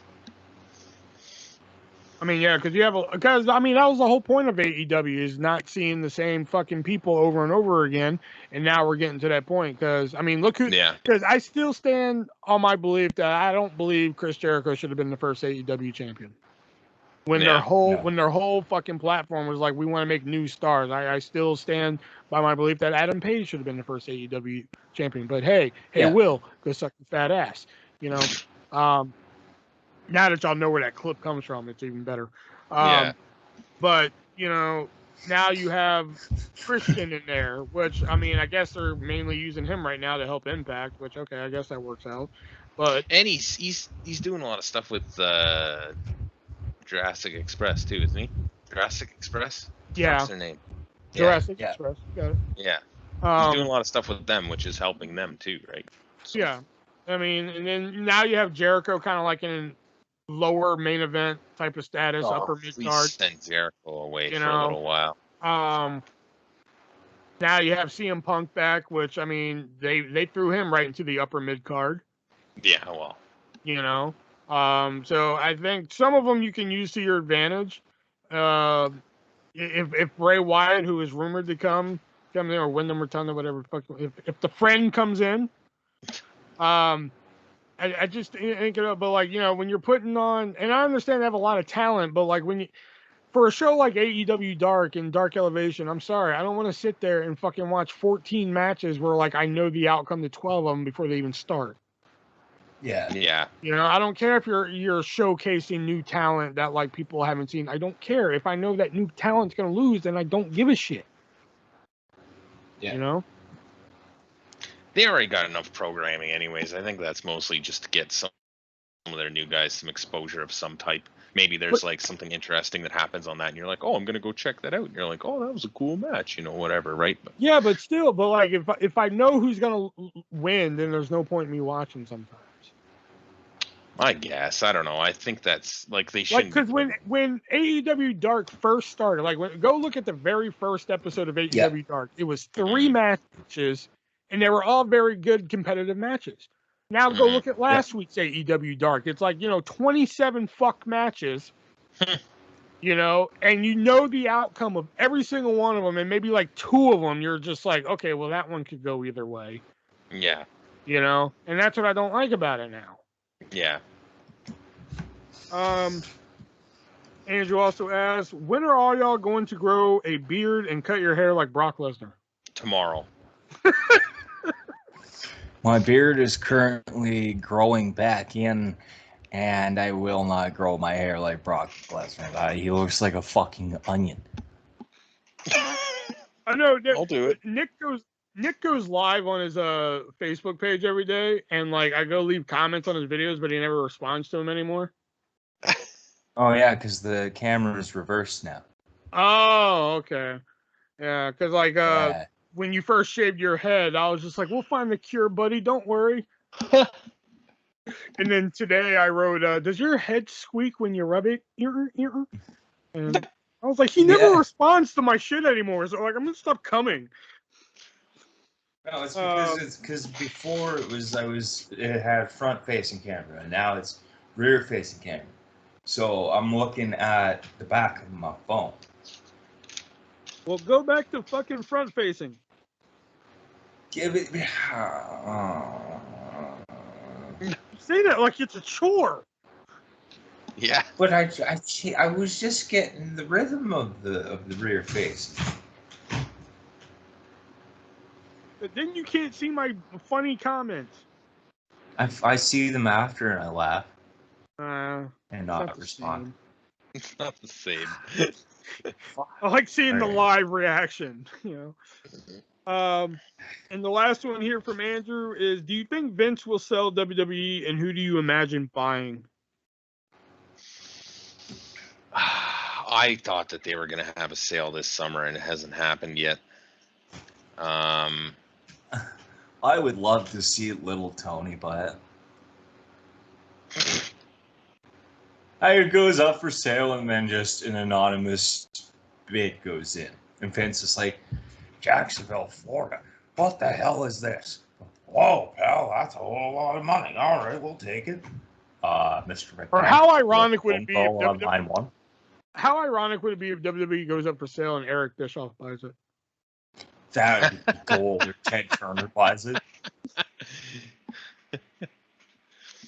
I mean, yeah, because that was the whole point of AEW, is not seeing the same fucking people over and over again. And now we're getting to that point. Because I mean, look who. Yeah. Because I still stand on my belief that I don't believe Chris Jericho should have been the first AEW champion. When their whole fucking platform was like, we want to make new stars. I still stand by my belief that Adam Page should have been the first AEW champion. But hey, Will, go suck your fat ass. Now that y'all know where that clip comes from, it's even better. But, now you have Christian in there, which, I mean, I guess they're mainly using him right now to help Impact, which, okay, I guess that works out. And he's doing a lot of stuff with Jurassic Express, too, isn't he? Jurassic Express? Yeah. What's their name? Jurassic Express. Got it. Yeah. He's doing a lot of stuff with them, which is helping them, too, right? So. Yeah. I mean, and then now you have Jericho kind of like in lower main event type of status, upper mid card. Send Jericho away for a little while. Now you have CM Punk back, which I mean they threw him right into the upper mid card. Yeah, well. So I think some of them you can use to your advantage. If Bray Wyatt, who is rumored to come in, or Wyndham Rotunda, whatever, if the friend comes in, I just think it up, but when you're putting on, and I understand they have a lot of talent, but for a show like AEW Dark and Dark Elevation, I'm sorry, I don't want to sit there and fucking watch 14 matches where I know the outcome to 12 of them before they even start. Yeah. I don't care if you're showcasing new talent that people haven't seen. I don't care. If I know that new talent's gonna lose, then I don't give a shit. Yeah. They already got enough programming anyways. I think that's mostly just to get some of their new guys some exposure of some type. Maybe there's something interesting that happens on that, and you're like, oh, I'm going to go check that out. And you're like, oh, that was a cool match, whatever, right? But, yeah, but still, if I know who's going to win, then there's no point in me watching sometimes. I guess. I don't know. I think that's, they shouldn't. Because when AEW Dark first started, go look at the very first episode of AEW Dark. It was 3 matches, and they were all very good competitive matches. Now go look at last week's AEW Dark. It's 27 fuck matches, and the outcome of every single one of them, and maybe 2 of them, you're just okay, well, that one could go either way. Yeah. And that's what I don't like about it now. Yeah. Andrew also asked, when are all y'all going to grow a beard and cut your hair like Brock Lesnar? Tomorrow. My beard is currently growing back in, and I will not grow my hair like Brock Lesnar. He looks like a fucking onion. I know. I'll do it. Nick goes live on his Facebook page every day, and I go leave comments on his videos, but he never responds to them anymore. Oh yeah, because the camera is reversed now. Oh, okay. Yeah, because when you first shaved your head, I was just like, we'll find the cure, buddy. Don't worry. And then today I wrote, does your head squeak when you rub it? And I was like, he never responds to my shit anymore. So like, I'm gonna stop coming. No, it's because before it had front facing camera, and now it's rear facing camera. So I'm looking at the back of my phone. Well, go back to fucking front facing. Give it. Say that like it's a chore. Yeah. But I was just getting the rhythm of the rear face. But then you can't see my funny comments. I see them after and I laugh and not not the respond. It's not the same. I like seeing the Alright. live reaction, you know. And the last one here from Andrew is: do you think Vince will sell WWE, and who do you imagine buying? I thought that they were going to have a sale this summer, and it hasn't happened yet. I would love to see little Tony buy it. It goes up for sale, and then just an anonymous bid goes in. And Vince is like, Jacksonville, Florida. What the hell is this? Whoa, pal, that's a whole lot of money. All right, we'll take it. Mr. McMahon. Or how ironic would it be if on line one? How ironic would it be if WWE goes up for sale and Eric Bischoff buys it? That would be cool. If Ted Turner buys it.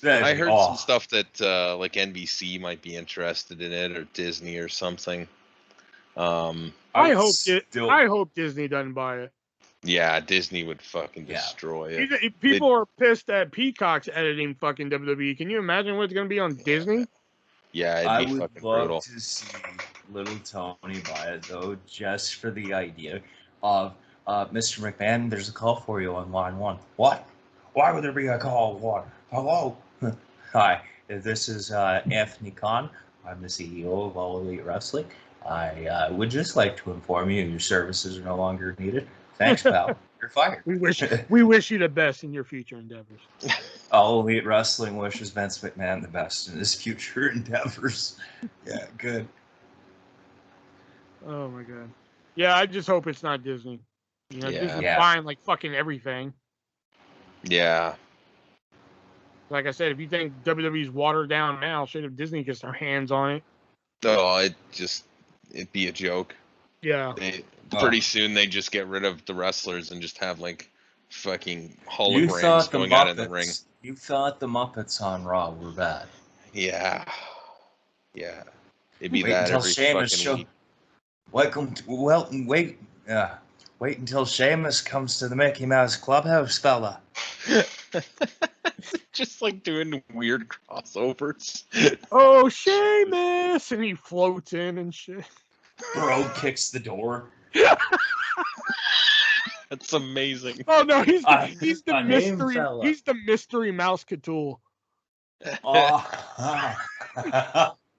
I heard some stuff that like NBC might be interested in it, or Disney or something. I hope Disney doesn't buy it. Yeah, Disney would fucking destroy it. People are pissed at Peacock's editing fucking WWE. Can you imagine what it's going to be on Disney? Yeah, I it'd be would fucking love brutal. to see little Tony buy it, though, just for the idea of, Mr. McMahon, there's a call for you on line one. What? Why would there be a call? What? Hello? Hi, this is Anthony Khan. I'm the CEO of All Elite Wrestling. I would just like to inform you your services are no longer needed. Thanks, pal. You're fired. We wish you the best in your future endeavors. All Elite Wrestling wishes Vince McMahon the best in his future endeavors. Yeah, good. Oh my god. Yeah, I just hope it's not Disney. You know, Disney's buying like fucking everything. Yeah. Like I said, if you think WWE's watered down now, shit, if Disney gets their hands on it. Oh, it'd be a joke. Yeah. Pretty soon they just get rid of the wrestlers and just have like fucking holograms going out in the ring. You thought the Muppets on Raw were bad. Yeah. Yeah. It'd be that every fucking week. Wait until Sheamus comes to the Mickey Mouse Clubhouse, fella. Just like doing weird crossovers. Oh, Sheamus! And he floats in and shit. Bro kicks the door. That's amazing. Oh no, he's the mystery. He's the mystery mouse Cthulhu.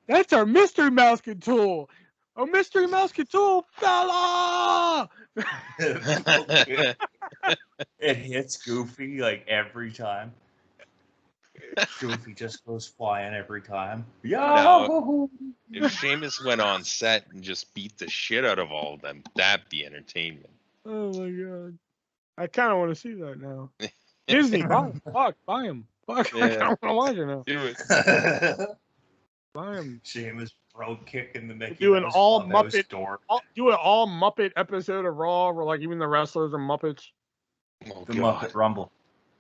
That's our mystery mouse Cthulhu. Oh, mystery mouse Cthulhu, fella! It hits Goofy like every time. Goofy just goes flying every time. Now, if Sheamus went on set and just beat the shit out of all of them, that'd be entertainment. Oh my god. I kind of want to see that now. Disney, buy him. Fuck, buy him. Fuck, yeah. I kind of want to watch it now. Do it. Buy him. Sheamus bro kicking the Mickey do an Mouse all Clubhouse Muppet door. Do an all Muppet episode of Raw where like even the wrestlers are Muppets. Oh, the Muppet Rumble.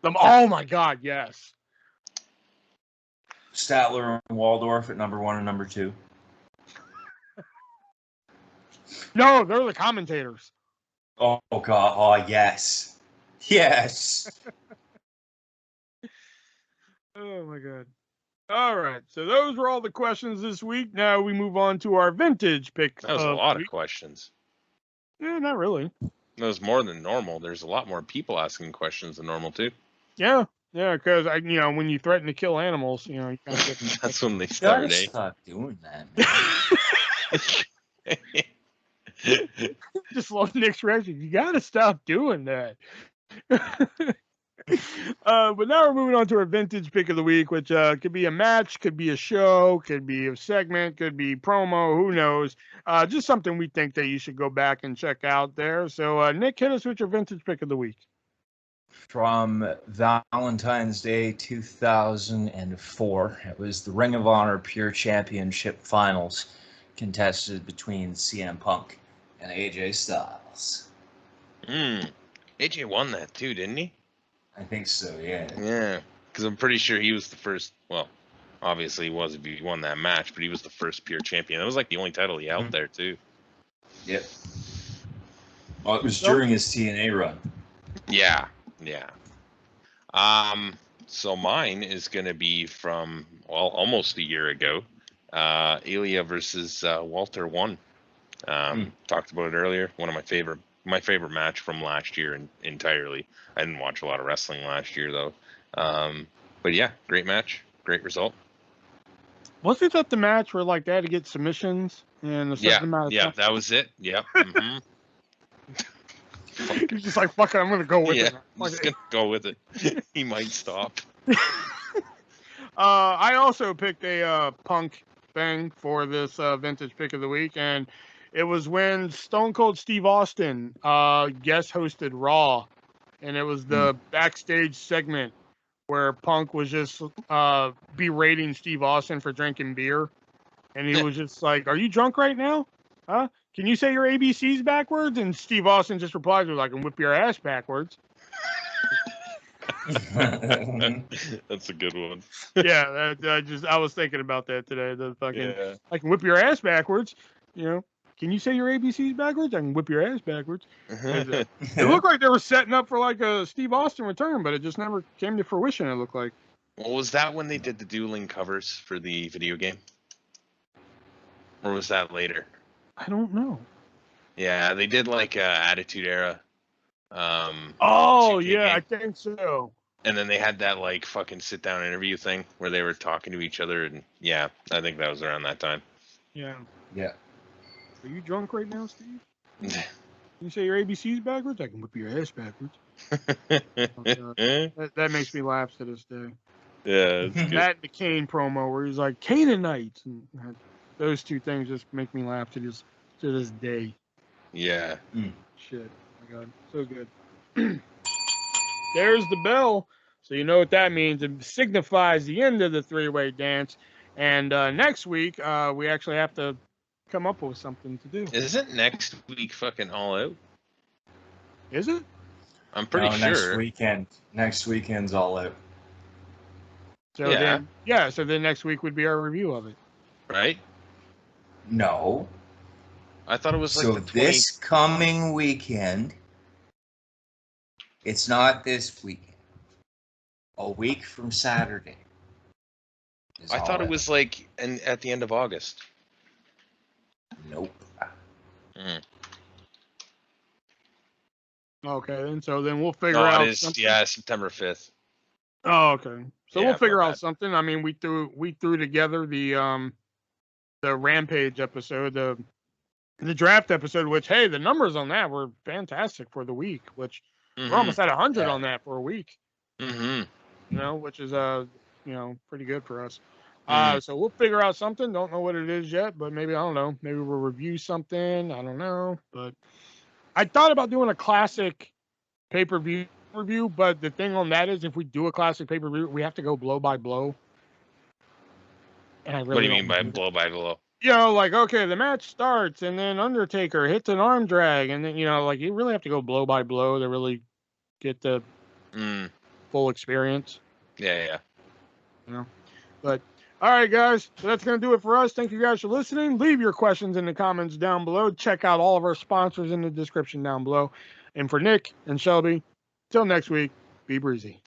Oh my god, yes. Statler and Waldorf at number 1 and number 2. No, they're the commentators. Oh god, oh yes. Yes. Oh my god. All right, so those were all the questions this week. Now we move on to our vintage picks. That was a lot of questions. Yeah, not really. That was more than normal. There's a lot more people asking questions than normal too. Yeah, because when you threaten to kill animals, you kind of get that's when they start. Stop doing that, man. Just love Nick's reaction. You gotta stop doing that. But now we're moving on to our vintage pick of the week, which could be a match, could be a show, could be a segment, could be promo, who knows. Just something we think that you should go back and check out there. So, Nick, hit us with your vintage pick of the week. From Valentine's Day 2004, it was the Ring of Honor Pure Championship Finals, contested between CM Punk and AJ Styles. AJ won that too, didn't he? I think so, yeah. Yeah, because I'm pretty sure he was the first. Well, obviously he was if he won that match, but he was the first pure champion. That was like the only title he held there too. Yep. Well, it was during his TNA run. Yeah. So mine is gonna be from almost a year ago. Ilya versus Walter 1. Talked about it earlier. One of my favorite match from last year entirely. I didn't watch a lot of wrestling last year though. But yeah, great match, great result. Wasn't that the match where like they had to get submissions and a certain amount of time? That was it. Yep. He's just like, fuck it, I'm gonna go with it. I'm just gonna go with it. He might stop. I also picked a Punk thing for this vintage pick of the week, and it was when Stone Cold Steve Austin guest hosted Raw, and it was the backstage segment where Punk was just berating Steve Austin for drinking beer, and he was just like, "Are you drunk right now? Huh? Can you say your ABCs backwards?" And Steve Austin just replies with, "I can whip your ass backwards." That's a good one. Yeah, I was thinking about that today. The fucking I can whip your ass backwards. You know, can you say your ABCs backwards? I can whip your ass backwards. It looked like they were setting up for like a Steve Austin return, but it just never came to fruition. It looked like. Well, was that when they did the dueling covers for the video game, or was that later? I don't know. Yeah, they did like Attitude Era. Oh yeah, I think so. And then they had that like fucking sit down interview thing where they were talking to each other, and yeah, I think that was around that time. Yeah. Yeah. Are you drunk right now, Steve? Can you say your ABCs backwards? I can whip your ass backwards. That makes me laugh to this day. Yeah, that and the Kane promo where he's like Canaanites, and those two things just make me laugh to this day. Yeah. Shit. Oh my God, so good. There's the bell, so you know what that means. It signifies the end of the three-way dance. And next week, we actually have to come up with something to do. Isn't next week fucking All Out? Is it? I'm pretty sure. Next weekend's All Out. So so then next week would be our review of it. Right? No. I thought it was like so the 20th. This coming weekend, it's not this weekend. A week from Saturday. I thought it was like at the end of August. Nope. Okay, and so then we'll figure out. It is, September 5th. Oh, okay. So we'll figure out something. I mean, we threw together the Rampage episode, the draft episode, which, hey, the numbers on that were fantastic for the week, which we're almost at 100 on that for a week. Mm-hmm. You know, which is pretty good for us. So we'll figure out something. Don't know what it is yet, but maybe, I don't know, maybe we'll review something. I don't know, but I thought about doing a classic pay-per-view review, but the thing on that is if we do a classic pay-per-view, we have to go blow by blow. And I really what do you mean by blow by blow? You know, like, okay, the match starts and then Undertaker hits an arm drag, and then, you know, like, you really have to go blow by blow to really get the full experience. Yeah. You know, but all right, guys, so that's going to do it for us. Thank you guys for listening. Leave your questions in the comments down below. Check out all of our sponsors in the description down below. And for Nick and Shelby, till next week, be breezy.